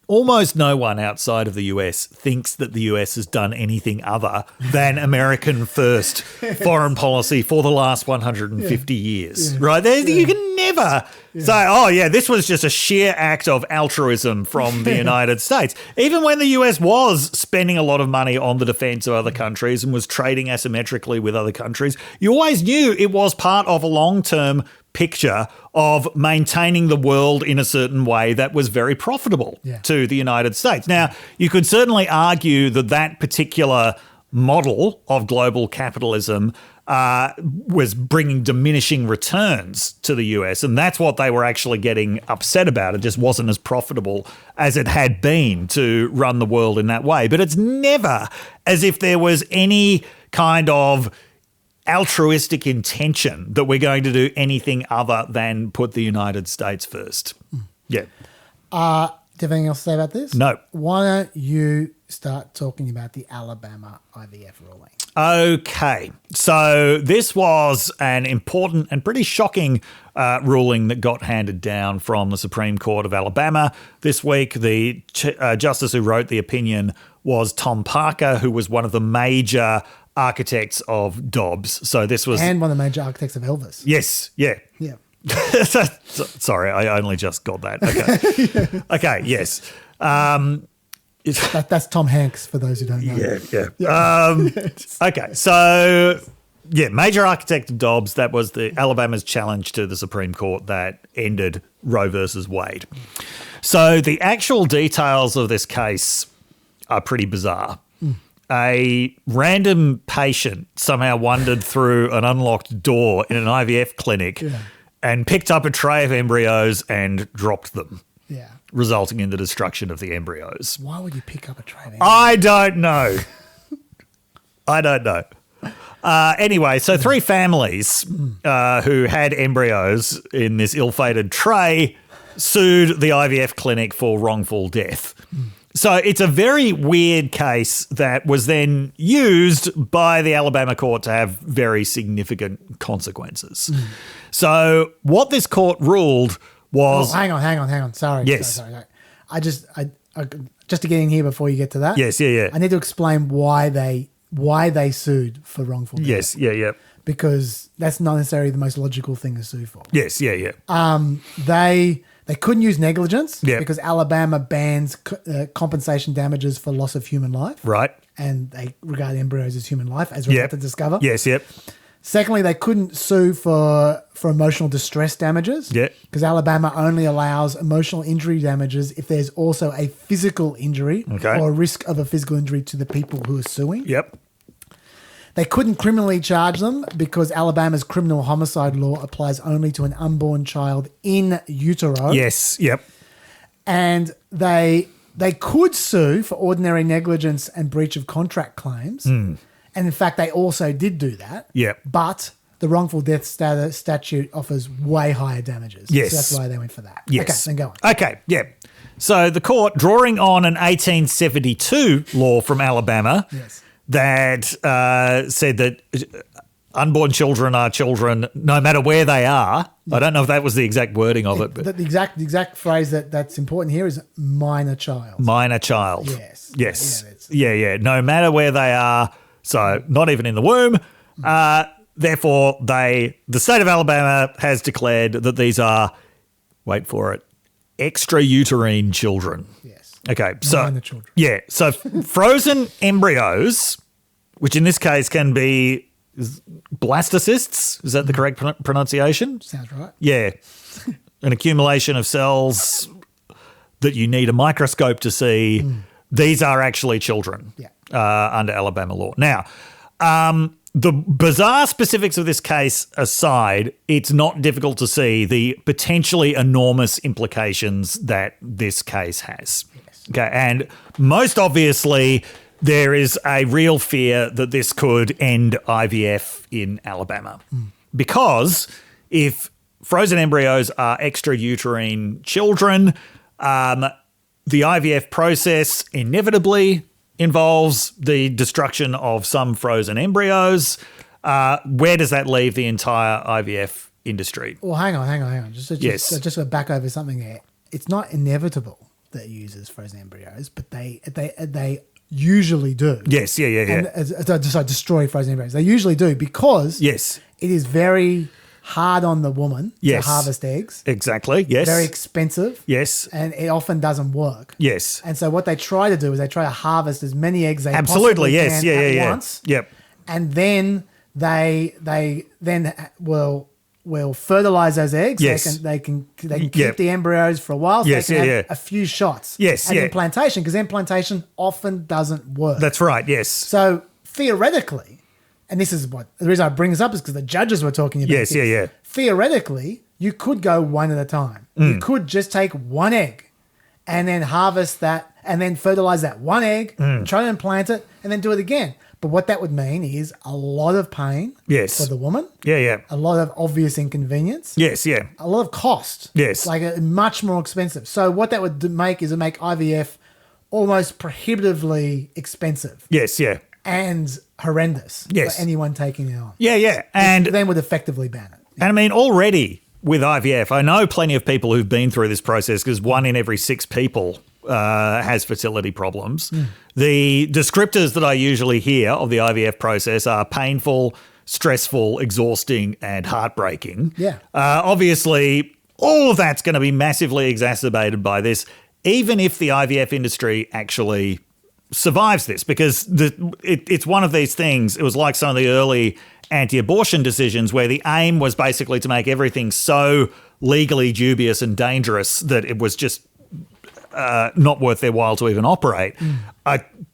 Almost no one outside of the US thinks that the US has done anything other than American first foreign policy for the last 150 years, right? You can never say, oh, yeah, this was just a sheer act of altruism from the United States. Even when the US was spending a lot of money on the defense of other countries and was trading asymmetrically with other countries, you always knew it was part of a long-term picture of maintaining the world in a certain way that was very profitable to the United States. Now, you could certainly argue that that particular model of global capitalism was bringing diminishing returns to the US, and that's what they were actually getting upset about. It just wasn't as profitable as it had been to run the world in that way. But it's never as if there was any kind of altruistic intention that we're going to do anything other than put the United States first. Yeah. Do you have anything else to say about this? No. Why don't you start talking about the Alabama IVF ruling? Okay. So this was an important and pretty shocking ruling that got handed down from the Supreme Court of Alabama this week. The justice who wrote the opinion was Tom Parker, who was one of the major architects of Dobbs. So this was... And one of the major architects of Elvis. Yes, yeah. Yeah. Sorry, I only just got that. Okay. Okay, yes. That's Tom Hanks, for those who don't know. Yeah. Okay, so, yeah, major architect of Dobbs, that was the Alabama's challenge to the Supreme Court that ended Roe versus Wade. So the actual details of this case are pretty bizarre. A random patient somehow wandered through an unlocked door in an IVF clinic and picked up a tray of embryos and dropped them, resulting in the destruction of the embryos. Why would you pick up a tray of embryos? I don't know. I don't know. Anyway, so three families who had embryos in this ill-fated tray sued the IVF clinic for wrongful death. So it's a very weird case that was then used by the Alabama court to have very significant consequences. So what this court ruled was... Oh, hang on. Sorry. Yes. Sorry. I just to get in here before you get to that. Yes, yeah. I need to explain why they sued for wrongful death. Yes, yeah. Because that's not necessarily the most logical thing to sue for. Yes, yeah. They couldn't use negligence Yep. because Alabama bans compensation damages for loss of human life. Right. And they regard embryos as human life, as we're about to discover. Yes, yep. Secondly, they couldn't sue for emotional distress damages. Yeah. Because Alabama only allows emotional injury damages if there's also a physical injury or a risk of a physical injury to the people who are suing. Yep. They couldn't criminally charge them because Alabama's criminal homicide law applies only to an unborn child in utero. Yes, yep. And they could sue for ordinary negligence and breach of contract claims. And in fact, they also did do that. Yep. But the wrongful death statute offers way higher damages. Yes. So that's why they went for that. Yes. Okay, then go on. Okay, yeah. So the court, drawing on an 1872 law from Alabama that said that unborn children are children no matter where they are. I don't know if that was the exact wording of it. But the exact phrase that's important here is minor child. Minor child. Yes. Yes. Yeah. No matter where they are, so not even in the womb. Therefore, the state of Alabama has declared that these are, wait for it, extrauterine children. Yes. Okay, so minor children. Yeah, so frozen embryos, which in this case can be blastocysts, is that the correct pronunciation? Sounds right. Yeah, an accumulation of cells that you need a microscope to see. These are actually children under Alabama law. Now, the bizarre specifics of this case aside, it's not difficult to see the potentially enormous implications that this case has. Yes. Okay, and most obviously, there is a real fear that this could end IVF in Alabama. Because if frozen embryos are extrauterine children, the IVF process inevitably involves the destruction of some frozen embryos. Where does that leave the entire IVF industry? Well, hang on. Just to back over something there. It's not inevitable that it uses frozen embryos, but they usually do. Yes, yeah. And destroy frozen embryos. They usually do because it is very hard on the woman Yes. to harvest eggs. Exactly. Yes. Very expensive. Yes. And it often doesn't work. Yes. And so what they try to do is they try to harvest as many eggs they Absolutely. possibly Yes. can Yeah. at Yeah. Yeah. once. Yep. And then they then will fertilize those eggs. Yes. They can keep Yep. the embryos for a while. So Yes, they can yeah, have yeah. a few shots. Yes, And yeah. implantation, because implantation often doesn't work. That's right. Yes. So theoretically, and this is what the reason I bring this up is because the judges were talking about Yes, this. yeah, yeah. Theoretically, you could go one at a time. You could just take one egg and then harvest that and then fertilize that one egg, and try to implant it, and then do it again. But what that would mean is a lot of pain Yes. for the woman, Yeah. Yeah. a lot of obvious inconvenience, Yes. Yeah. a lot of cost. Yes. Like much more expensive. So what that would make is make IVF almost prohibitively expensive Yes. Yeah. and horrendous Yes. for anyone taking it on. Yeah. Yeah. And Then would effectively ban it. And I mean, already with IVF, I know plenty of people who've been through this process because 1 in every 6 people has fertility problems. The descriptors that I usually hear of the IVF process are painful, stressful, exhausting, and heartbreaking. Yeah. Obviously, all of that's going to be massively exacerbated by this, even if the IVF industry actually survives this, because it's one of these things. It was like some of the early anti-abortion decisions where the aim was basically to make everything so legally dubious and dangerous that it was just not worth their while to even operate.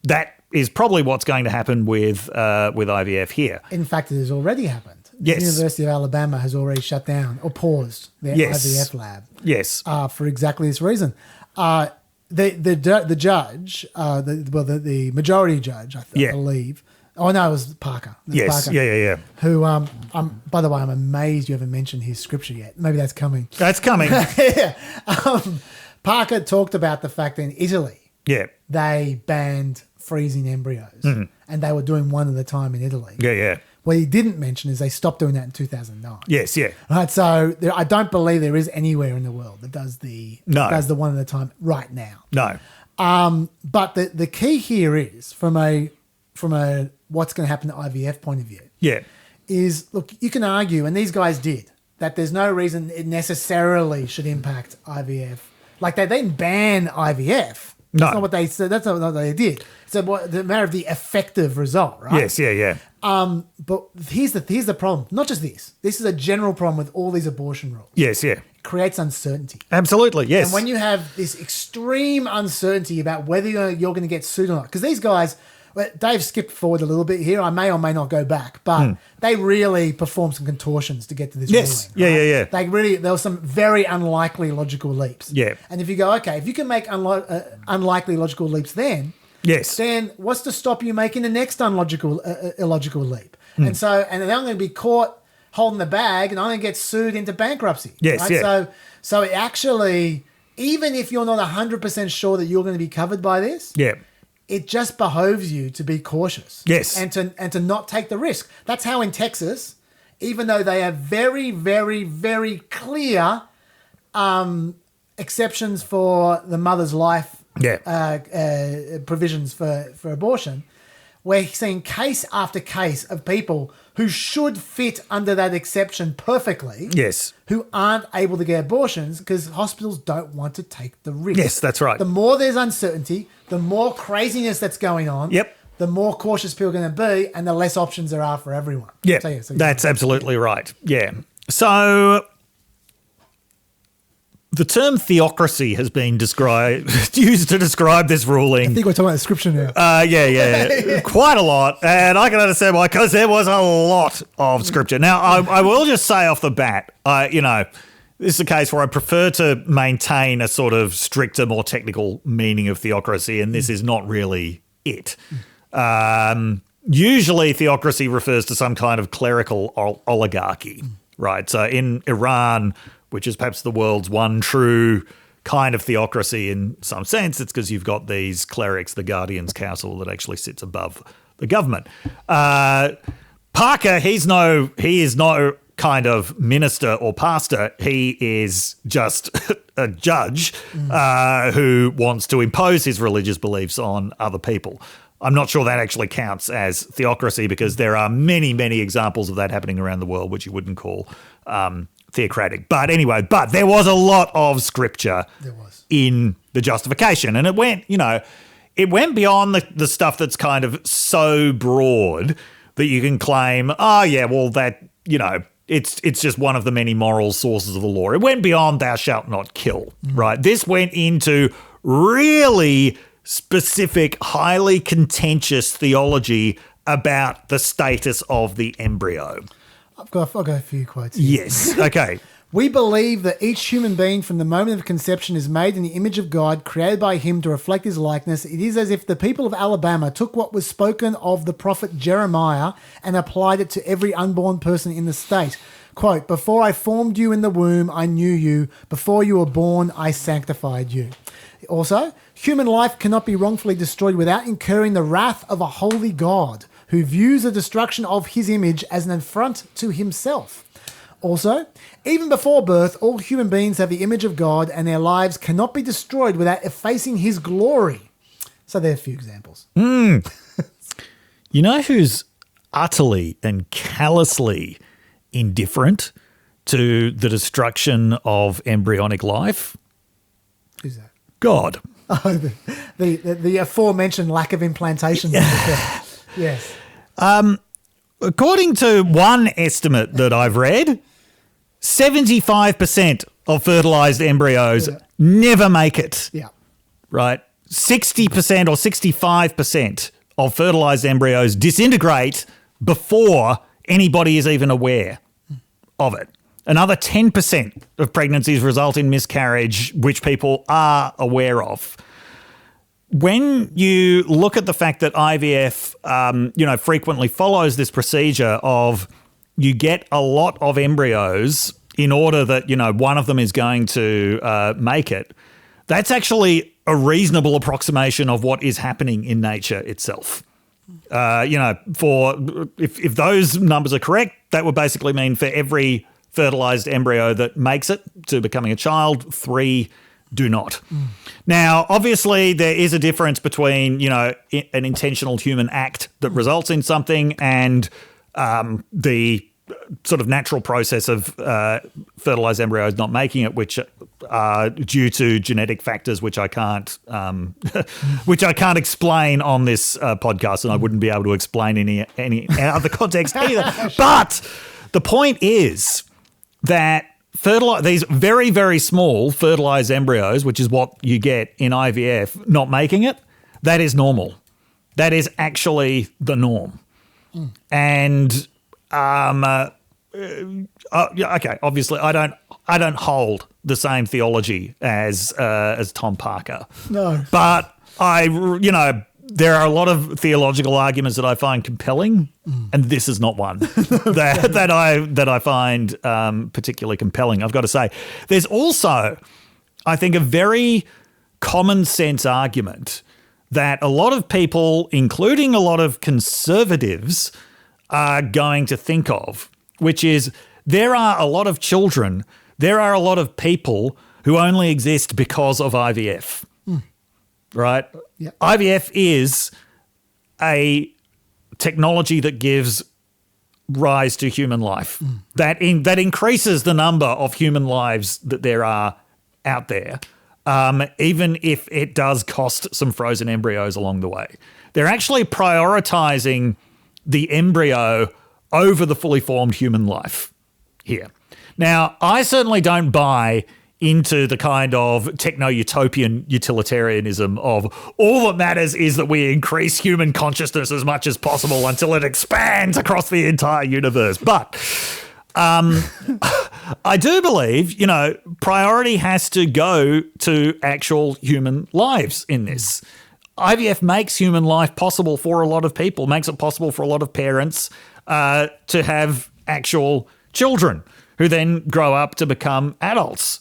That is probably what's going to happen with IVF here. In fact, it has already happened. Yes. The University of Alabama has already shut down or paused their Yes. IVF lab. Yes. For exactly this reason. The judge, the majority judge, I Yeah. believe. Oh no, it was Parker. It was Yes. Parker, Yeah. Who, by the way, I'm amazed you haven't mentioned his scripture yet. Maybe that's coming. That's coming. Yeah. Parker talked about the fact that in Italy Yeah. they banned freezing embryos, and they were doing one at a time in Italy. Yeah. What he didn't mention is they stopped doing that in 2009. Yes. Yeah. Right, so I don't believe there is anywhere in the world that does the one at a time right now. No. But the key here is from a what's going to happen to IVF point of view. Yeah. Is look, you can argue, and these guys did, that there's no reason it necessarily should impact IVF. Like they didn't ban IVF. No. That's not what they said. That's not what they did. It's the matter of the effective result, right? Yes. Yeah. But here's the problem. Not just this. This is a general problem with all these abortion rules. Yes. Yeah. It creates uncertainty. Absolutely. Yes. And when you have this extreme uncertainty about whether you're going to get sued or not, because these guys, well, Dave skipped forward a little bit here. I may or may not go back, but they really performed some contortions to get to this Yes. ruling. Right? Yeah. There were some very unlikely logical leaps. Yeah. And if you go, okay, if you can make unlikely logical leaps then what's to stop you making the next illogical leap? And they're only going to be caught holding the bag and only get sued into bankruptcy. Yes, right? yeah. So it actually, even if you're not 100% sure that you're going to be covered by this, it just behoves you to be cautious. Yes. And to not take the risk. That's how in Texas, even though they have very, very, very clear exceptions for the mother's life provisions for abortion, we're seeing case after case of people who should fit under that exception perfectly. Yes. Who aren't able to get abortions because hospitals don't want to take the risk. Yes, that's right. The more there's uncertainty, the more craziness that's going on. Yep. The more cautious people are going to be, and the less options there are for everyone. Yeah, So that's absolutely right. Yeah. So the term theocracy has been used to describe this ruling. I think we're talking about the scripture now. Yeah. Quite a lot. And I can understand why, because there was a lot of scripture. Now, I will just say off the bat, this is a case where I prefer to maintain a sort of stricter, more technical meaning of theocracy, and this is not really it. Usually theocracy refers to some kind of clerical oligarchy, right? So in Iran, which is perhaps the world's one true kind of theocracy in some sense, it's because you've got these clerics, the Guardians Council, that actually sits above the government. Parker, he is no kind of minister or pastor. He is just a judge who wants to impose his religious beliefs on other people. I'm not sure that actually counts as theocracy because there are many, many examples of that happening around the world, which you wouldn't call theocratic. But anyway, there was a lot of scripture in the justification, and it went beyond the stuff that's kind of so broad that you can claim, it's just one of the many moral sources of the law. It went beyond thou shalt not kill, right? This went into really specific, highly contentious theology about the status of the embryo. I've got a few quotes here. Yes, okay. We believe that each human being from the moment of conception is made in the image of God, created by him to reflect his likeness. It is as if the people of Alabama took what was spoken of the prophet Jeremiah and applied it to every unborn person in the state. Quote, before I formed you in the womb, I knew you. Before you were born, I sanctified you. Also, human life cannot be wrongfully destroyed without incurring the wrath of a holy God who views the destruction of his image as an affront to himself. Also, even before birth, all human beings have the image of God and their lives cannot be destroyed without effacing his glory. So there are a few examples. You know who's utterly and callously indifferent to the destruction of embryonic life? Who's that? God. Oh, the aforementioned lack of implantation. Yes. According to one estimate that I've read, 75% of fertilized embryos never make it. Yeah. Right? 60% or 65% of fertilized embryos disintegrate before anybody is even aware of it. Another 10% of pregnancies result in miscarriage, which people are aware of. When you look at the fact that IVF, frequently follows this procedure of you get a lot of embryos in order that, one of them is going to make it, that's actually a reasonable approximation of what is happening in nature itself. If those numbers are correct, that would basically mean for every fertilized embryo that makes it to becoming a child, 3 do not. Now, obviously, there is a difference between, an intentional human act that results in something and the sort of natural process of fertilized embryos not making it, which are due to genetic factors, which I can't explain on this podcast, and I wouldn't be able to explain any other context either. But the point is that these very, very small fertilized embryos, which is what you get in IVF, not making it, that is normal. That is actually the norm. And obviously I don't hold the same theology as Tom Parker. No. But there are a lot of theological arguments that I find compelling, and this is not one that I find particularly compelling, I've got to say. There's also, I think, a very common sense argument that a lot of people, including a lot of conservatives, are going to think of, which is there are a lot of children, there are a lot of people who only exist because of IVF. Right? Yep. IVF is a technology that gives rise to human life. That increases the number of human lives that there are out there, even if it does cost some frozen embryos along the way. They're actually prioritizing the embryo over the fully formed human life here. Now, I certainly don't buy into the kind of techno-utopian utilitarianism of all that matters is that we increase human consciousness as much as possible until it expands across the entire universe. But I do believe, priority has to go to actual human lives in this. IVF makes human life possible for a lot of people, makes it possible for a lot of parents to have actual children who then grow up to become adults.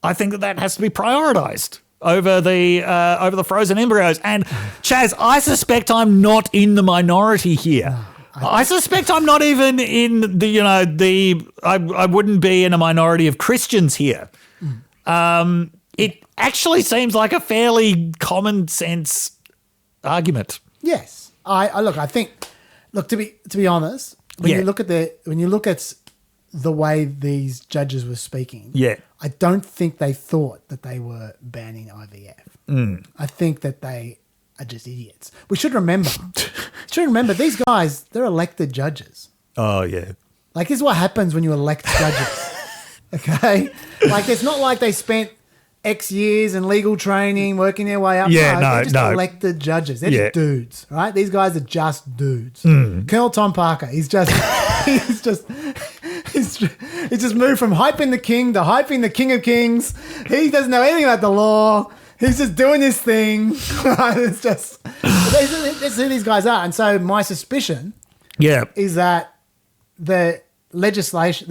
I think that has to be prioritized over the frozen embryos. And Chaz, I suspect I'm not in the minority here. I suspect I'm not even in I wouldn't be in a minority of Christians here. It actually seems like a fairly common sense argument. Yes. I think to be honest, when you look at the way these judges were speaking, I don't think they thought that they were banning IVF. I think that they are just idiots. We should remember these guys, they're elected judges. Oh, yeah. Like, this is what happens when you elect judges. Okay? Like, it's not like they spent X years in legal training, working their way up. They're just elected judges. They're just dudes, right? These guys are just dudes. Colonel Tom Parker, he's just moved from hyping the king to hyping the king of kings. He doesn't know anything about the law. He's just doing his thing. It's just, that's who these guys are. And so my suspicion is that the legislature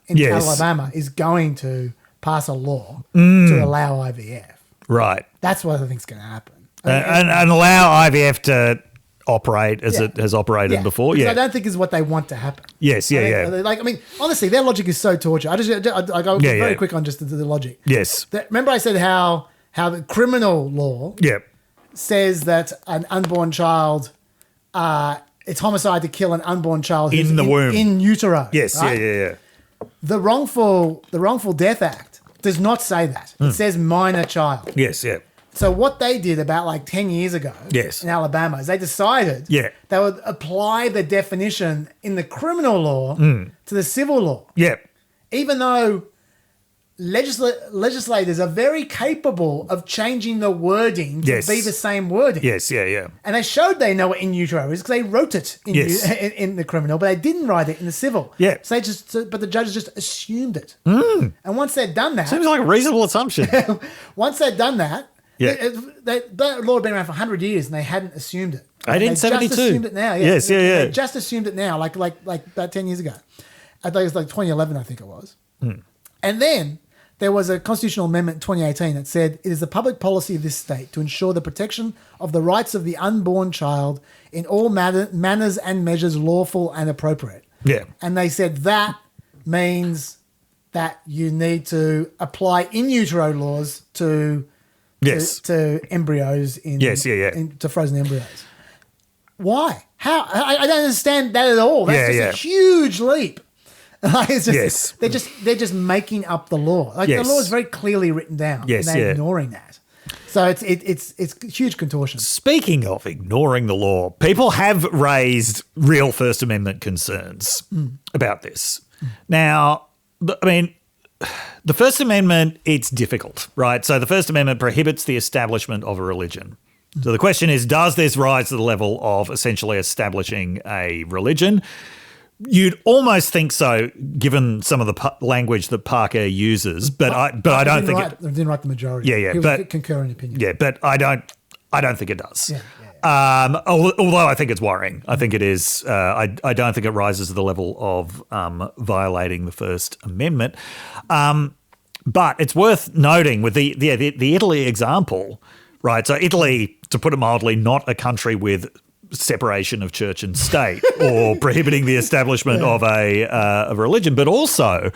in Alabama is going to pass a law to allow IVF. Right. That's what I think is going to happen. And allow IVF to operate as it has operated before. I don't think is what they want to happen. Yes, Like, I mean, honestly, their logic is so torture. I go very quick on just the logic. Yes. Remember I said how the criminal law says that an unborn child, it's homicide to kill an unborn child who's in the womb, in utero. Yes, right? The wrongful death act does not say that. It says minor child. Yes, So what they did about like 10 years ago in Alabama is they decided they would apply the definition in the criminal law to the civil law. Even though legislators are very capable of changing the wording to be the same wording. And they showed they know what in utero is because they wrote it in the criminal, but they didn't write it in the civil. So but the judges just assumed it. And once they'd done that... Seems like a reasonable assumption. Once they'd done that, that law had been around for 100 years and they hadn't assumed it. 1872. They just assumed it now. They just assumed it now, like about 10 years ago. I think it was like 2011, I think it was. And then there was a constitutional amendment in 2018 that said it is the public policy of this state to ensure the protection of the rights of the unborn child in all manners and measures lawful and appropriate. And they said that means that you need to apply in utero laws to embryos to frozen embryos. Why? How? I don't understand that at all. That's just a huge leap. It's just, they're just making up the law. Like the law is very clearly written down, and they're ignoring that. So it's huge contortion. Speaking of ignoring the law, people have raised real First Amendment concerns about this. Now, I mean, the First Amendment, it's difficult, right? So the First Amendment prohibits the establishment of a religion. So the question is, does this rise to the level of essentially establishing a religion? You'd almost think so, given some of the language that Parker uses, but I don't think it didn't write the majority. He was concurring opinion. But I don't think it does. Although I think it's worrying. I think it is. I don't think it rises to the level of violating the First Amendment. But it's worth noting with the Italy example, right? So Italy, to put it mildly, not a country with separation of church and state or prohibiting the establishment of a religion, but also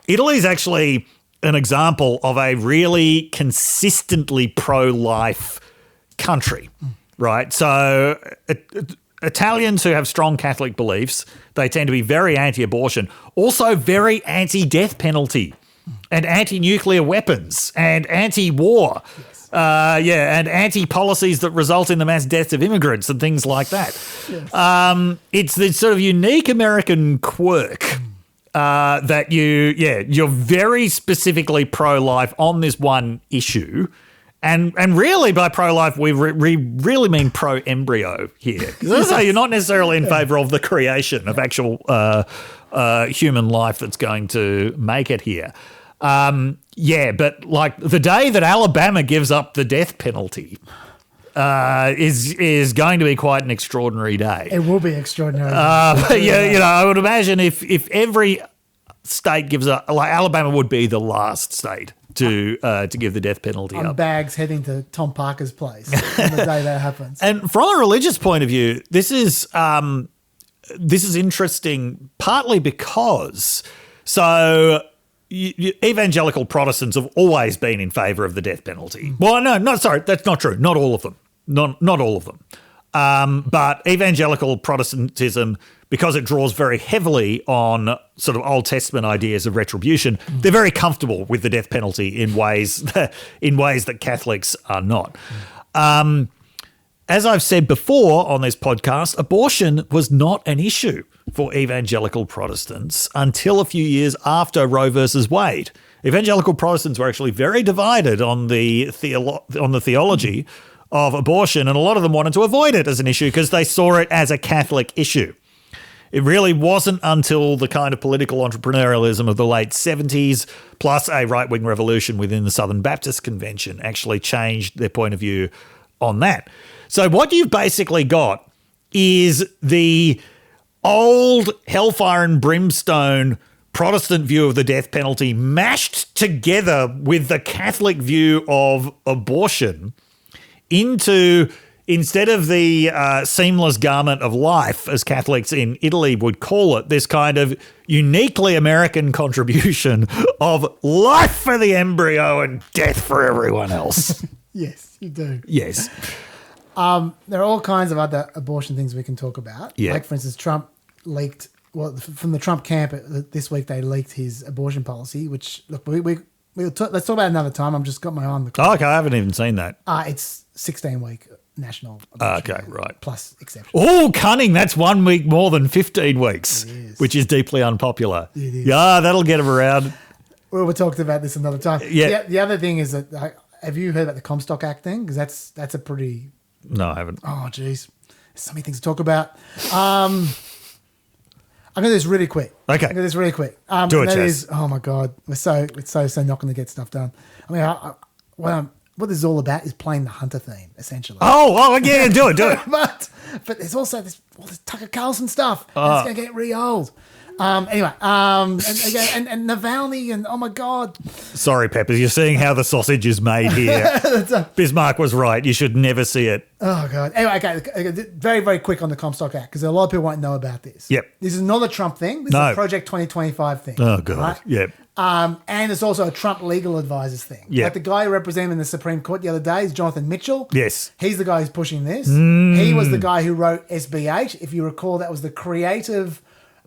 Italy is actually an example of a really consistently pro-life country, right? So Italians who have strong Catholic beliefs, they tend to be very anti-abortion, also very anti-death penalty and anti-nuclear weapons and anti-war. And anti-policies that result in the mass deaths of immigrants and things like that. It's the sort of unique American quirk that you're very specifically pro-life on this one issue. And really by pro-life, we really mean pro-embryo here. So you're not necessarily in favour of the creation of actual human life that's going to make it here. But like the day that Alabama gives up the death penalty is going to be quite an extraordinary day. It will be extraordinary. I would imagine if every state gives up, like Alabama would be the last state to give the death penalty up. Bags heading to Tom Parker's place on the day that happens. And from a religious point of view, this is interesting partly because evangelical Protestants have always been in favour of the death penalty. Well, no, sorry, that's not true. Not all of them. Not all of them. But evangelical Protestantism, because it draws very heavily on sort of Old Testament ideas of retribution, they're very comfortable with the death penalty in ways that Catholics are not. As I've said before on this podcast, abortion was not an issue for evangelical Protestants until a few years after Roe versus Wade. Evangelical Protestants were actually very divided on the theology of abortion, and a lot of them wanted to avoid it as an issue because they saw it as a Catholic issue. It really wasn't until the kind of political entrepreneurialism of the late 70s, plus a right-wing revolution within the Southern Baptist Convention, actually changed their point of view on that. So what you've basically got is the old hellfire and brimstone Protestant view of the death penalty mashed together with the Catholic view of abortion into, instead of the seamless garment of life, as Catholics in Italy would call it, this kind of uniquely American contribution of life for the embryo and death for everyone else. Yes, you do. Yes. There are all kinds of other abortion things we can talk about. Yeah. Like, for instance, Trump leaked, well, from the Trump camp this week, they leaked his abortion policy, which, look, let's talk about it another time. I've just got my eye on the clock. Oh, okay, I haven't even seen that. It's 16-week national abortion Okay, right. plus exception. Oh, cunning. That's 1 week more than 15 weeks, which is deeply unpopular. It is. Yeah, that'll get him around. Well, we'll talk about this another time. Yeah. The other thing is that, have you heard about the Comstock Act thing? Because that's a pretty... No, I haven't. Oh, geez. There's so many things to talk about. I'm going to do this really quick. Okay. I'm going to do this really quick. Do it, that Chas. is, oh, my God. It's so not going to get stuff done. I mean, what this is all about is playing the Hunter theme, essentially. Oh, yeah, do it. but there's also all this Tucker Carlson stuff. It's going to get really old. Anyway, and Navalny and, oh, my God. Sorry, Peppers, you're seeing how the sausage is made here. Bismarck was right. You should never see it. Oh, God. Anyway, okay, very, very quick on the Comstock Act, because a lot of people won't know about this. Yep. This is not a Trump thing. This is a Project 2025 thing. Oh, God. Right? Yep. And it's also a Trump legal advisors thing. Yep. Like the guy who represented him in the Supreme Court the other day is Jonathan Mitchell. Yes. He's the guy who's pushing this. He was the guy who wrote SB8. If you recall, that was the creative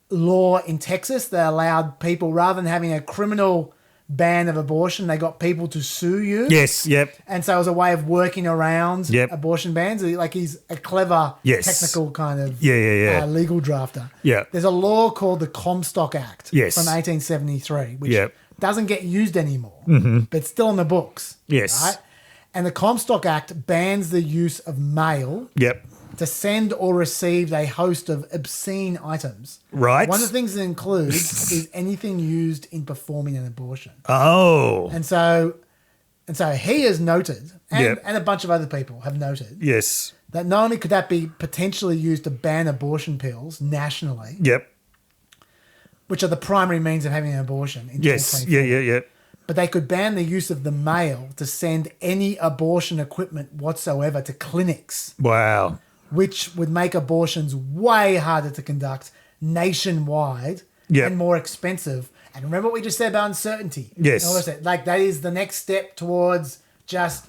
law in Texas that allowed people, rather than having a criminal ban of abortion, they got people to sue you. Yes, yep. And so it was a way of working around Yep. abortion bans. Like, he's a clever, technical kind of legal drafter. Yeah. There's a law called the Comstock Act Yes. from 1873, which Yep. doesn't get used anymore, but it's still in the books. Yes. Right? And the Comstock Act bans the use of mail Yep. to send or receive a host of obscene items. Right. One of the things it includes is anything used in performing an abortion. Oh. And so he has noted, and, Yep. and a bunch of other people have noted, Yes. that not only could that be potentially used to ban abortion pills nationally, Yep. which are the primary means of having an abortion in Yes. 2024, Yeah. but they could ban the use of the mail to send any abortion equipment whatsoever to clinics, Wow. which would make abortions way harder to conduct nationwide Yep. and more expensive. And remember what we just said about uncertainty. Yes. And all that. Like, that is the next step towards just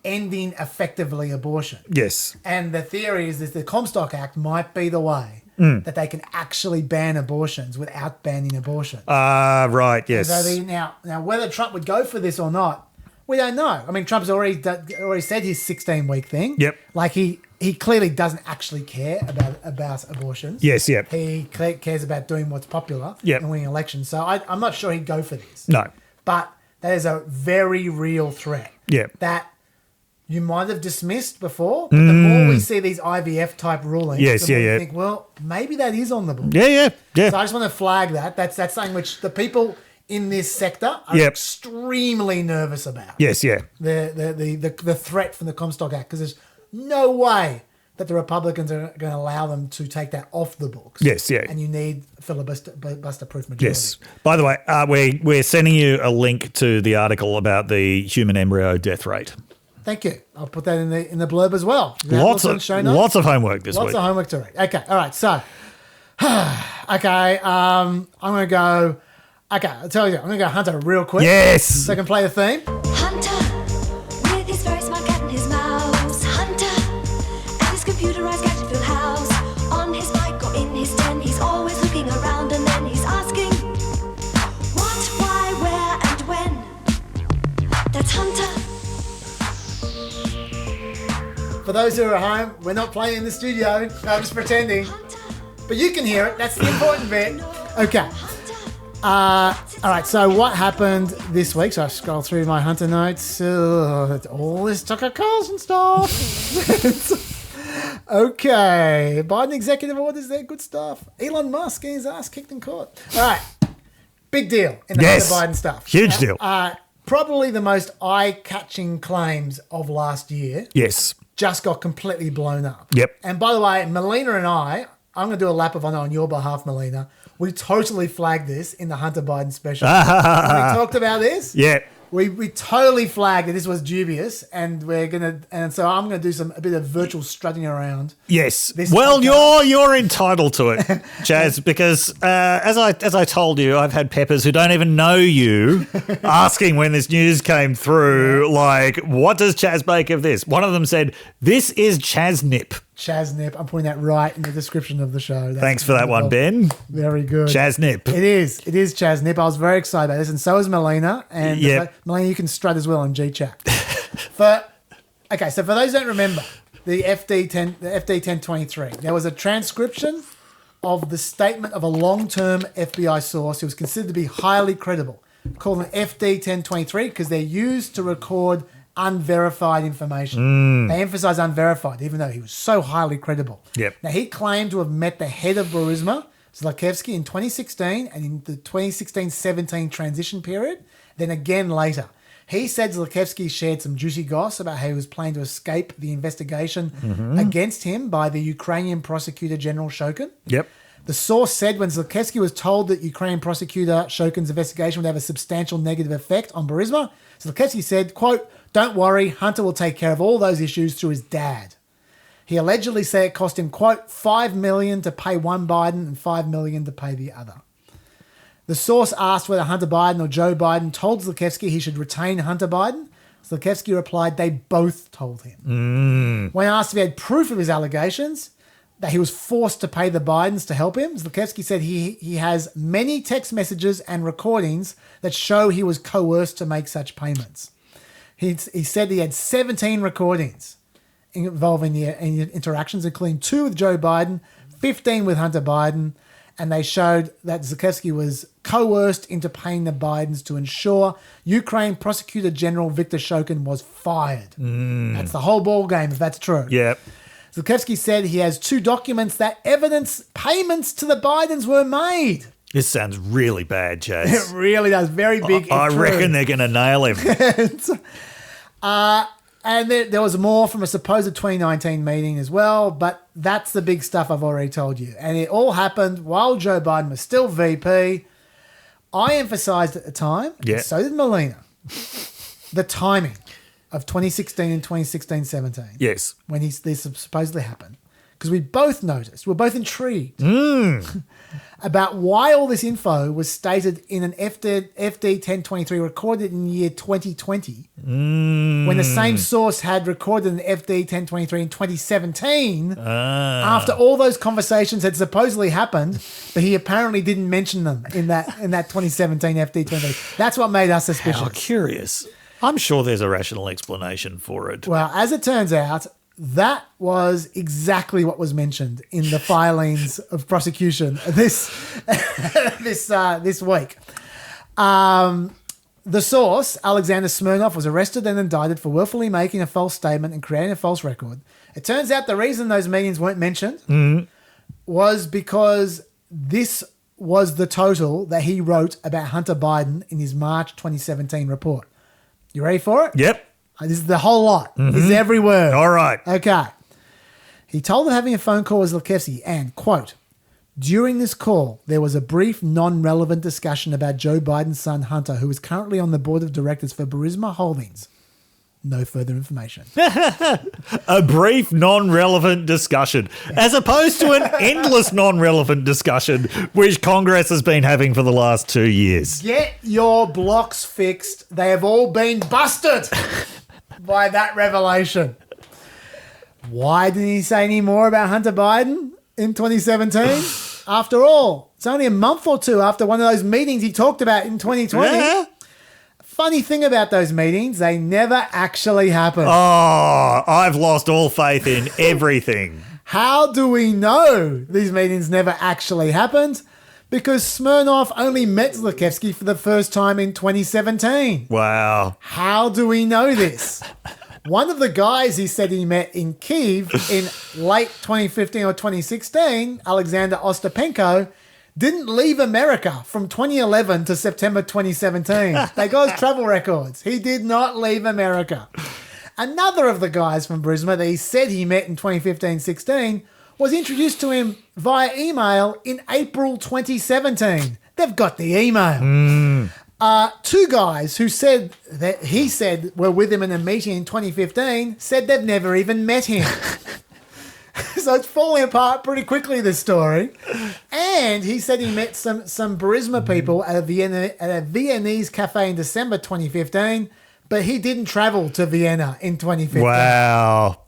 ending effectively abortion. Yes. And the theory is that the Comstock Act might be the way that they can actually ban abortions without banning abortion. Right, yes. So now whether Trump would go for this or not, we don't know. I mean, Trump's already said his 16-week thing. Yep. Like, he clearly doesn't actually care about abortions. Yes, yep. He cares about doing what's popular Yep. and winning elections. So I'm not sure he'd go for this. No. But that is a very real threat. Yep. That you might have dismissed before, but the more we see these IVF type rulings, Yes, the more yeah. you think, well, maybe that is on the book. Yeah. So I just want to flag that. That's something which the people in this sector are Yep. extremely nervous about. Yes, yeah. The threat from the Comstock Act, because there's no way that the Republicans are going to allow them to take that off the books. Yes, yeah. And you need filibuster-proof majority. Yes. By the way, we're sending you a link to the article about the human embryo death rate. Thank you. I'll put that in the blurb as well. Lots of homework this week. Lots of homework to read. Okay. All right. So, okay. I'm going to go. Okay. I'll tell you. I'm going to go Hunter real quick. Yes. So I can play the theme. Hunter, with his very smart cat in his mouse. Hunter, For those who are at home, we're not playing in the studio. I'm just pretending. But you can hear it. That's the important bit. Okay. All right, so what happened this week? So I scroll through my Hunter notes. All this Tucker Carlson stuff. Okay. Biden executive orders, they're good stuff. Elon Musk getting his ass kicked in court. All right. Big deal in the Hunter Biden stuff. Huge deal. Probably the most eye-catching claims of last year. Yes. Just got completely blown up. Yep. And by the way, Melina and I'm going to do a lap of honor on your behalf, Melina. We totally flagged this in the Hunter Biden special. When we talked about this. Yeah. We totally flagged that this was dubious, and so I'm gonna do a bit of virtual strutting around. Yes. Well, you're entitled to it, Chaz, because as I told you, I've had peppers who don't even know you asking when this news came through, like, what does Chaz make of this? One of them said, "This is Chasnip." Chasnip. I'm putting that right in the description of the show. Thanks for that one, Ben. Very good. Chasnip. It is Chasnip. I was very excited about this, and so is Melina. And Melina, you can strut as well on GChat. So for those who don't remember, the FD 1023, there was a transcription of the statement of a long-term FBI source who was considered to be highly credible, called an FD 1023 because they're used to record unverified information. They emphasize unverified, even though he was so highly credible. Yep. Now, he claimed to have met the head of Burisma, Zlochevsky, in 2016 and in the 2016-17 transition period, then again later. He said Zlochevsky shared some juicy goss about how he was planning to escape the investigation against him by the Ukrainian prosecutor General Shokin. Yep. The source said when Zlochevsky was told that Ukrainian prosecutor Shokin's investigation would have a substantial negative effect on Burisma, Zlochevsky said, quote, "Don't worry, Hunter will take care of all those issues through his dad." He allegedly said it cost him, quote, $5 million to pay one Biden and $5 million to pay the other. The source asked whether Hunter Biden or Joe Biden told Zlochevsky he should retain Hunter Biden. Zlochevsky replied they both told him. When asked if he had proof of his allegations that he was forced to pay the Bidens to help him, Zlochevsky said he has many text messages and recordings that show he was coerced to make such payments. He said he had 17 recordings involving the interactions, including 2 with Joe Biden, 15 with Hunter Biden, and they showed that Zlochevsky was coerced into paying the Bidens to ensure Ukraine Prosecutor General Viktor Shokin was fired. That's the whole ball game, if that's true. Yep. Zlochevsky said he has 2 documents that evidence payments to the Bidens were made. This sounds really bad, Chaz. It really does. Very big. I reckon they're going to nail him. And there was more from a supposed 2019 meeting as well, but that's the big stuff I've already told you. And it all happened while Joe Biden was still VP. I emphasized at the time, and so did Melina, the timing of 2016 and 2016-17. Yes. When this supposedly happened. Because we both noticed, we were both intrigued about why all this info was stated in an FD 1023 recorded in the year 2020 when the same source had recorded an FD 1023 in 2017 after all those conversations had supposedly happened, but he apparently didn't mention them in that 2017 FD 23. That's what made us suspicious. How curious. I'm sure there's a rational explanation for it. Well, as it turns out, that was exactly what was mentioned in the filings of prosecution this week. The source, Alexander Smirnov, was arrested and indicted for willfully making a false statement and creating a false record. It turns out the reason those meetings weren't mentioned was because this was the total that he wrote about Hunter Biden in his March 2017 report. You ready for it? Yep. This is the whole lot. This is every word. All right. Okay. He told them having a phone call with Zlochevsky and, quote, "During this call, there was a brief, non-relevant discussion about Joe Biden's son, Hunter, who is currently on the board of directors for Burisma Holdings. No further information." A brief, non-relevant discussion, as opposed to an endless non-relevant discussion, which Congress has been having for the last 2 years. Get your blocks fixed. They have all been busted by that revelation. Why didn't he say any more about Hunter Biden in 2017? After all, it's only a month or two after one of those meetings he talked about in 2020. funny thing about those meetings, they never actually happened. Oh, I've lost all faith in everything. How do we know these meetings never actually happened? Because Smirnov only met Zlochevsky for the first time in 2017. Wow. How do we know this? One of the guys he said he met in Kyiv in late 2015 or 2016, Alexander Ostapenko, didn't leave America from 2011 to September 2017. They got his travel records. He did not leave America. Another of the guys from Brisbane that he said he met in 2015-16 was introduced to him via email in April 2017. They've got the email. Two guys who said that he said were with him in a meeting in 2015 said they've never even met him. So it's falling apart pretty quickly, this story. And he said he met some Burisma people at a Viennese cafe in December 2015, but he didn't travel to Vienna in 2015. Wow.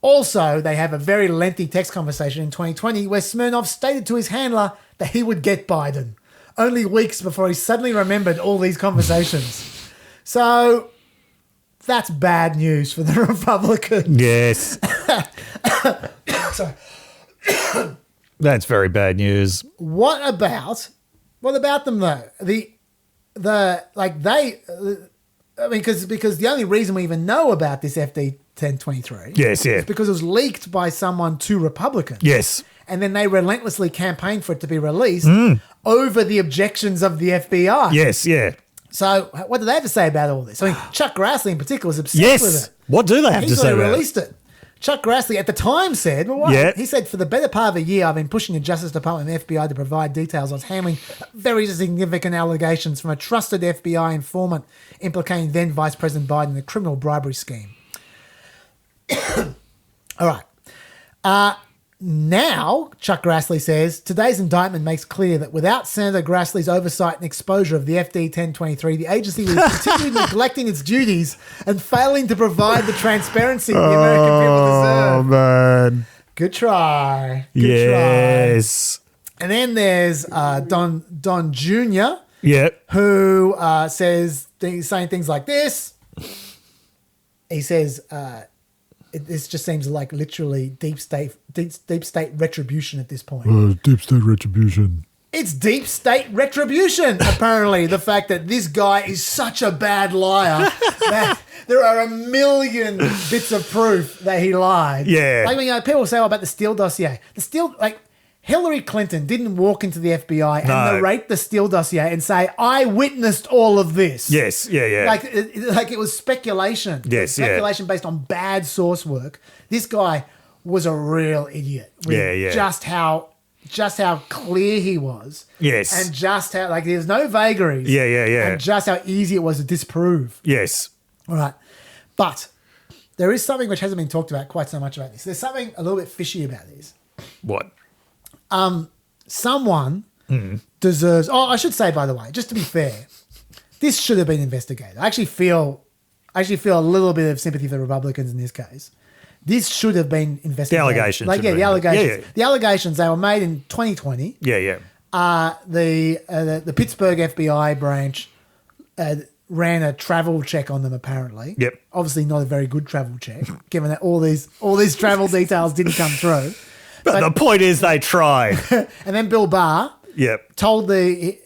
Also, they have a very lengthy text conversation in 2020 where Smirnov stated to his handler that he would get Biden, only weeks before he suddenly remembered all these conversations. So that's bad news for the Republicans. Yes. Sorry. That's very bad news. What about them though? Because the only reason we even know about this FD 1023 Yes, yeah. is because it was leaked by someone to Republicans. Yes. And then they relentlessly campaigned for it to be released over the objections of the FBI. Yes, yeah. So what do they have to say about all this? I mean, Chuck Grassley in particular was obsessed Yes. with it. What do they have to say about it? released it. Chuck Grassley at the time said, he said, for the better part of a year, I've been pushing the Justice Department and the FBI to provide details on handling very significant allegations from a trusted FBI informant implicating then Vice President Biden in a criminal bribery scheme. All right. Now, Chuck Grassley says, today's indictment makes clear that without Senator Grassley's oversight and exposure of the FD 1023, the agency will continue neglecting its duties and failing to provide the transparency the American people deserve. Oh, man. Good try. Yes. And then there's Don Jr., who says saying things like this. He says, this just seems like literally deep state retribution at this point. Deep state retribution. It's deep state retribution, apparently. The fact that this guy is such a bad liar that there are a million bits of proof that he lied. Yeah. Like, people say about the Steele dossier. Hillary Clinton didn't walk into the FBI and narrate the Steele dossier and say, I witnessed all of this. Yes, yeah. Like it was speculation. Yes, speculation based on bad source work. This guy was a real idiot. With just how clear he was. Yes. And just how, there's no vagaries. Yeah. And just how easy it was to disprove. Yes. All right. But there is something which hasn't been talked about quite so much about this. There's something a little bit fishy about this. What? Someone deserves... Oh, I should say, by the way, just to be fair, this should have been investigated. I actually feel a little bit of sympathy for the Republicans in this case. This should have been investigated. The allegations. The allegations. Yeah. The allegations, they were made in 2020. Yeah. The Pittsburgh FBI branch ran a travel check on them, apparently. Yep. Obviously not a very good travel check, given that all these travel details didn't come through. But the point is they tried. And then Bill Barr told David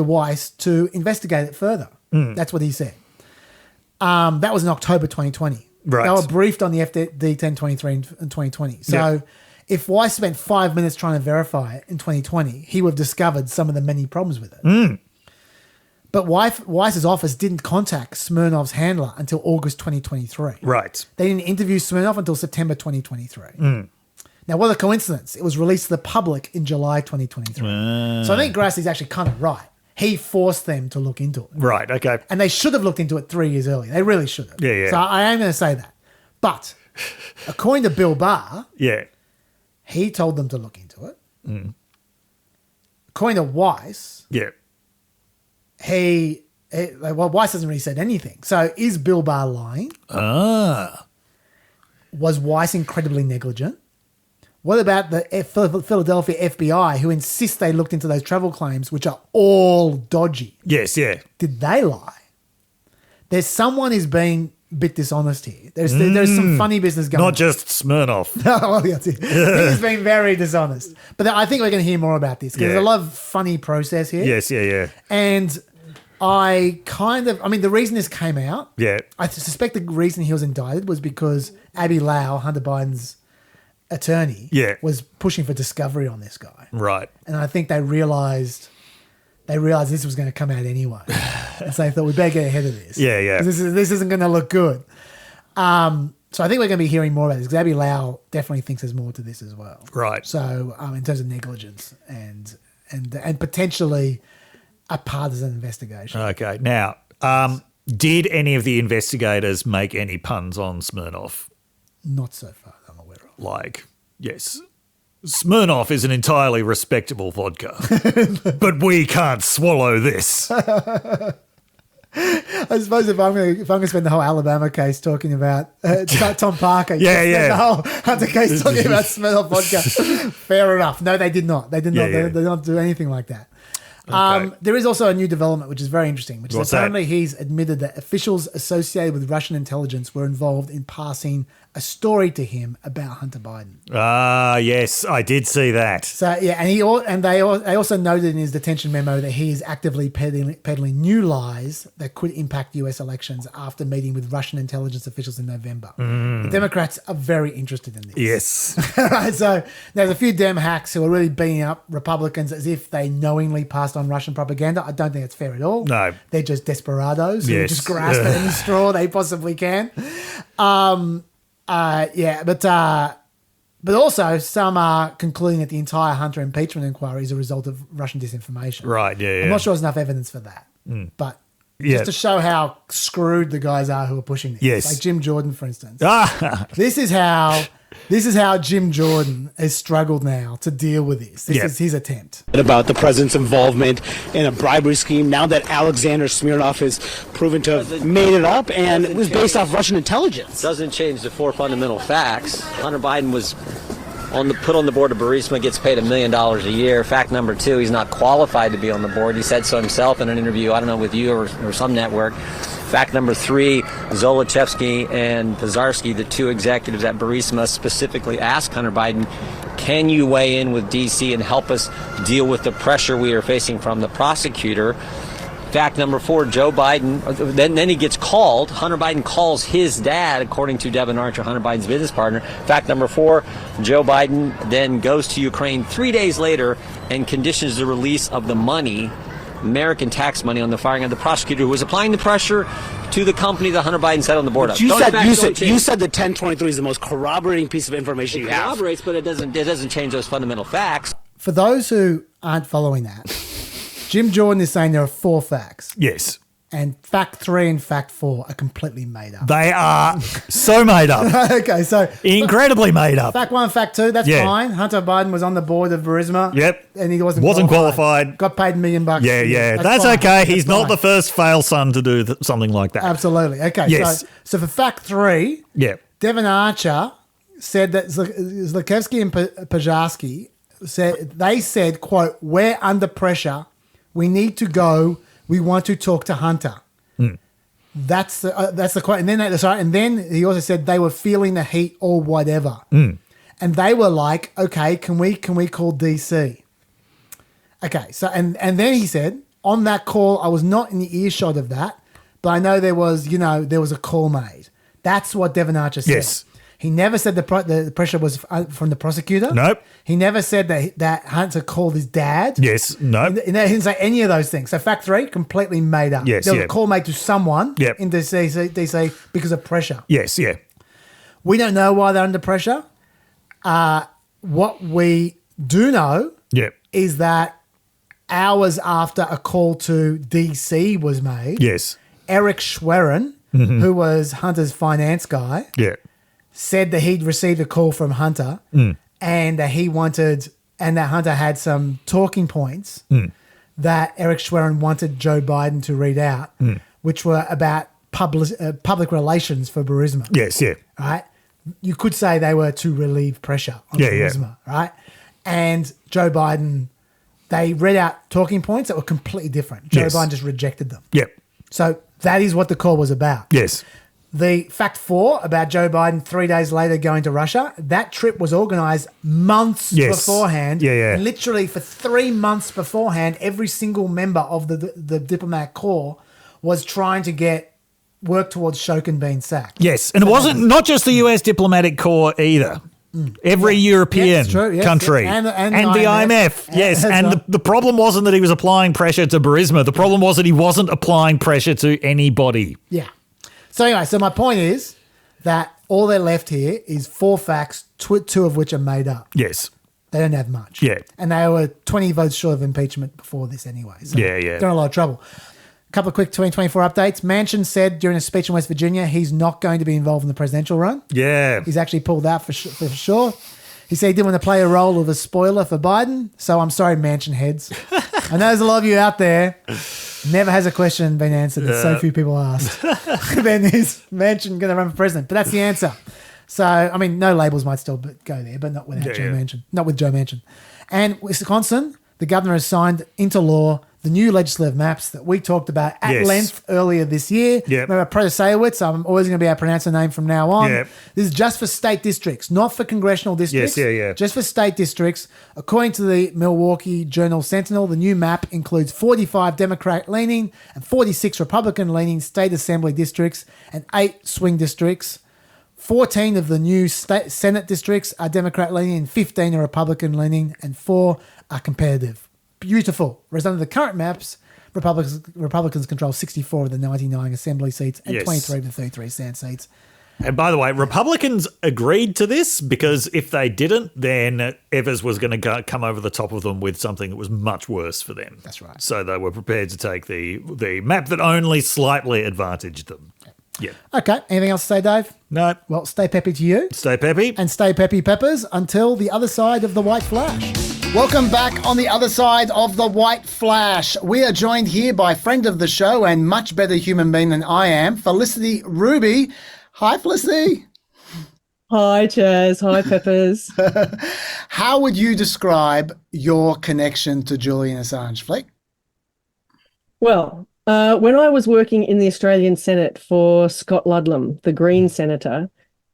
Weiss to investigate it further. That's what he said. That was in October 2020. Right. They were briefed on the FD 1023 in 2020. So if Weiss spent 5 minutes trying to verify it in 2020, he would have discovered some of the many problems with it. But Weiss's office didn't contact Smirnov's handler until August 2023. Right. They didn't interview Smirnov until September 2023. Now, what a coincidence. It was released to the public in July 2023. So I think Grassley's actually kind of right. He forced them to look into it. Right, okay. And they should have looked into it 3 years earlier. They really should have. Yeah. So I am going to say that. But according to Bill Barr, he told them to look into it. According to Weiss, Weiss hasn't really said anything. So is Bill Barr lying? Was Weiss incredibly negligent? What about the Philadelphia FBI who insist they looked into those travel claims, which are all dodgy? Yes, yeah. Did they lie? There's someone who's being a bit dishonest here. There's some funny business going on. Not just Smirnoff. Well, that's it. He's been very dishonest. But I think we're going to hear more about this because there's a lot of funny process here. Yes, yeah. And the reason this came out, I suspect the reason he was indicted was because Abby Lau, Hunter Biden's attorney, was pushing for discovery on this guy. Right. And I think they realized this was going to come out anyway. And so they thought, we better get ahead of this. Yeah. 'Cause this isn't going to look good. So I think we're going to be hearing more about this because Abby Lau definitely thinks there's more to this as well. Right. So in terms of negligence and potentially a partisan investigation. Okay. Now, did any of the investigators make any puns on Smirnoff? Not so far that I'm aware of. Like, yes, Smirnoff is an entirely respectable vodka, but we can't swallow this. I suppose if I'm going to spend the whole Alabama case talking about Tom Parker, the whole Hunter case talking about Smirnoff vodka, fair enough. No, they did not. They did not. They did not do anything like that. Okay. There is also a new development, which is very interesting, which is apparently he's admitted that officials associated with Russian intelligence were involved in passing a story to him about Hunter Biden. Ah, yes, I did see that. So yeah, and they also noted in his detention memo that he is actively peddling new lies that could impact U.S. elections after meeting with Russian intelligence officials in November. The Democrats are very interested in this. Yes. Right, so there's a few Dem hacks who are really beating up Republicans as if they knowingly passed on Russian propaganda. I don't think it's fair at all. No. They're just desperados who just grasp at any straw they possibly can. But also some are concluding that the entire Hunter impeachment inquiry is a result of Russian disinformation. Right, yeah. I'm not sure there's enough evidence for that. But just to show how screwed the guys are who are pushing this. Yes. Like Jim Jordan, for instance. This is how Jim Jordan has struggled now to deal with this. This is his attempt. About the president's involvement in a bribery scheme now that Alexander Smirnoff is proven to have made it up and it was based off Russian intelligence. Doesn't change the four fundamental facts. Hunter Biden was put on the board of Burisma, gets paid $1 million a year. Fact number 2, he's not qualified to be on the board. He said so himself in an interview, I don't know, with you or some network. Fact number 3, Zolochevsky and Pizarski, the 2 executives at Burisma, specifically asked Hunter Biden, can you weigh in with D.C. and help us deal with the pressure we are facing from the prosecutor? Fact number 4, Joe Biden, then he gets called. Hunter Biden calls his dad, according to Devin Archer, Hunter Biden's business partner. Fact number 4, Joe Biden then goes to Ukraine 3 days later and conditions the release of the money, American tax money, on the firing of the prosecutor who was applying the pressure to the company that Hunter Biden sat on the board of. You said the 1023 is the most corroborating piece of information you have. It corroborates, but it doesn't change those fundamental facts. For those who aren't following that, Jim Jordan is saying there are 4 facts. Yes. And fact 3 and fact 4 are completely made up. They are so made up. Okay, so incredibly made up. Fact 1, fact 2, that's fine. Hunter Biden was on the board of Burisma. Yep. And he wasn't qualified. Got paid $1 million. Yeah. That's okay. He's not the first fail son to do something like that. Absolutely. Okay. Yes. So for fact 3, Devin Archer said that Zlochevsky and Pizarski said, quote, we're under pressure. We need to go. We want to talk to Hunter. That's the quote. And then he also said they were feeling the heat or whatever. And they were like, okay, can we call DC? Okay, so and then he said, on that call, I was not in the earshot of that, but I know there was a call made. That's what Devin Archer said. Yes. He never said the pressure was from the prosecutor. Nope. He never said that Hunter called his dad. Yes. Nope. He didn't say any of those things. So fact 3, completely made up. Yes. There was a call made to someone in DC because of pressure. Yes. Yeah. We don't know why they're under pressure. What we do know is that hours after a call to DC was made, Eric Schwerin, who was Hunter's finance guy, said that he'd received a call from Hunter and that that Hunter had some talking points that Eric Schwerin wanted Joe Biden to read out, which were about public relations for Burisma. Yes, yeah. Right? you could say they were to relieve pressure on charisma, right? And Joe Biden, they read out talking points that were completely different. Joe Biden just rejected them. Yep. So that is what the call was about. Yes. The fact 4 about Joe Biden 3 days later going to Russia, that trip was organised months beforehand. And literally for 3 months beforehand, every single member of the diplomatic corps was trying to work towards Shokin being sacked. Yes, and it wasn't not just the US diplomatic corps either. Every European country and the IMF. Yes, and the problem wasn't that he was applying pressure to Burisma. The problem was that he wasn't applying pressure to anybody. Yeah. So anyway, so my point is that all they're left here is 4 facts, 2 of which are made up. Yes. They don't have much. Yeah. And they were 20 votes short of impeachment before this anyway. So they're in a lot of trouble. A couple of quick 2024 updates. Manchin said during a speech in West Virginia he's not going to be involved in the presidential run. Yeah. He's actually pulled out for sure. He said he didn't want to play a role of a spoiler for Biden. So I'm sorry, Manchin heads. I know there's a lot of you out there. Never has a question been answered that so few people asked. Then is Manchin going to run for president? But that's the answer. So, I mean, no labels might still go there, but not without Joe Manchin. Not with Joe Manchin. And Wisconsin, the governor has signed into law the new legislative maps that we talked about at length earlier this year. Remember Protasiewicz? I'm always going to be able to pronounce her name from now on. This is just for state districts, not for congressional districts. Just for state districts. According to the Milwaukee Journal-Sentinel, the new map includes 45 Democrat-leaning and 46 Republican-leaning state assembly districts and 8 swing districts. 14 of the new state Senate districts are Democrat-leaning and 15 are Republican-leaning and 4 are competitive. Beautiful. Whereas under the current maps, Republicans control 64 of the 99 assembly seats and 23 of the 33 Senate seats. And by the way, Republicans agreed to this because if they didn't, then Evers was going to come over the top of them with something that was much worse for them. That's right. So they were prepared to take the map that only slightly advantaged them. Yeah. Okay. Anything else to say, Dave? No. Well, stay peppy to you. Stay peppy. And stay peppy peppers until the other side of the white flash. Welcome back on the other side of the white flash. We are joined here by friend of the show and much better human being than I am, Felicity Ruby. Hi, Felicity. Hi, Chaz. Hi, Peppers. How would you describe your connection to Julian Assange, Fleck? Well, when I was working in the Australian Senate for Scott Ludlam, the Green senator,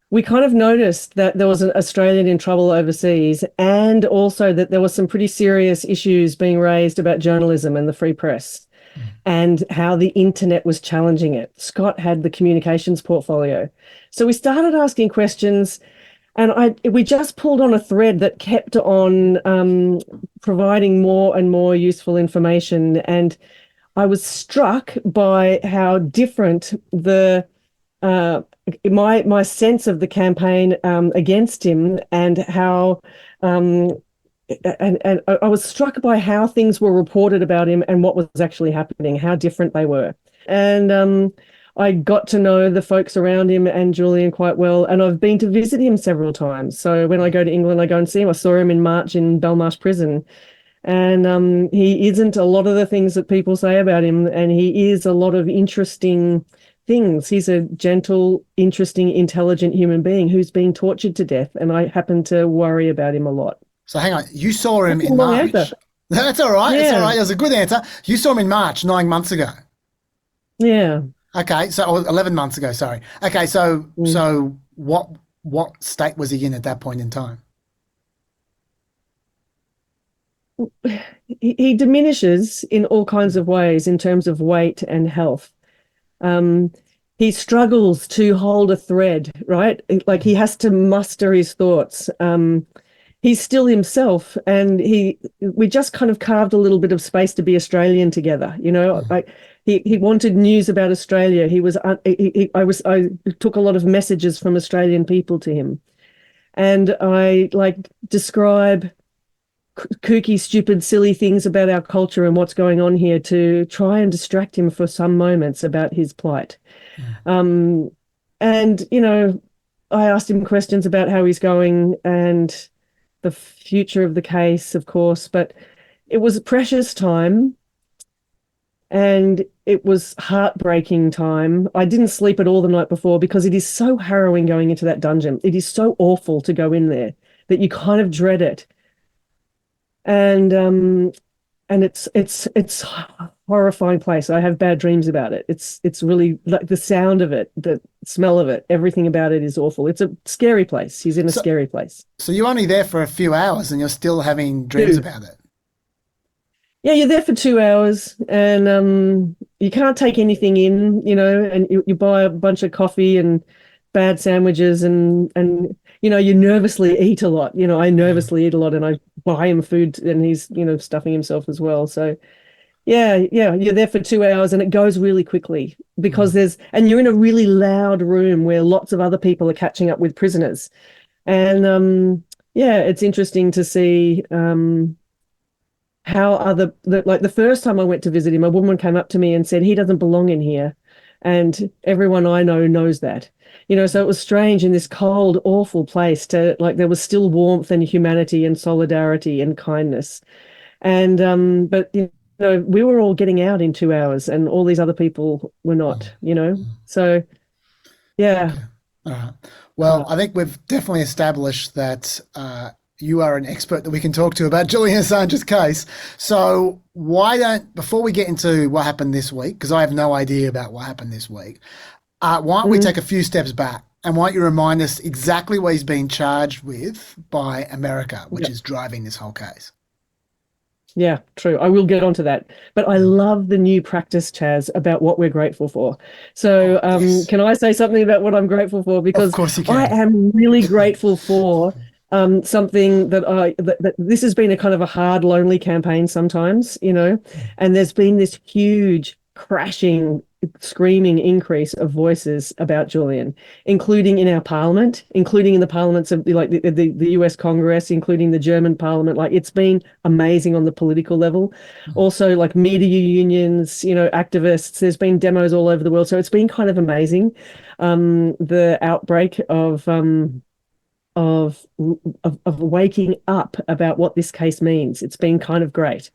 we kind of noticed that there was an Australian in trouble overseas and also that there were some pretty serious issues being raised about journalism and the free press and how the internet was challenging it. Scott had the communications portfolio. So we started asking questions and we just pulled on a thread that kept on providing more and more useful information. And I was struck by how different my sense of the campaign against him and how and I was struck by how things were reported about him and what was actually happening, how different they were. And I got to know the folks around him and Julian quite well, and I've been to visit him several times. So when I go to England, I go and see him. I saw him in March in Belmarsh Prison. And he isn't a lot of the things that people say about him, and he is a lot of interesting things. He's a gentle, interesting, intelligent human being who's being tortured to death, and I happen to worry about him a lot. So hang on, you saw him in March. That's all right. That's all right. That was a good answer. You saw him in March 9 months ago. Yeah. Okay, so 11 months ago. Sorry. Okay, so what state was he in at that point in time? He diminishes in all kinds of ways in terms of weight and health. He struggles to hold a thread, right? Like he has to muster his thoughts. He's still himself, and we just kind of carved a little bit of space to be Australian together, you know. Like he wanted news about Australia. I took a lot of messages from Australian people to him, and I describe kooky, stupid, silly things about our culture and what's going on here to try and distract him for some moments about his plight. And, you know, I asked him questions about how he's going and the future of the case, of course, but it was a precious time. And it was heartbreaking time. I didn't sleep at all the night before because it is so harrowing going into that dungeon. It is so awful to go in there that you kind of dread it. And it's a horrifying place. I have bad dreams about it. It's really like the sound of it, the smell of it, everything about it is awful. It's a scary place. He's in a scary place. So you're only there for a few hours and you're still having dreams about it. Yeah, you're there for 2 hours and you can't take anything in, and you buy a bunch of coffee and bad sandwiches and you nervously eat a lot. I nervously eat a lot and I buy him food and he's, stuffing himself as well. So yeah, you're there for 2 hours and it goes really quickly because and you're in a really loud room where lots of other people are catching up with prisoners. And it's interesting to see how the first time I went to visit him, a woman came up to me and said, he doesn't belong in here. And everyone I know knows that. So it was strange in this cold, awful place there was still warmth and humanity and solidarity and kindness. And, but, we were all getting out in 2 hours and all these other people were not, So, yeah. Okay. All right. Well, I think we've definitely established that you are an expert that we can talk to about Julian Assange's case. So before we get into what happened this week, because I have no idea about what happened this week, why don't we take a few steps back and why don't you remind us exactly what he's been charged with by America, which is driving this whole case? Yeah, true. I will get onto that. But I love the new practice, Chaz, about what we're grateful for. So can I say something about what I'm grateful for? Because of course you can. I am really grateful for something that this has been a kind of a hard, lonely campaign sometimes, and there's been this huge crashing, screaming increase of voices about Julian, including in our parliament, including in the parliaments of the US Congress, including the German parliament. It's been amazing on the political level. Also media unions, activists, there's been demos all over the world. So it's been kind of amazing. The outbreak of waking up about what this case means. It's been kind of great.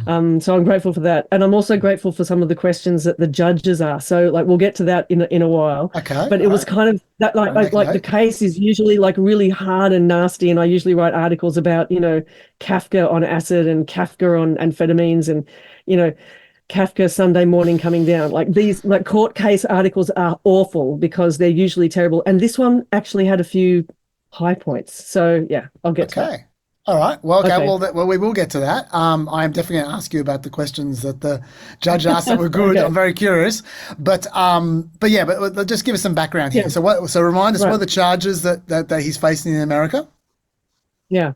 So I'm grateful for that. And I'm also grateful for some of the questions that the judges asked. So we'll get to that in a while. Okay. But it was kind of that the case is usually really hard and nasty. And I usually write articles about, Kafka on acid and Kafka on amphetamines and, Kafka Sunday morning coming down. These court case articles are awful because they're usually terrible. And this one actually had a few high points. So yeah, I'll get to that. All right. Well, okay. Well, we will get to that. I am definitely going to ask you about the questions that the judge asked that were good. Okay. I'm very curious. But just give us some background here. Yeah. So remind us what are the charges that he's facing in America? Yeah.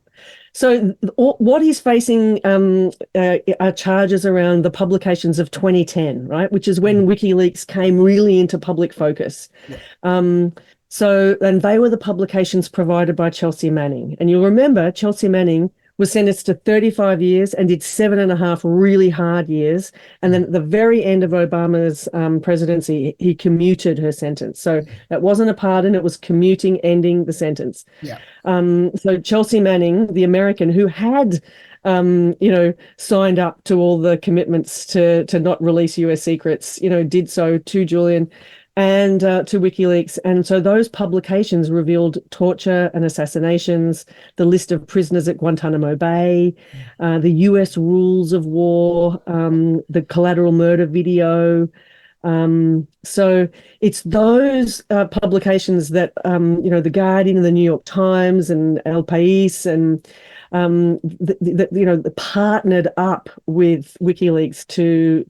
So what he's facing are charges around the publications of 2010, right? Which is when WikiLeaks came really into public focus. Yeah. And they were the publications provided by Chelsea Manning. And you'll remember Chelsea Manning was sentenced to 35 years and did 7.5 really hard years. And then at the very end of Obama's presidency, he commuted her sentence. So that wasn't a pardon, it was commuting, ending the sentence. Yeah. So Chelsea Manning, the American who had signed up to all the commitments to not release US secrets, did so to Julian and to WikiLeaks. And so those publications revealed torture and assassinations, the list of prisoners at Guantanamo Bay, the US rules of war, the collateral murder video. So it's those publications that, The Guardian and the New York Times and El País and partnered up with WikiLeaks to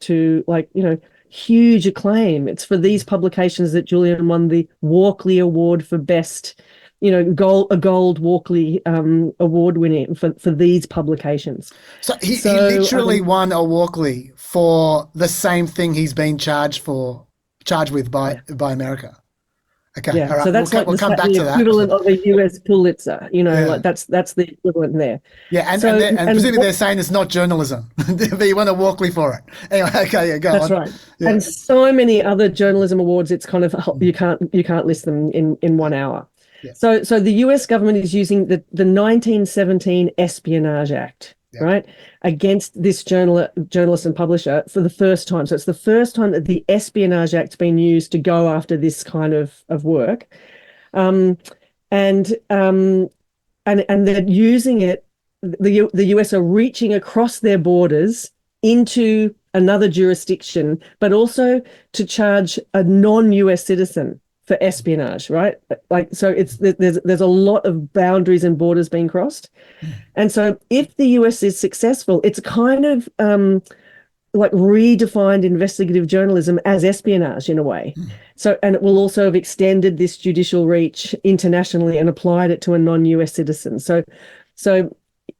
huge acclaim. It's for these publications that Julian won the Walkley Award for best, a gold Walkley award winning for these publications. So he literally won a Walkley for the same thing he's been charged with by America. Okay, yeah. All right. So that's we'll come back to that. Equivalent of a US Pulitzer. That's the equivalent there. Yeah, and presumably they're saying it's not journalism, but you want a Walkley for it. Anyway, okay, yeah, go on. That's right. Yeah. And so many other journalism awards. It's kind of you can't list them in 1 hour. Yeah. So the US government is using the 1917 Espionage Act, right, against this journalist and publisher for the first time. So it's the first time that the Espionage Act's been used to go after this kind of work. And they're using it. The US are reaching across their borders into another jurisdiction, but also to charge a non-US citizen for espionage, right? Like, so there's a lot of boundaries and borders being crossed. And so if the US is successful, it's kind of like redefined investigative journalism as espionage in a way. So, and it will also have extended this judicial reach internationally and applied it to a non-US citizen. So,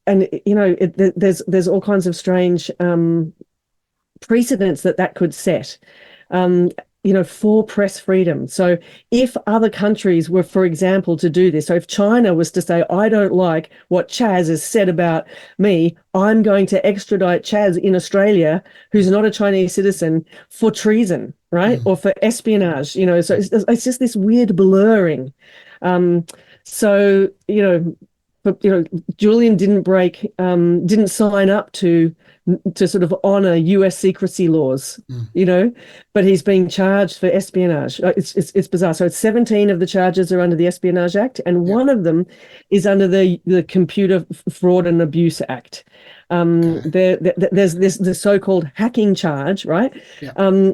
and you know, there's all kinds of strange precedents that could set, you know, for press freedom. So if other countries were, for example, to do this, so if China was to say, I don't like what Chaz has said about me, I'm going to extradite Chaz in Australia, who's not a Chinese citizen, for treason, right? Or for espionage, you know, so it's just this weird blurring. So, you know, but, you know, Julian didn't sign up to sort of honor US secrecy laws, you know, but he's being charged for espionage. It's bizarre. So it's 17 of the charges are under the Espionage Act, and one of them is under the Computer Fraud and Abuse Act. There's the so-called hacking charge, right?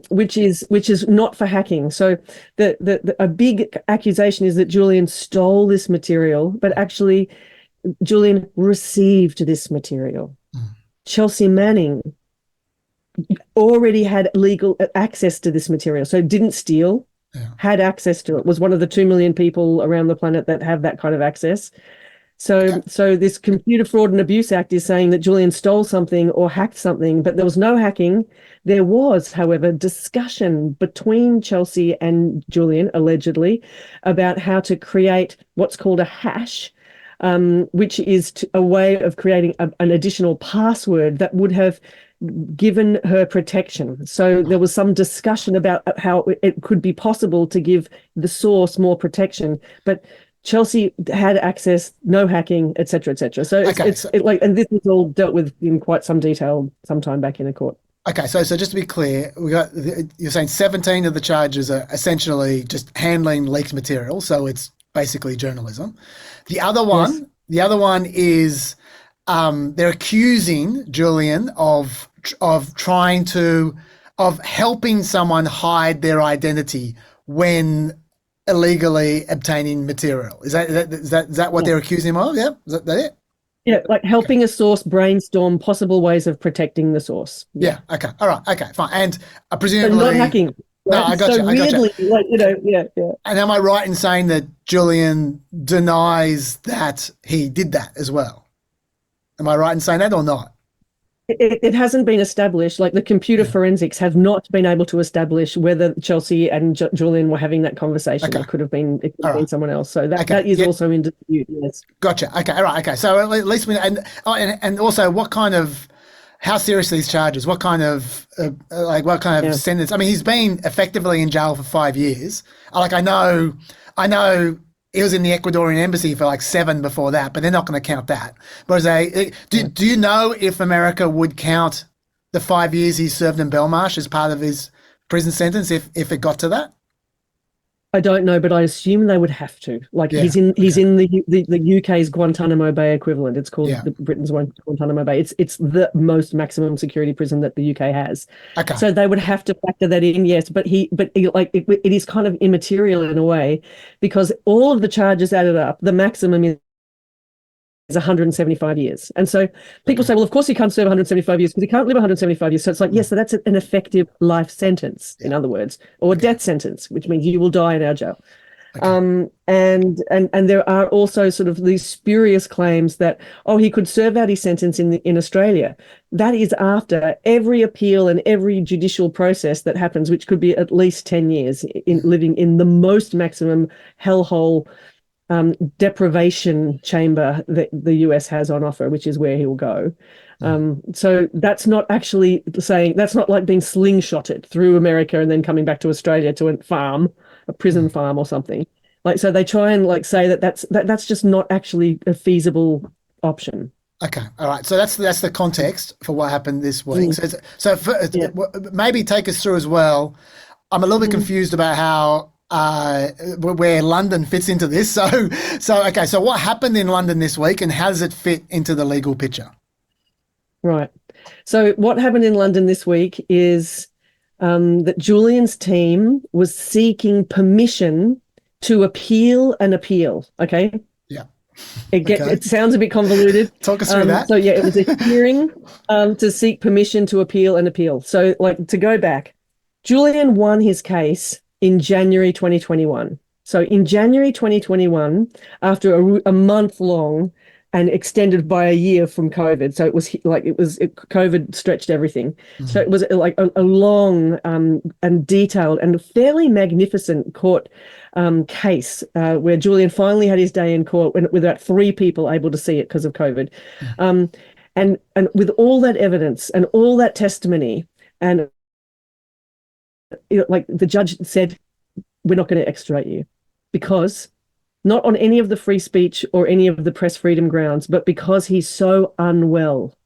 Which is not for hacking. So a big accusation is that Julian stole this material, but actually Julian received this material. Chelsea Manning already had legal access to this material, so didn't steal, had access to it, was one of the 2 million people around the planet that have that kind of access. So this Computer Fraud and Abuse Act is saying that Julian stole something or hacked something, but there was no hacking. There was, however, discussion between Chelsea and Julian, allegedly, about how to create what's called a hash, which is a way of creating an additional password that would have given her protection. So there was some discussion about how it could be possible to give the source more protection, but Chelsea had access, no hacking, et cetera, et cetera. So and this was all dealt with in quite some detail sometime back in the court. Okay, so just to be clear, you're saying 17 of the charges are essentially just handling leaked material, so it's basically journalism. The other one is they're accusing Julian of helping someone hide their identity when illegally obtaining material. Is that what they're accusing him of? Yeah, is that it? Yeah, like helping a source brainstorm possible ways of protecting the source. Yeah. Okay. All right. Okay. Fine. And presumably not hacking. No, I got you. Weirdly, like, you know, yeah. And am I right in saying that Julian denies that he did that as well? Am I right in saying that or not? It hasn't been established. Like the computer forensics have not been able to establish whether Chelsea and Julian were having that conversation. It could have been someone else. So that is also in dispute. Yes. Gotcha. Okay. All right. Okay. So at least we and also how serious are these charges? What kind of sentence? I mean, he's been effectively in jail for 5 years. Like I know he was in the Ecuadorian embassy for like 7 before that, but they're not going to count that. Whereas do you know if America would count the 5 years he served in Belmarsh as part of his prison sentence if it got to that? I don't know, but I assume they would have to. Like he's in the UK's Guantanamo Bay equivalent. It's called Britain's Guantanamo Bay. It's the most maximum security prison that the UK has. Okay. So they would have to factor that in, yes. But it is kind of immaterial in a way, because all of the charges added up, the maximum is 175 years. And so people say, well, of course he can't serve 175 years because he can't live 175 years. So it's like, yes, so that's an effective life sentence, in other words, or a death sentence, which means you will die in our jail. Okay. And there are also sort of these spurious claims that, he could serve out his sentence in Australia. That is after every appeal and every judicial process that happens, which could be at least 10 years in living in the most maximum hellhole deprivation chamber that the US has on offer, which is where he will go. So that's not actually saying, that's not like being slingshotted through America and then coming back to Australia to a farm, a prison farm or something. Like, so they try and like say that's just not actually a feasible option. Okay, all right. So that's the context for what happened this week. Maybe take us through as well. I'm a little bit confused about how where London fits into this. So what happened in London this week, and how does it fit into the legal picture? Right. So what happened in London this week is that Julian's team was seeking permission to appeal an appeal. Okay. Yeah. It sounds a bit convoluted. Talk us through that. So it was a hearing to seek permission to appeal an appeal. So to go back, Julian won his case in January 2021. So in January 2021, after a month long and extended by a year from COVID. So COVID stretched everything. So it was like a long and detailed and fairly magnificent court case where Julian finally had his day in court with about 3 people able to see it because of COVID. And with all that evidence and all that testimony, and the judge said, we're not going to extradite you because not on any of the free speech or any of the press freedom grounds, but because he's so unwell.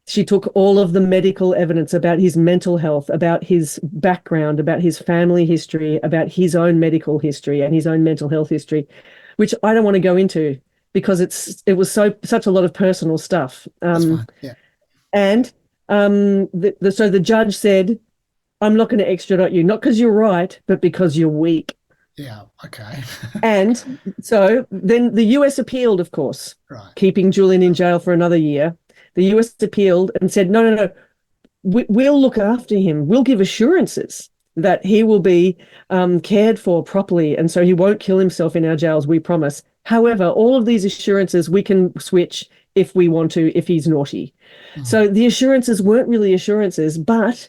She took all of the medical evidence about his mental health, about his background, about his family history, about his own medical history and his own mental health history, which I don't want to go into because it was such a lot of personal stuff. That's fine. Yeah. And so the judge said, I'm not going to extradite you, not because you're right, but because you're weak. Yeah, okay. And so then the US appealed, of course, keeping Julian in jail for another year. The US appealed and said, no, we'll look after him. We'll give assurances that he will be cared for properly, and so he won't kill himself in our jails, we promise. However, all of these assurances we can switch if we want to, if he's naughty. So the assurances weren't really assurances, but...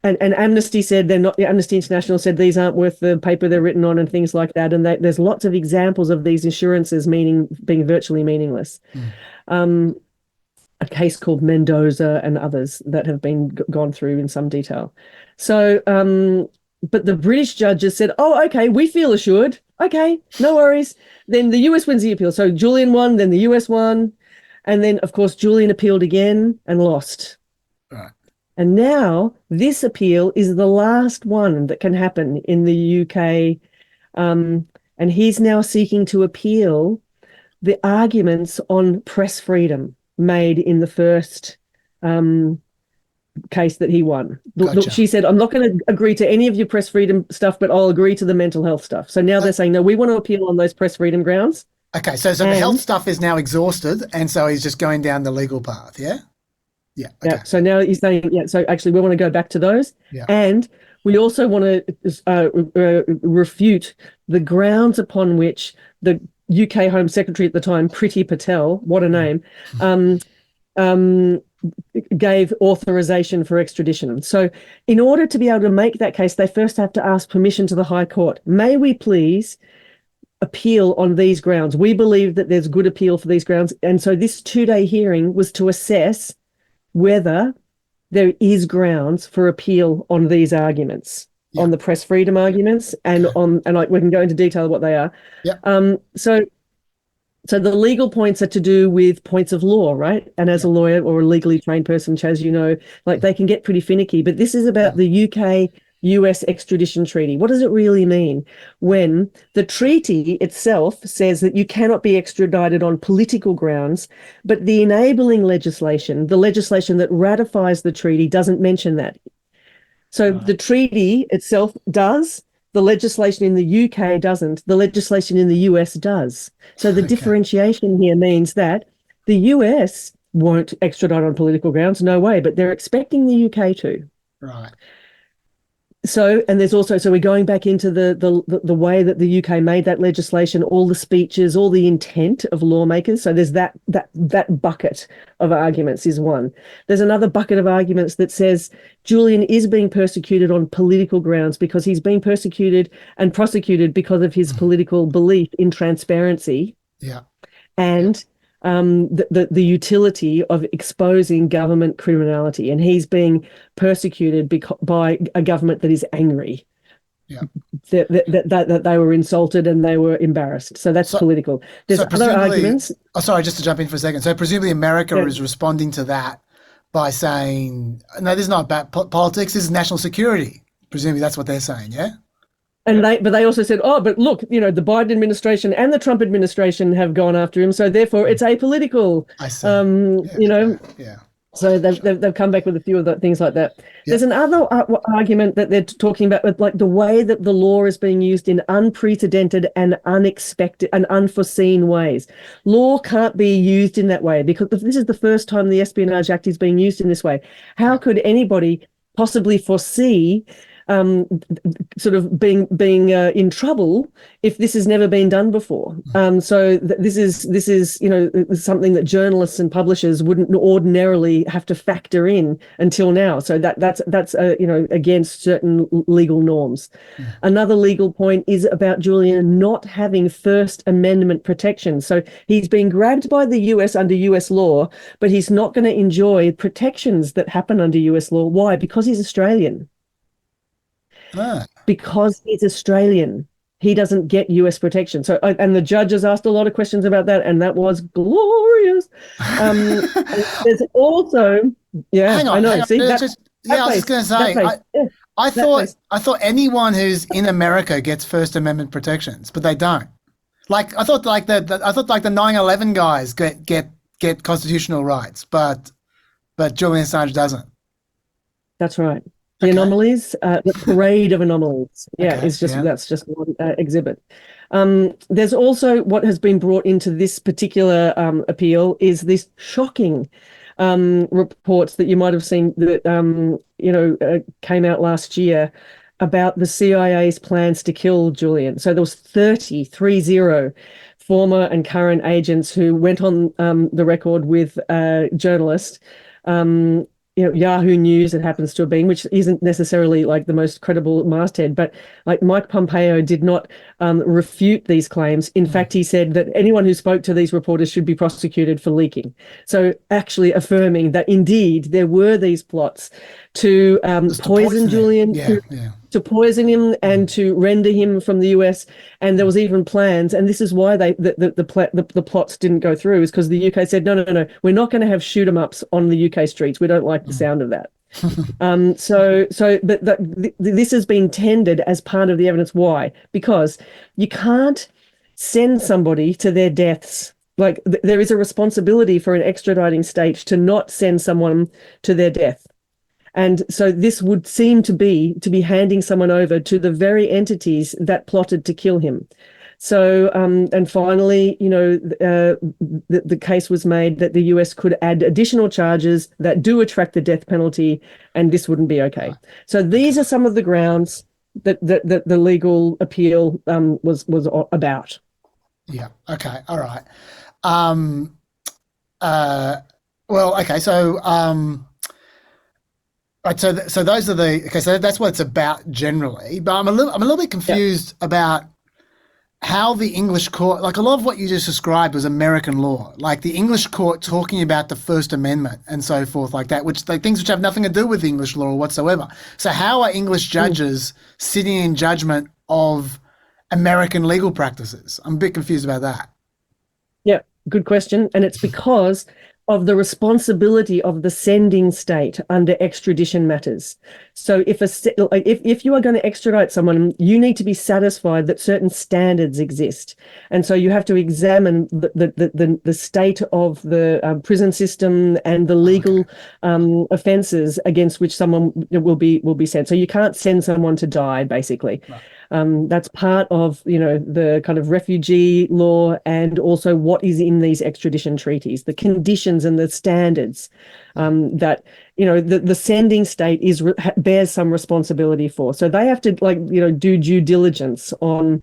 And Amnesty said they're not. Amnesty International said these aren't worth the paper they're written on, and things like that. And there's lots of examples of these assurances being virtually meaningless. A case called Mendoza and others that have been gone through in some detail. So, but the British judges said, "Oh, okay, we feel assured. Okay, no worries." Then the US wins the appeal. So Julian won, then the US won, and then of course Julian appealed again and lost. Right. And now this appeal is the last one that can happen in the UK. And he's now seeking to appeal the arguments on press freedom made in the first case that he won. Gotcha. She said, I'm not going to agree to any of your press freedom stuff, but I'll agree to the mental health stuff. So now they're saying, no, we want to appeal on those press freedom grounds. Okay, so the health stuff is now exhausted, and so he's just going down the legal path, yeah? Yeah. Okay. Yeah. So now he's saying, so actually we want to go back to those. Yeah. And we also want to refute the grounds upon which the UK Home Secretary at the time, Priti Patel, what a name, gave authorization for extradition. So in order to be able to make that case, they first have to ask permission to the High Court. May we please appeal on these grounds? We believe that there's good appeal for these grounds. And so this 2-day hearing was to assess whether there is grounds for appeal on these arguments, on the press freedom arguments, and we can go into detail what they are. Yeah. So the legal points are to do with points of law, right? And as a lawyer or a legally trained person, Chaz, you know, they can get pretty finicky. But this is about the UK-US extradition treaty. What does it really mean when the treaty itself says that you cannot be extradited on political grounds, but the enabling legislation, the legislation that ratifies the treaty, doesn't mention that. So the treaty itself does, the legislation in the UK doesn't, the legislation in the US does. So the differentiation here means that the US won't extradite on political grounds, no way, but they're expecting the UK to. Right. So, and there's also, so we're going back into the way that the UK made that legislation, all the speeches, all the intent of lawmakers. So there's that bucket of arguments is one. There's another bucket of arguments that says Julian is being persecuted on political grounds because he's being persecuted and prosecuted because of his political belief in transparency. Yeah. And the utility of exposing government criminality, and he's being persecuted by a government that is angry. that they were insulted and they were embarrassed. So that's political. There's other arguments. Oh, sorry, just to jump in for a second. So presumably America is responding to that by saying, no, this is not about politics, this is national security. Presumably that's what they're saying, yeah? And they also said, but look, the Biden administration and the Trump administration have gone after him, so therefore it's apolitical. I see. So they've come back with a few of the things like that. There's another argument that they're talking about with like the way that the law is being used in unprecedented and unexpected and unforeseen ways. Law can't be used in that way because this is the first time the Espionage Act is being used in this way. How could anybody possibly foresee sort of being in trouble if this has never been done before? So this is something that journalists and publishers wouldn't ordinarily have to factor in until now. So that's against certain legal norms. Another legal point is about Julian not having First Amendment protection. So he's been grabbed by the US under US law, but he's not going to enjoy protections that happen under US law. Why? Because he's Australian. Because he's Australian, he doesn't get US protection. So, and the judges asked a lot of questions about that, and that was glorious. There's also, hang on, I know. See, I was just going to say, I thought anyone who's in America gets First Amendment protections, but they don't. Like I thought, like the 9/11 guys get constitutional rights, but Julian Assange doesn't. That's right. The anomalies, the parade of anomalies. That's just one exhibit. There's also what has been brought into this particular appeal is this shocking reports that you might have seen that came out last year about the CIA's plans to kill Julian. So there was 30 former and current agents who went on the record with a journalist. Yahoo News, it happens to have been, which isn't necessarily like the most credible masthead, but like Mike Pompeo did not refute these claims. In fact, he said that anyone who spoke to these reporters should be prosecuted for leaking. So actually affirming that indeed there were these plots to poison Julian, to poison him and to render him from the US. And there was even plans, and this is why the plots didn't go through, is because the UK said, no, we're not going to have shoot 'em ups on the UK streets. We don't like the sound of that. This has been tendered as part of the evidence. Why? Because you can't send somebody to their deaths. Like there is a responsibility for an extraditing state to not send someone to their death. And so this would seem to be handing someone over to the very entities that plotted to kill him. So, and finally, the case was made that the US could add additional charges that do attract the death penalty, and this wouldn't be okay. So these are some of the grounds that the legal appeal was about. Yeah. Okay. All right. Well. Okay. So. Right, so those are so that's what it's about generally. But I'm a little bit confused about how the English court, like a lot of what you just described was American law, like the English court talking about the First Amendment and so forth like that, which like things which have nothing to do with English law whatsoever. So how are English judges sitting in judgment of American legal practices? I'm a bit confused about that. Yeah, good question. And it's because of the responsibility of the sending state under extradition matters. So if you are going to extradite someone, you need to be satisfied that certain standards exist. And so you have to examine the state of the prison system and the legal offences against which someone will be sent. So you can't send someone to die, basically. Right. That's part of, the kind of refugee law and also what is in these extradition treaties, the conditions and the standards that, the sending state bears some responsibility for. So they have to do due diligence on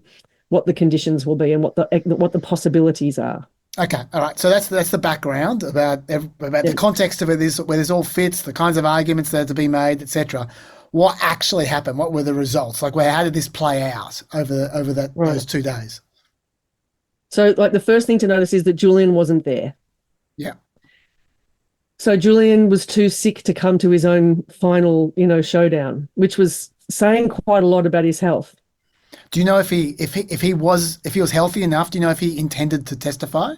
what the conditions will be and what the possibilities are. Okay, all right. So that's the background about the context of it, where this all fits, the kinds of arguments that are to be made, etc. What actually happened? What were the results? Like, how did this play out over those 2 days? So, the first thing to notice is that Julian wasn't there. Yeah. So Julian was too sick to come to his own final, showdown, which was saying quite a lot about his health. Do you know if he was healthy enough? Do you know if he intended to testify?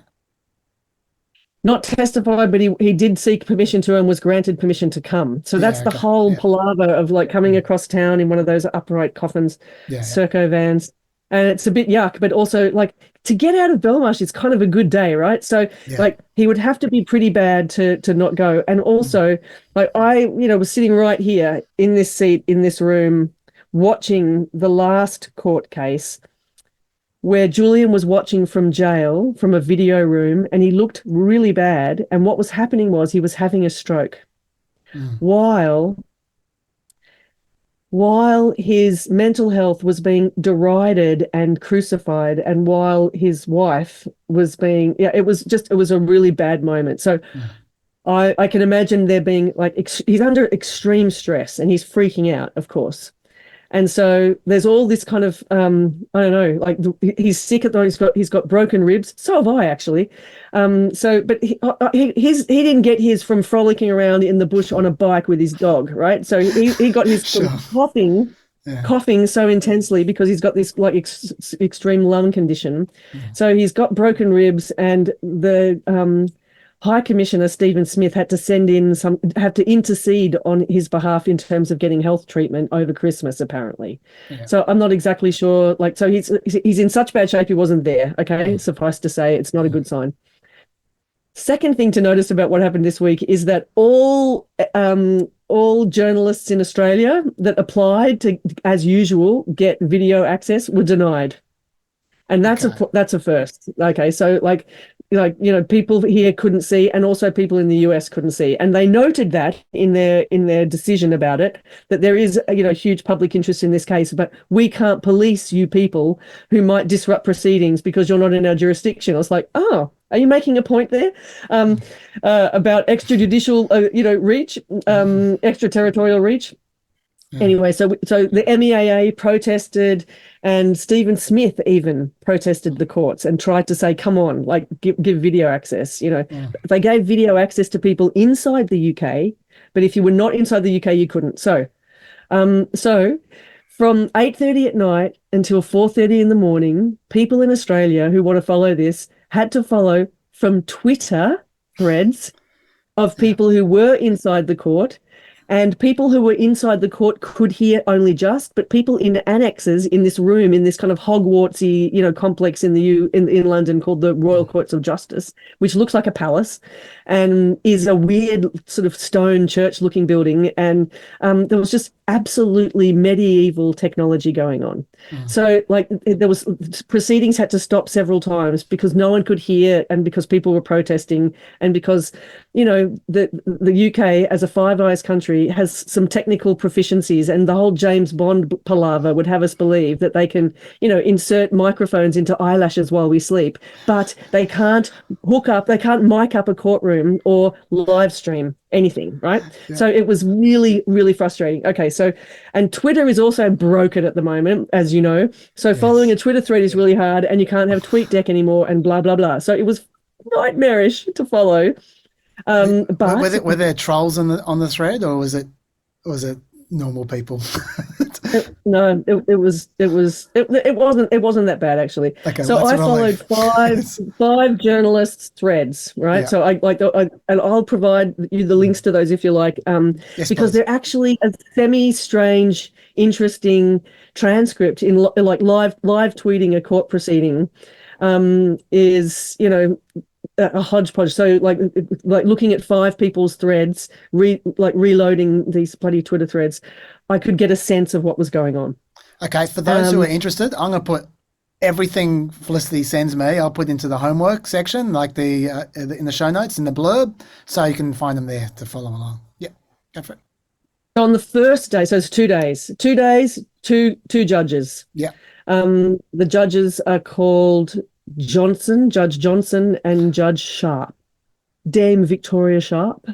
Not testify, but he did seek permission to and was granted permission to come. So that's the whole palaver of like coming across town in one of those upright coffins, Serco vans. And it's a bit yuck, but also like to get out of Belmarsh is kind of a good day, right? So like he would have to be pretty bad to not go. And also like I, was sitting right here in this seat in this room watching the last court case where Julian was watching from jail, from a video room, and he looked really bad. And what was happening was he was having a stroke while his mental health was being derided and crucified, and while his wife was being, it was a really bad moment. So I can imagine there being like, he's under extreme stress and he's freaking out, of course. And so there's all this kind of, I don't know, like he's sick at the, he's got broken ribs. So have I actually. But he didn't get his from frolicking around in the bush on a bike with his dog, right? So he got his from coughing so intensely because he's got this like extreme lung condition. So he's got broken ribs, and the High Commissioner Stephen Smith had to intercede on his behalf in terms of getting health treatment over Christmas, apparently. So I'm not exactly sure. Like, so he's in such bad shape he wasn't there. Okay, suffice to say, it's not a good sign. Second thing to notice about what happened this week is that all journalists in Australia that applied to, as usual, get video access were denied. And that's a first. Okay, so like people here couldn't see, and also people in the US couldn't see, and they noted that in their decision about it, that there is huge public interest in this case, but we can't police you people who might disrupt proceedings because you're not in our jurisdiction. I was like, oh, are you making a point there about extrajudicial reach, extraterritorial reach? Anyway, so the MEAA protested, and Stephen Smith even protested the courts and tried to say, come on, like give video access. They gave video access to people inside the UK, but if you were not inside the UK, you couldn't. So from 8:30 at night until 4:30 in the morning, people in Australia who want to follow this had to follow from Twitter threads of people who were inside the court. And people who were inside the court could hear only just, but people in annexes in this room, in this kind of Hogwartsy, complex in London called the Royal Courts of Justice, which looks like a palace and is a weird sort of stone church-looking building. And there was just absolutely medieval technology going on. So like there was proceedings had to stop several times because no one could hear, and because people were protesting, and because the UK as a Five Eyes country has some technical proficiencies, and the whole James Bond palaver would have us believe that they can insert microphones into eyelashes while we sleep, but they can't mic up a courtroom or live stream anything, right? So it was really, really frustrating. Okay, so, and Twitter is also broken at the moment, as you know. So following a Twitter thread is really hard, and you can't have TweetDeck anymore, and blah, blah, blah. So it was nightmarish to follow. But were there trolls on the thread, or was it normal people? No, it wasn't that bad actually. Okay, so I followed five journalists' threads, right? So and I'll provide you the links to those if you like, because they're actually a semi-strange, interesting transcript in like live tweeting a court proceeding is a hodgepodge. So like looking at five people's threads, reloading these bloody Twitter threads, I could get a sense of what was going on. Okay, for those who are interested, I'm going to put everything Felicity sends me, I'll put into the homework section, like in the show notes, in the blurb, so you can find them there to follow along. Yeah, go for it. On the first day, so it's 2 days, two judges. Yeah. The judges are called Judge Johnson and Judge Sharp, Dame Victoria Sharp,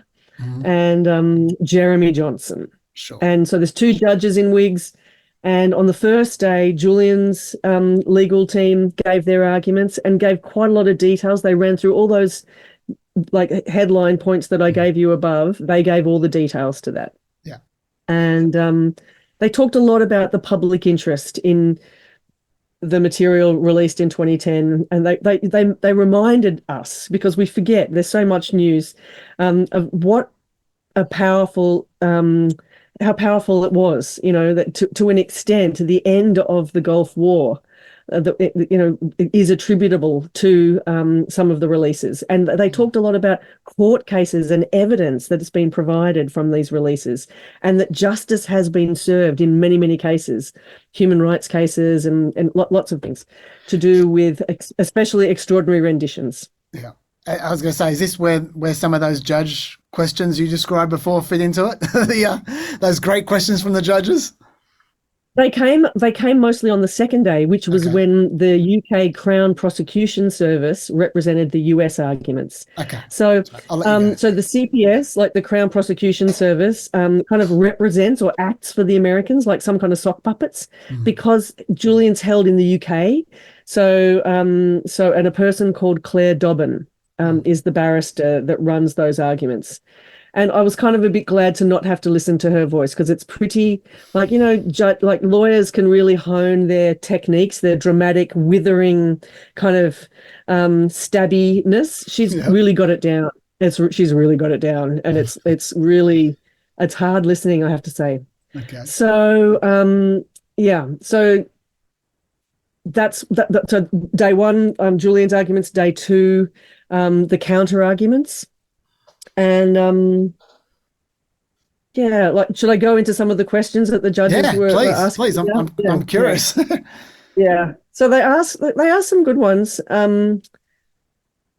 and Jeremy Johnson. Sure. And so there's two judges in wigs. And on the first day, Julian's legal team gave their arguments and gave quite a lot of details. They ran through all those like headline points that I gave you above. They gave all the details to that. Yeah. And they talked a lot about the public interest in the material released in 2010, and they reminded us, because we forget, there's so much news, of what a powerful how powerful it was, that to an extent the end of the Gulf War is attributable to some of the releases. And they talked a lot about court cases and evidence that has been provided from these releases, and that justice has been served in many, many cases, human rights cases and lots of things to do with especially extraordinary renditions. Yeah. I was going to say, is this where some of those judge questions you described before fit into it? Those great questions from the judges? They came mostly on the second day, which was when the UK Crown Prosecution Service represented the US arguments. Okay. So so the CPS, like the Crown Prosecution Service, kind of represents or acts for the Americans like some kind of sock puppets, because Julian's held in the UK. So and a person called Claire Dobbin is the barrister that runs those arguments. And I was kind of a bit glad to not have to listen to her voice, because it's pretty, like, like lawyers can really hone their techniques, their dramatic, withering kind of stabbiness. She's really got it down. She's really got it down, and it's hard listening, I have to say. Okay. So so that's that. So day one, Julian's arguments. Day two, the counter arguments. And should I go into some of the questions that the judges were asking? Please. I'm curious. Yeah. So they asked some good ones.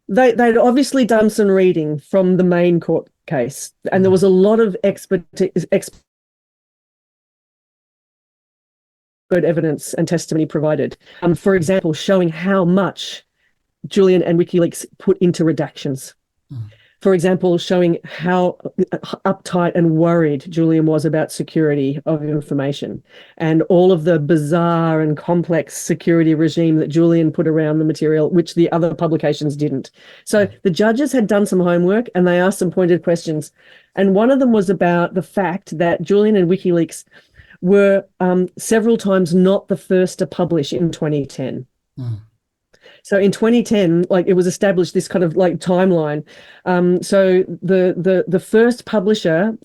They'd obviously done some reading from the main court case, and there was a lot of expert evidence and testimony provided. For example, showing how much Julian and WikiLeaks put into redactions. For example, showing how uptight and worried Julian was about security of information, and all of the bizarre and complex security regime that Julian put around the material, which the other publications didn't. So the judges had done some homework, and they asked some pointed questions. And one of them was about the fact that Julian and WikiLeaks were several times not the first to publish in 2010. So in 2010, it was established this kind of timeline. So the first publisher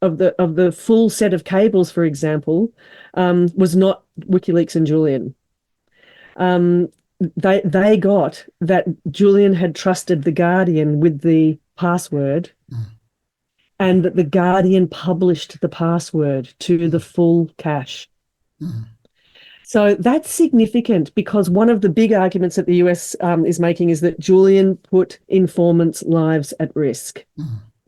of the full set of cables, for example, was not WikiLeaks and Julian. They got that Julian had trusted the Guardian with the password, and that the Guardian published the password to the full cache. So that's significant, because one of the big arguments that the US is making is that Julian put informants' lives at risk,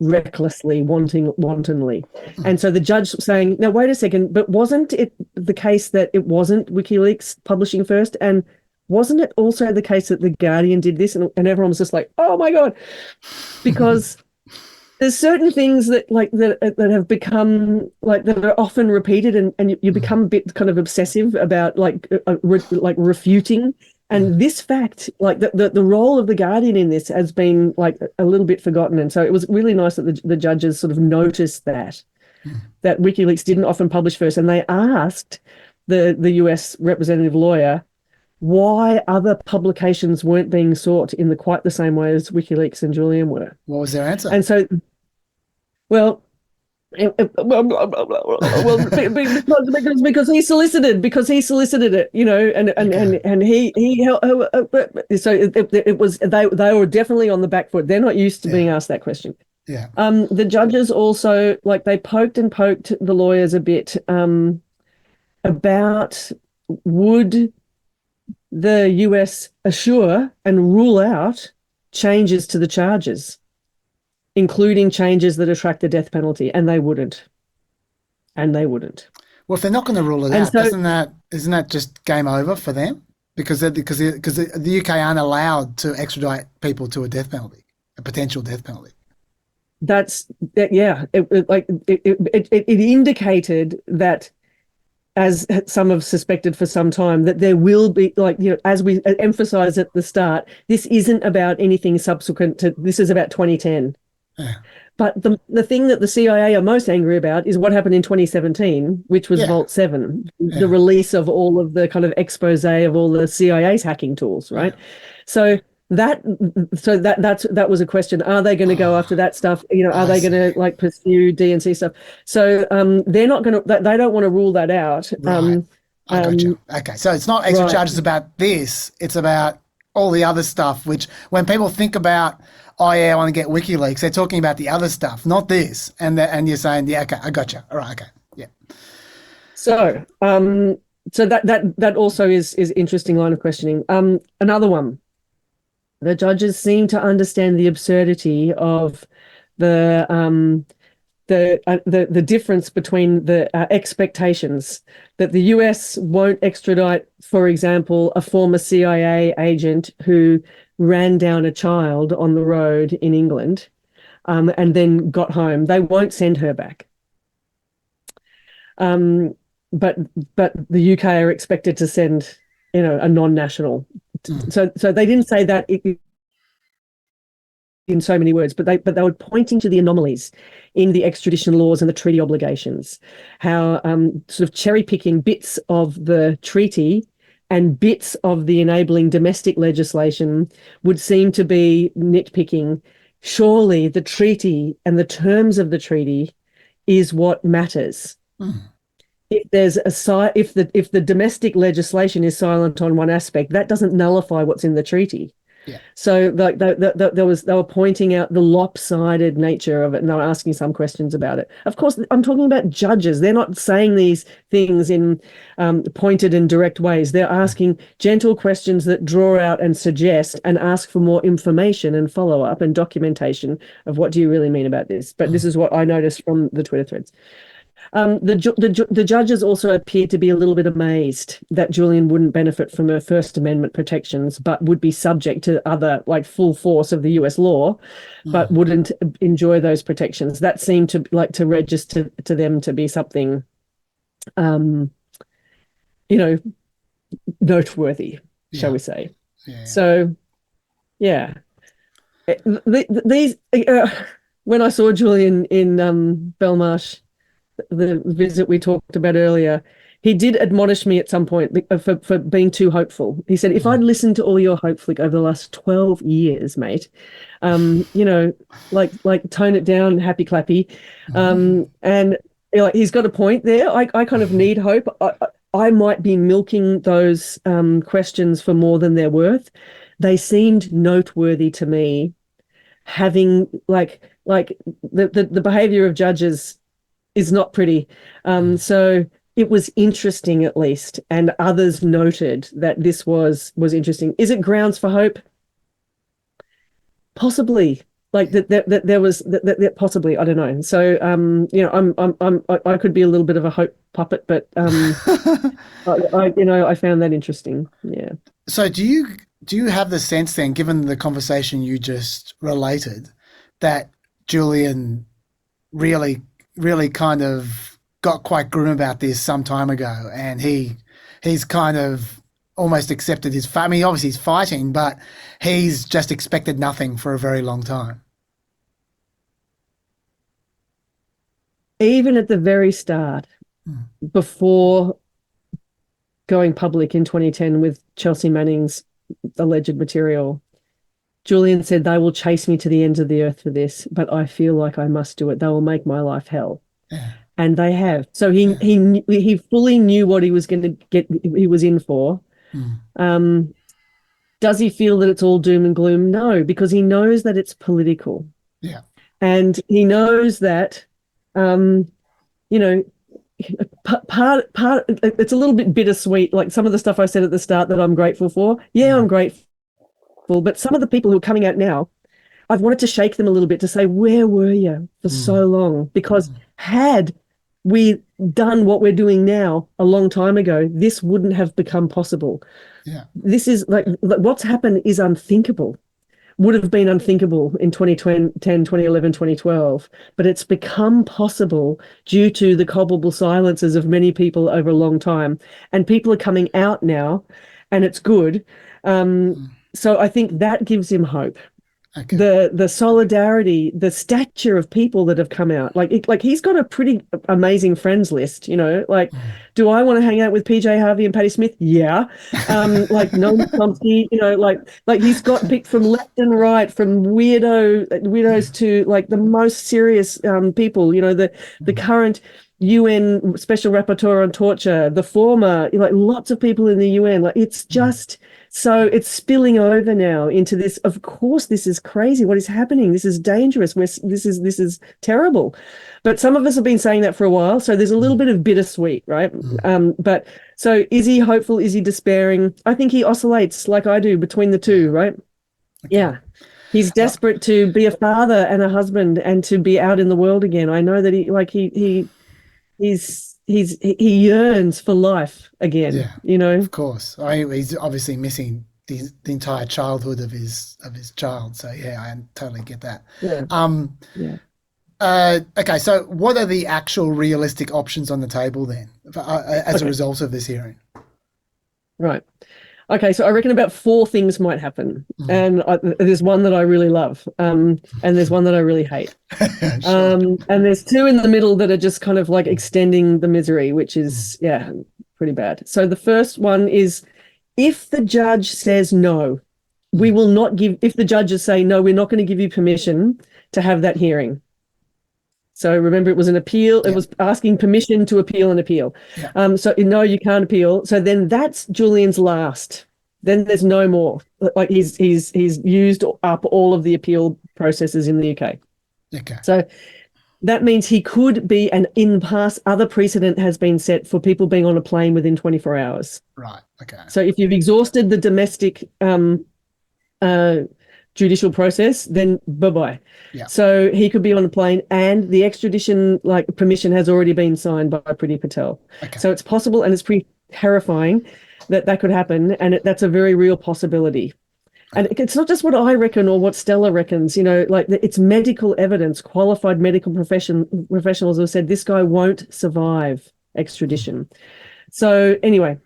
recklessly, wantonly. And so the judge was saying, now, wait a second, but wasn't it the case that it wasn't WikiLeaks publishing first? And wasn't it also the case that the Guardian did this? And everyone was just like, oh, my God, because there's certain things that that have become that are often repeated, and you become a bit kind of obsessive about refuting. And this fact, the role of the Guardian in this has been a little bit forgotten. And so it was really nice that the judges sort of noticed that WikiLeaks didn't often publish first, and they asked the US representative lawyer why other publications weren't being sought in quite the same way as WikiLeaks and Julian were. What was their answer? And so, because he solicited it, and he so it was they were definitely on the back foot. They're not used to being asked that question. Yeah. The judges also they poked the lawyers a bit about would the US assure and rule out changes to the charges, including changes that attract the death penalty, and they wouldn't. Well, if they're not going to rule it out, isn't that just game over for them? Because the UK aren't allowed to extradite people to a death penalty, a potential death penalty. It indicated that, as some have suspected for some time, that there will be, as we emphasised at the start, this isn't about anything subsequent to, this is about 2010. Yeah. But the thing that the CIA are most angry about is what happened in 2017, which was Vault 7, the release of all of the kind of expose of all the CIA's hacking tools, right? So that was a question. Are they going to go after that stuff? You know, are they going to like pursue DNC stuff? So they're not going to. They don't want to rule that out. Right. I got you. Okay, so it's not extra charges about this. It's about all the other stuff. Which when people think about, oh yeah, I want to get WikiLeaks, they're talking about the other stuff, not this. And you're saying, yeah, okay, I got you. All right, okay, yeah. So so that also is interesting line of questioning. Another one. The judges seem to understand the absurdity of the difference between the expectations that the US won't extradite, for example, a former CIA agent who ran down a child on the road in England and then got home. They won't send her back. But the UK are expected to send, you know, a non-national. So they didn't say that in so many words, but they were pointing to the anomalies in the extradition laws and the treaty obligations, how sort of cherry picking bits of the treaty and bits of the enabling domestic legislation would seem to be nitpicking. Surely the treaty and the terms of the treaty is what matters. If there's if the domestic legislation is silent on one aspect, that doesn't nullify what's in the treaty. Yeah. So like they were pointing out the lopsided nature of it, and they were asking some questions about it. Of course, I'm talking about judges. They're not saying these things in pointed and direct ways. They're asking gentle questions that draw out and suggest and ask for more information and follow up and documentation of what do you really mean about this. But this is what I noticed from the Twitter threads. The judges also appeared to be a little bit amazed that Julian wouldn't benefit from her First Amendment protections, but would be subject to other, like, full force of the US law, but wouldn't enjoy those protections. That seemed to register to them to be something, you know, noteworthy, shall we say. Yeah. So, yeah. These when I saw Julian in Belmarsh, the visit we talked about earlier, he did admonish me at some point for being too hopeful. He said, if I'd listened to all your hope flick over the last 12 years, mate, you know, like tone it down, happy clappy. And you know, he's got a point there. I kind of need hope. I might be milking those questions for more than they're worth. They seemed noteworthy to me, having like the behavior of judges is not pretty. So it was interesting, at least, and others noted that this was interesting. Is it grounds for hope? Possibly. Like that there was that possibly, I don't know. So you know, I could be a little bit of a hope puppet, but I found that interesting. Yeah. So do you have the sense then, given the conversation you just related, that Julian really kind of got quite grim about this some time ago, and he's kind of almost accepted his I mean, obviously he's fighting, but he's just expected nothing for a very long time. Even at the very start, before going public in 2010 with Chelsea Manning's alleged material, Julian said, they will chase me to the ends of the earth for this, but I feel like I must do it. They will make my life hell. Yeah. And they have. So he fully knew what he was going to he was in for. Does he feel that it's all doom and gloom? No, because he knows that it's political. Yeah. And he knows that, you know, part it's a little bit bittersweet. Like some of the stuff I said at the start that I'm grateful for. Yeah, I'm grateful. But some of the people who are coming out now, I've wanted to shake them a little bit to say, where were you for so long? Because had we done what we're doing now a long time ago, this wouldn't have become possible. Yeah. This is like what's happened is unthinkable, would have been unthinkable in 2010, 2011, 2012, but it's become possible due to the culpable silences of many people over a long time. And people are coming out now, and it's good. So I think that gives him hope. the solidarity, the stature of people that have come out. Like he's got a pretty amazing friends list, like, do I want to hang out with PJ Harvey and Patti Smith? Yeah. Like Noam Chomsky, like he's got picked from left and right, from weirdos to like the most serious people, the current UN Special Rapporteur on Torture, the former, like lots of people in the UN. Like it's just so it's spilling over now into this. Of course, this is crazy. What is happening? This is dangerous. This is terrible. But some of us have been saying that for a while. So there's a little bit of bittersweet, right? But so is he hopeful? Is he despairing? I think he oscillates like I do between the two, right? Yeah. He's desperate to be a father and a husband and to be out in the world again. I know that he yearns for life again. Of course. He's obviously missing the entire childhood of his child. So yeah, I totally get that. Okay, so what are the actual realistic options on the table then, as a result of this hearing? Right. Okay, so I reckon about 4 things might happen, and there's one that I really love, and there's one that I really hate, and there's 2 in the middle that are just kind of like extending the misery, which is pretty bad. So the first one is, if the judge says no, we will not give. If the judges say no, we're not going to give you permission to have that hearing. So remember, it was an appeal. It was asking permission to appeal an appeal. So no, you can't appeal. So then that's Julian's last. Then there's no more. Like he's used up all of the appeal processes in the UK. Okay. So that means he could be, and in the past, other precedent has been set for people being on a plane within 24 hours. Right. Okay. So if you've exhausted the domestic judicial process, then bye-bye. Yeah. So he could be on a plane, and the extradition permission has already been signed by Priti Patel. Okay. So it's possible, and it's pretty terrifying that could happen, and that's a very real possibility. And it's not just what I reckon or what Stella reckons, it's medical evidence. Qualified medical professionals have said this guy won't survive extradition. So anyway,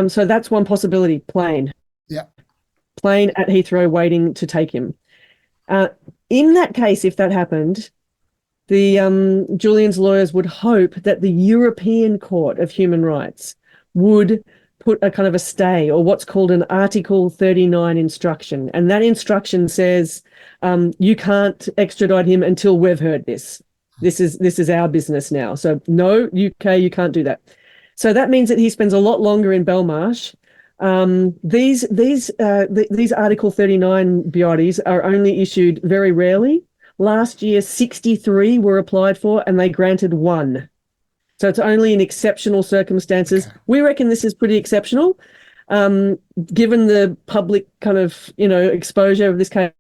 so that's one possibility, plane. Yeah. Plane at Heathrow waiting to take him. In that case, if that happened, the Julian's lawyers would hope that the European Court of Human Rights would put a kind of a stay, or what's called an Article 39 instruction. And that instruction says you can't extradite him until we've heard this. This is our business now. So no, UK, you can't do that. So that means that he spends a lot longer in Belmarsh. These Article 39 biotes are only issued very rarely. Last year, 63 were applied for, and they granted 1. So it's only in exceptional circumstances. Okay. We reckon this is pretty exceptional, given the public kind of, exposure of this case.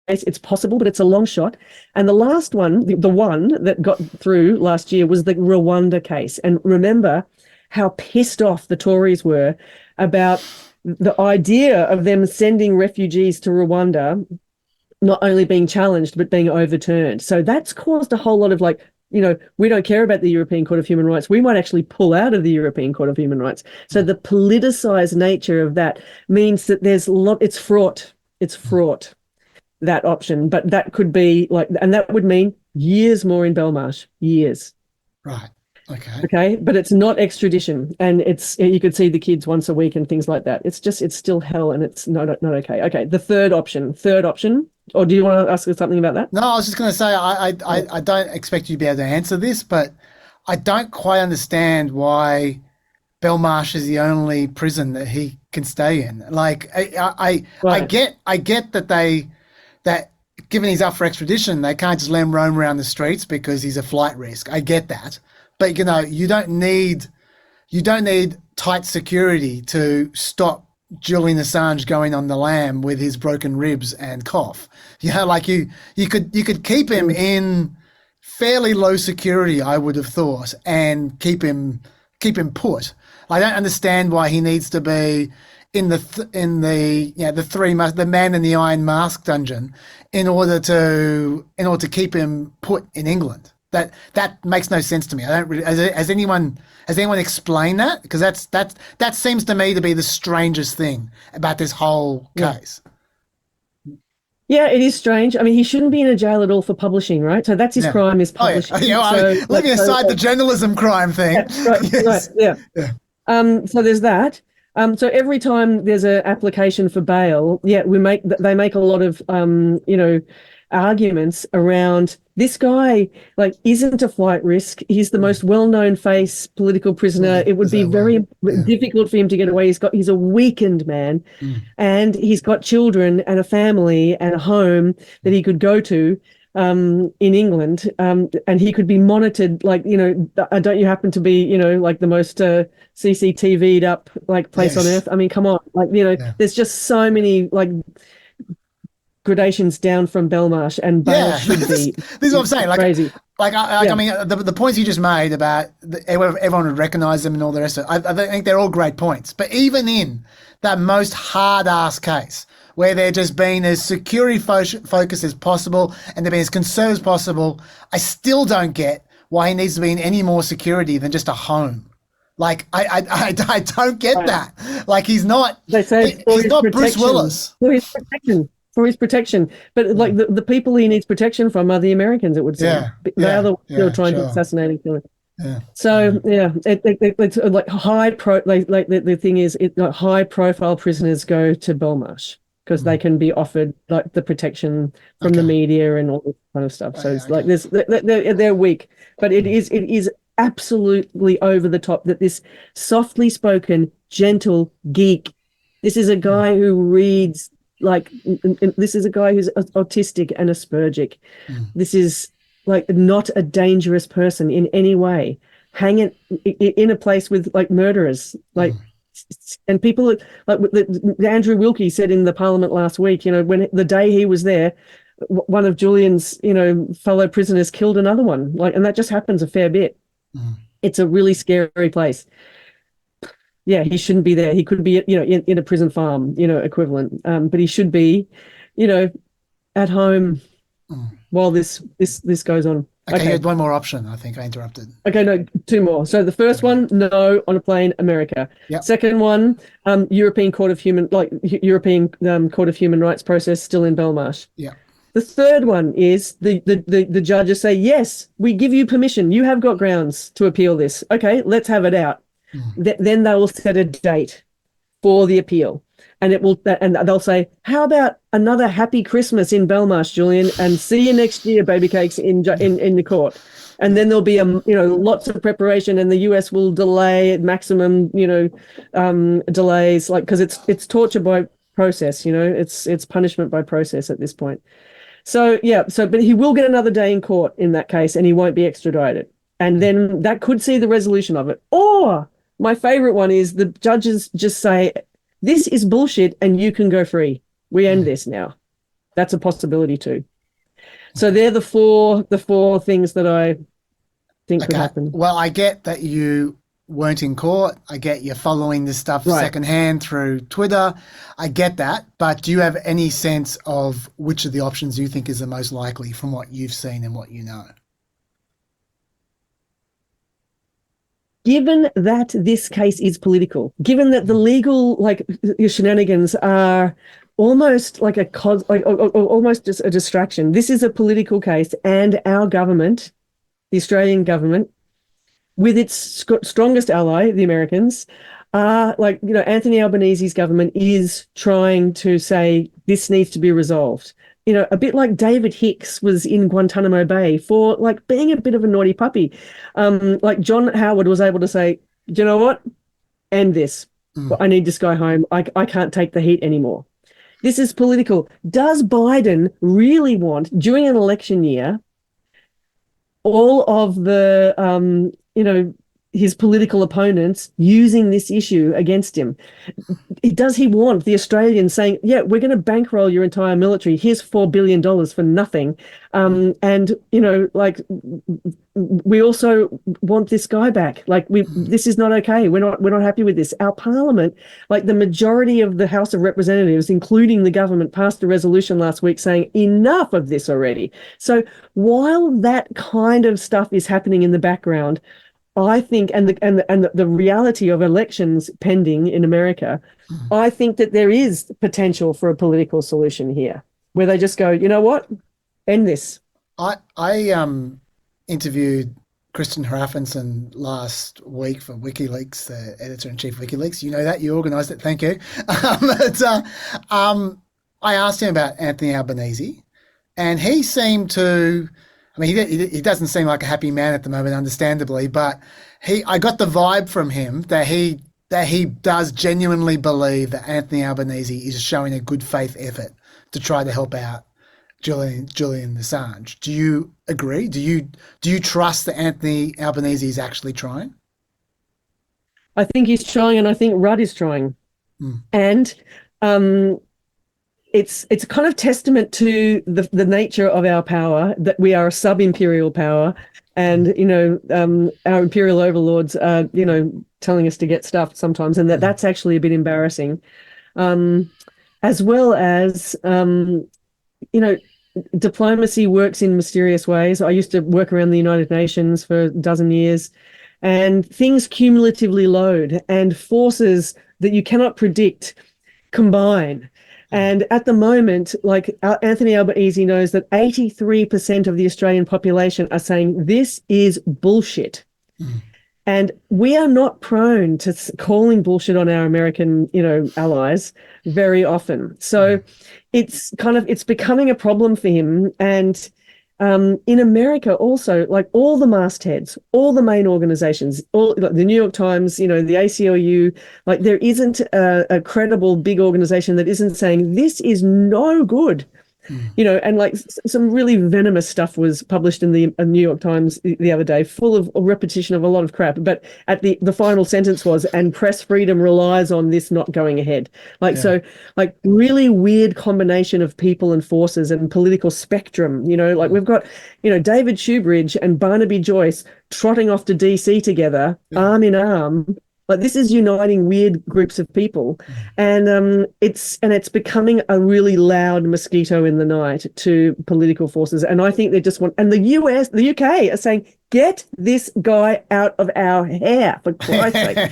It's possible, but it's a long shot. And the last one, the one that got through last year, was the Rwanda case. And remember how pissed off the Tories were about the idea of them sending refugees to Rwanda not only being challenged, but being overturned. So that's caused a whole lot of we don't care about the European Court of Human Rights. We might actually pull out of the European Court of Human Rights. So the politicized nature of that means that it's fraught. It's fraught, that option. But that could be and that would mean years more in Belmarsh, years. Right. Okay. Okay. But it's not extradition, and you could see the kids once a week and things like that. It's still hell, and it's not okay. Okay. The third option, or do you want to ask us something about that? No, I was just going to say, I don't expect you to be able to answer this, but I don't quite understand why Belmarsh is the only prison that he can stay in. I get that given he's up for extradition, they can't just let him roam around the streets because he's a flight risk. I get that. But you don't need tight security to stop Julian Assange going on the lam with his broken ribs and cough. You could keep him in fairly low security, I would have thought, and keep him put. I don't understand why he needs to be in the man in the iron mask dungeon in order to keep him put in England. That makes no sense to me. I don't really. Has anyone explained that? Because that seems to me to be the strangest thing about this whole case. Yeah, it is strange. I mean, he shouldn't be in a jail at all for publishing, right? So that's his crime, is publishing. Leaving aside the journalism crime thing. Right, yeah. So there's that. So every time there's an application for bail, they make a lot of arguments around this guy, like, isn't a flight risk. He's the most well-known face political prisoner. It would be very difficult for him to get away. He's a weakened man, and he's got children and a family and a home that he could go to in England, and he could be monitored, like, don't you happen to be, like the most CCTV'd up place on earth? I mean, come on, there's just so many gradations down from Belmarsh, and bail should be. This is what I'm saying. Crazy. I mean, the points you just made about everyone would recognise them and all the rest of it, I think they're all great points. But even in that most hard-ass case, where they're just being as security focused as possible and they're being as conservative as possible, I still don't get why he needs to be in any more security than just a home. Like, I don't get that. Like, he's not. They say he's not Bruce Willis. For his protection. But the people he needs protection from are the Americans, it would seem. They are the ones who are trying to assassinate and kill him. Yeah. So it's like the thing is, high profile prisoners go to Belmarsh because they can be offered like the protection from the media and all this kind of stuff. So it's like this, they're weak, but it is absolutely over the top that this softly spoken, gentle geek. This is a guy who reads this is a guy who's autistic and Aspergic. This is not a dangerous person in any way. Hanging in a place with murderers, and people Andrew Wilkie said in the Parliament last week, when the day he was there, one of Julian's fellow prisoners killed another one, and that just happens a fair bit. It's a really scary place. Yeah, he shouldn't be there. He could be, in a prison farm, equivalent. But he should be, at home while this goes on. Okay, you had one more option. I think I interrupted. Okay, no, two more. So the first one, no on a plane, America. Yep. Second one, European Court of Human Rights process still in Belmarsh. Yeah. The third one is the judges say, yes, we give you permission. You have got grounds to appeal this. Okay, let's have it out. Then they will set a date for the appeal, and they'll say, how about another happy Christmas in Belmarsh, Julian, and see you next year, baby cakes, in the court. And then there'll be lots of preparation, and the US will delay maximum delays, because it's torture by process, it's punishment by process at this point. So but he will get another day in court in that case, and he won't be extradited, and then that could see the resolution of it. Or my favorite one is the judges just say, this is bullshit and you can go free. We end this now. That's a possibility too. So they're the four things that I think could happen. Well, I get that you weren't in court. I get you're following this stuff secondhand through Twitter. I get that. But do you have any sense of which of the options you think is the most likely from what you've seen and what you know? Given that this case is political, given that the legal shenanigans are almost almost just a distraction, this is a political case, and our government, the Australian government, with its strongest ally, the Americans, are Anthony Albanese's government is trying to say this needs to be resolved. A bit like David Hicks was in Guantanamo Bay for being a bit of a naughty puppy. John Howard was able to say, you know what? End this. I need this guy home. I can't take the heat anymore. This is political. Does Biden really want, during an election year, all of the, his political opponents using this issue against him? Does he want the Australians saying, yeah, we're going to bankroll your entire military, here's $4 billion for nothing, and we also want this guy back, this is not okay, we're not happy with this. Our parliament, the majority of the House of Representatives, including the government, passed a resolution last week saying enough of this already. So while that kind of stuff is happening in the background, I think, and the reality of elections pending in America, I think that there is potential for a political solution here. where they just go, you know what, end this. I interviewed Christian Hrafnsson last week for WikiLeaks, the editor-in-chief of WikiLeaks. You know that, you organised it, thank you. I asked him about Anthony Albanese, and he seemed to, I mean, he doesn't seem like a happy man at the moment, understandably, but I got the vibe from him that he does genuinely believe that Anthony Albanese is showing a good faith effort to try to help out Julian Assange. Do you agree? Do you trust that Anthony Albanese is actually trying? I think he's trying, and I think Rudd is trying. And it's a kind of testament to the nature of our power, that we are a sub-imperial power, and our imperial overlords are telling us to get stuffed sometimes, and that's actually a bit embarrassing, as well as diplomacy works in mysterious ways. I used to work around the United Nations for a dozen years, and things cumulatively load, and forces that you cannot predict combine. And at the moment, like Anthony Albanese knows that 83% of the Australian population are saying this is bullshit. And we are not prone to calling bullshit on our American, allies very often. So it's becoming a problem for him. And in America also, like all the mastheads, all the main organizations, like the New York Times, the ACLU, like there isn't a credible big organization that isn't saying this is no good. And like some really venomous stuff was published in the New York Times the other day, full of a repetition of a lot of crap. But at the final sentence was, and press freedom relies on this not going ahead. So really weird combination of people and forces and political spectrum. We've got, David Shoebridge and Barnaby Joyce trotting off to DC together, arm in arm. Like this is uniting weird groups of people, and it's becoming a really loud mosquito in the night to political forces. And I think they just want, and the UK are saying, get this guy out of our hair, for Christ's sake.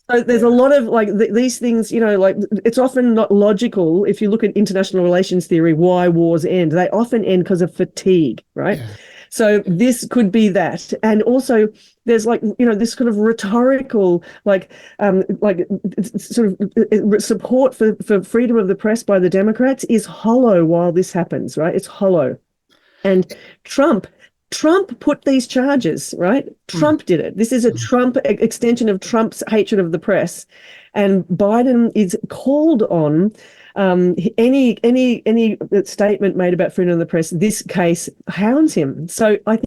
So there's a lot of these things, it's often not logical. If you look at international relations theory, why wars end, they often end because of fatigue, right? So this could be that. And also there's this kind of rhetorical, sort of support for freedom of the press by the Democrats is hollow while this happens, right? It's hollow. And Trump put these charges, right? Trump did it. This is a Trump extension of Trump's hatred of the press. And Biden is called on any statement made about freedom of the press. This case hounds him. So I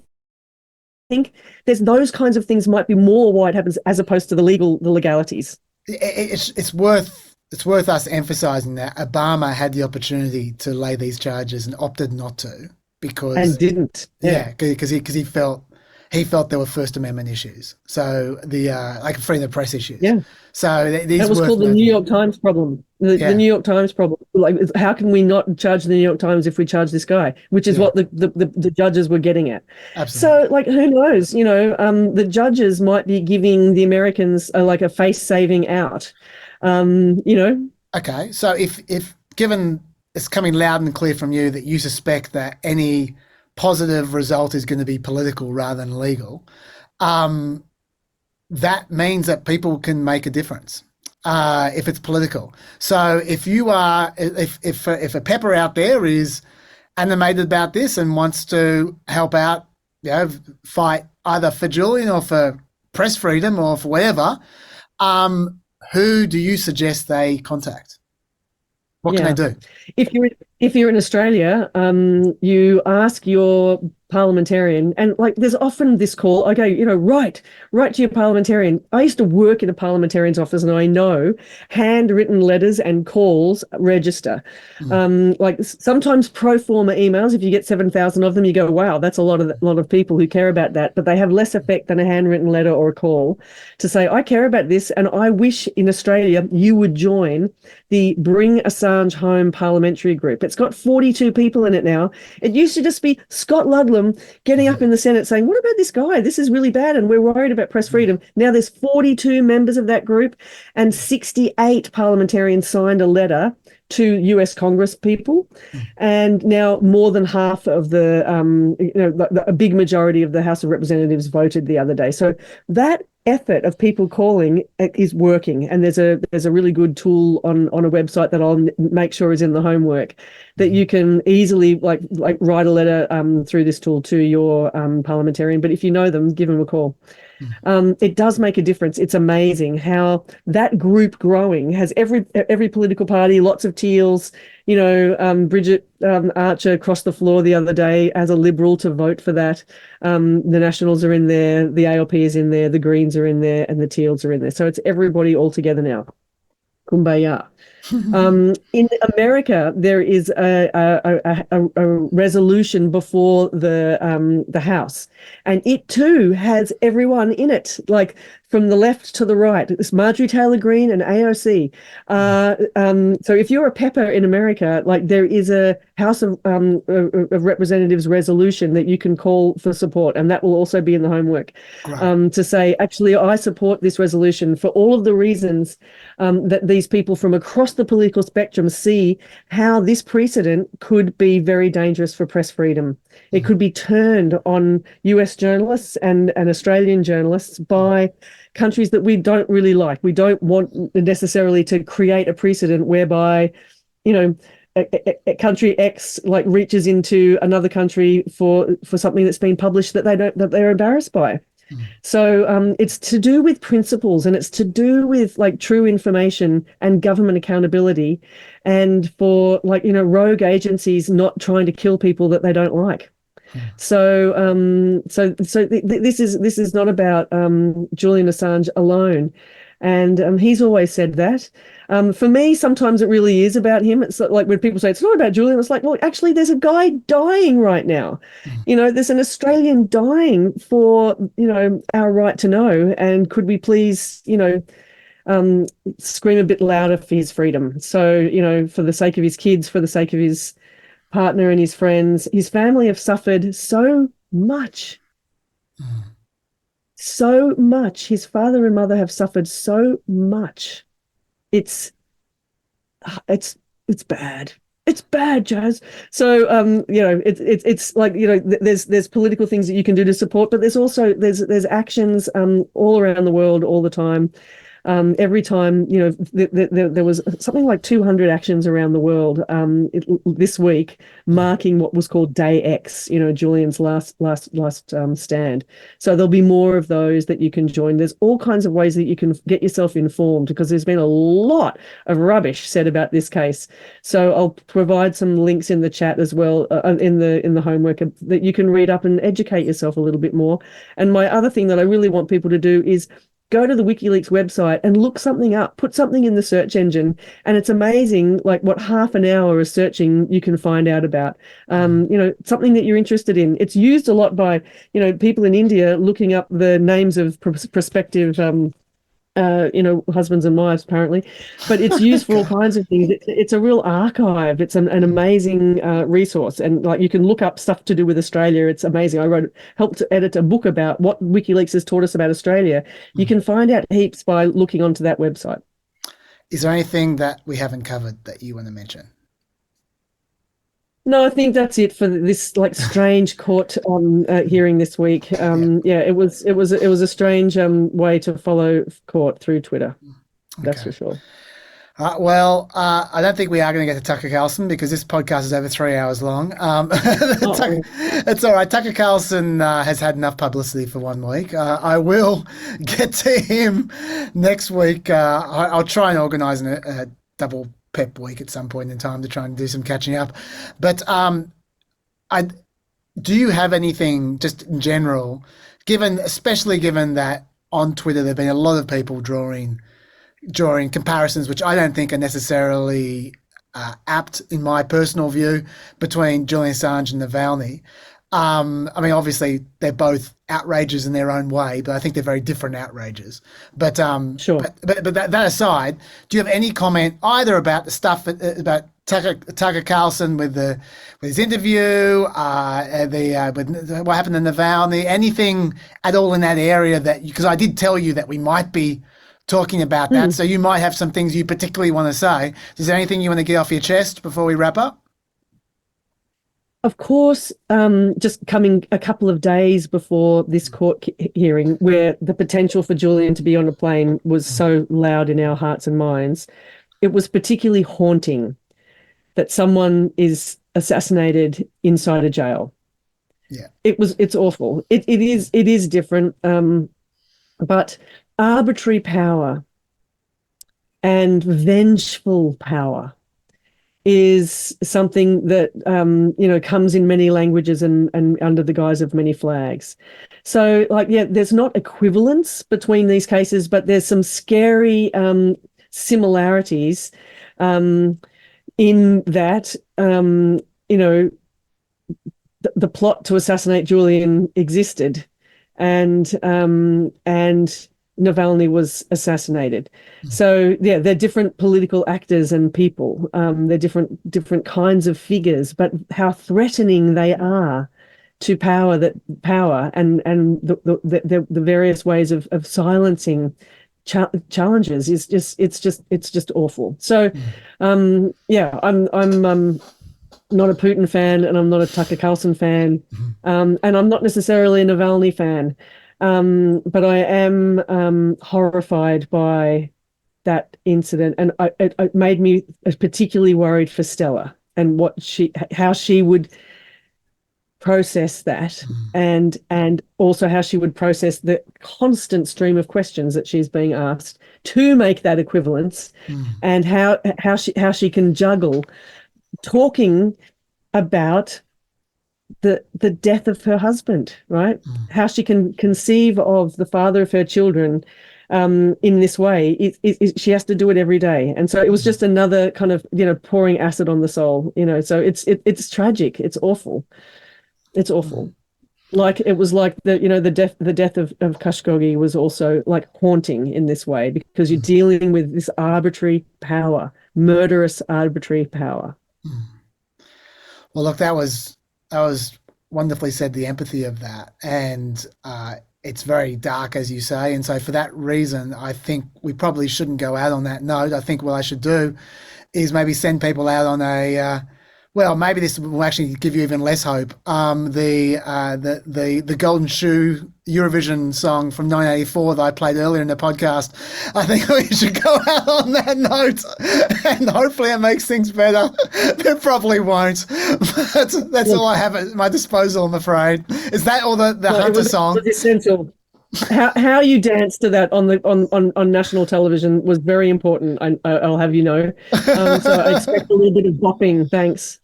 think there's those kinds of things might be more why it happens as opposed to the legalities. It's worth us emphasizing that Obama had the opportunity to lay these charges and opted not to and didn't. Because he felt there were First Amendment issues. So the freedom of the press issues. Yeah. So that was called the New York Times problem. The New York Times problem. Like, how can we not charge the New York Times if we charge this guy? Which is what the judges were getting at. Absolutely. So, who knows? The judges might be giving the Americans a face-saving out. Okay. So if given it's coming loud and clear from you that you suspect that any positive result is going to be political rather than legal, that means that people can make a difference if it's political. So if a pepper out there is animated about this and wants to help out, fight either for Julian or for press freedom or for whatever, who do you suggest they contact? What can they do? If you're in Australia, you ask your parliamentarian, and there's often this call, okay, write to your parliamentarian. I used to work in a parliamentarian's office, and I know handwritten letters and calls register. Sometimes pro forma emails, if you get 7,000 of them, you go, wow, that's a lot of people who care about that, but they have less effect than a handwritten letter or a call to say, I care about this, and I wish in Australia you would join the Bring Assange Home parliamentary group. It's got 42 people in it now. It used to just be Scott Ludlam getting up in the Senate saying, what about this guy? This is really bad, and we're worried about press freedom. Now there's 42 members of that group, and 68 parliamentarians signed a letter to US Congress people. And now more than half of a big majority of the House of Representatives voted the other day. So that effort of people calling is working, and there's a really good tool on a website that I'll make sure is in the homework that you can easily like write a letter through this tool to your parliamentarian. But if you know them, give them a call. It does make a difference. It's amazing how that group growing has every political party, lots of Teals. Bridget Archer crossed the floor the other day as a Liberal to vote for that. The Nationals are in there, the ALP is in there, the Greens are in there, and the Teals are in there. So it's everybody all together now. Kumbaya. In America, there is a resolution before the House, and it too has everyone in it, like from the left to the right. It's Marjorie Taylor Greene and AOC. So if you're a pepper in America, like there is a House of Representatives resolution that you can call for support, and that will also be in the homework to say, actually, I support this resolution for all of the reasons that these people from across the political spectrum see how this precedent could be very dangerous for press freedom. It could be turned on US journalists and Australian journalists by countries that we don't really like. We don't want necessarily to create a precedent whereby, a country X like reaches into another country for something that's been published that they're embarrassed by. So it's to do with principles, and it's to do with like true information and government accountability, and for rogue agencies not trying to kill people that they don't like. So this is not about Julian Assange alone, and he's always said that. For me, sometimes it really is about him. It's like when people say it's not about Julian, it's like, well, actually, there's a guy dying right now. There's an Australian dying for our right to know, and could we please scream a bit louder for his freedom? So for the sake of his kids, for the sake of his partner and his friends, his family have suffered so much. So much. His father and mother have suffered so much. It's bad. It's bad, Jazz. So it's like there's political things that you can do to support, but there's also there's actions all around the world all the time. Every time, there was something like 200 actions around the world this week, marking what was called Day X, Julian's last stand. So there'll be more of those that you can join. There's all kinds of ways that you can get yourself informed, because there's been a lot of rubbish said about this case. So I'll provide some links in the chat as well, in the homework, that you can read up and educate yourself a little bit more. And my other thing that I really want people to do is go to the WikiLeaks website and look something up, put something in the search engine, and it's amazing like what half an hour of searching you can find out about, something that you're interested in. It's used a lot by, people in India looking up the names of prospective husbands and wives, apparently, but it's used for all kinds of things. It's a real archive. It's an amazing resource, and like you can look up stuff to do with Australia. It's amazing. I helped to edit a book about what WikiLeaks has taught us about Australia. You can find out heaps by looking onto that website. Is there anything that we haven't covered that you want to mention? No, I think that's it for this like strange court hearing this week. It was a strange way to follow court through Twitter. That's for sure. I don't think we are going to get to Tucker Carlson, because this podcast is over 3 hours long. It's all right. Tucker Carlson has had enough publicity for 1 week. I will get to him next week. I'll try and organise a double PEP week at some point in time to try and do some catching up. But do you have anything just in general, especially given that on Twitter there have been a lot of people drawing comparisons, which I don't think are necessarily apt, in my personal view, between Julian Assange and Navalny. Obviously they're both outrages in their own way, but I think they're very different outrages. But sure. But that aside, do you have any comment either about the stuff about Tucker Carlson with his interview, with what happened to Navalny, anything at all in that area because I did tell you that we might be talking about that. So you might have some things you particularly want to say. Is there anything you want to get off your chest before we wrap up? Of course, just coming a couple of days before this court hearing, where the potential for Julian to be on a plane was so loud in our hearts and minds, it was particularly haunting that someone is assassinated inside a jail. Yeah, it's awful. It is different, but arbitrary power and vengeful power is something that comes in many languages and under the guise of many flags. So, there's not equivalence between these cases, but there's some scary similarities in that the plot to assassinate Julian existed, and Navalny was assassinated. So they're different political actors and people. They're different kinds of figures, but how threatening they are to power and the various ways of silencing challenges is just awful. So I'm not a Putin fan, and I'm not a Tucker Carlson fan, and I'm not necessarily a Navalny fan. But I am horrified by that incident, and it made me particularly worried for Stella and how she would process that, and also how she would process the constant stream of questions that she's being asked to make that equivalence, and how she can juggle talking about the death of her husband, right? How she can conceive of the father of her children in this way. She has to do it every day. And so it was just another kind of, pouring acid on the soul, so it's tragic. It's awful. It's awful. Like it was like the death of Khashoggi was also like haunting in this way, because you're dealing with this arbitrary power, murderous arbitrary power. Well, look, that was wonderfully said, the empathy of that. And it's very dark, as you say. And so for that reason, I think we probably shouldn't go out on that note. I think what I should do is maybe send people out on a, maybe this will actually give you even less hope. The Golden Shoe Eurovision song from 1984 that I played earlier in the podcast. I think we should go out on that note, and hopefully it makes things better. It probably won't. But that's all I have at my disposal, I'm afraid. Is that all the Hunter song? It was essential. How you danced to that on national television was very important. I'll have you know. So I expect a little bit of bopping. Thanks.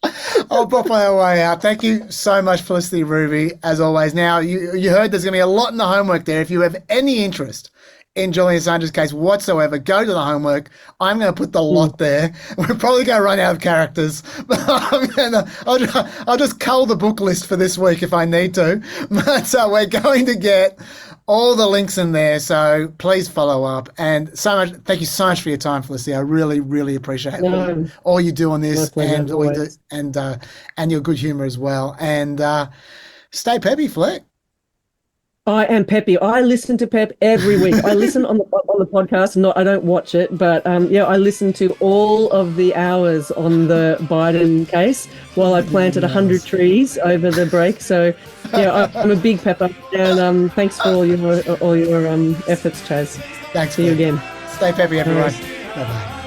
I'll bop my way out. Thank you so much, Felicity Ruby, as always. Now, you heard there's going to be a lot in the homework there. If you have any interest in Julian Assange's case whatsoever, go to the homework. I'm going to put the lot there. We're probably going to run out of characters, but I'll just cull the book list for this week if I need to. But we're going to get all the links in there, so please follow up. And thank you so much for your time, Felicity. I really, really appreciate all you do on this, and all you do, and your good humour as well. And stay peppy, Fleck. I am Peppy. I listen to Pep every week. I listen on the podcast. I don't watch it, but I listen to all of the hours on the Biden case while I planted 100 trees over the break. So I'm a big Pepper, and thanks for all your efforts, Chaz. Thanks. See you again. Stay peppy, everyone. Bye bye.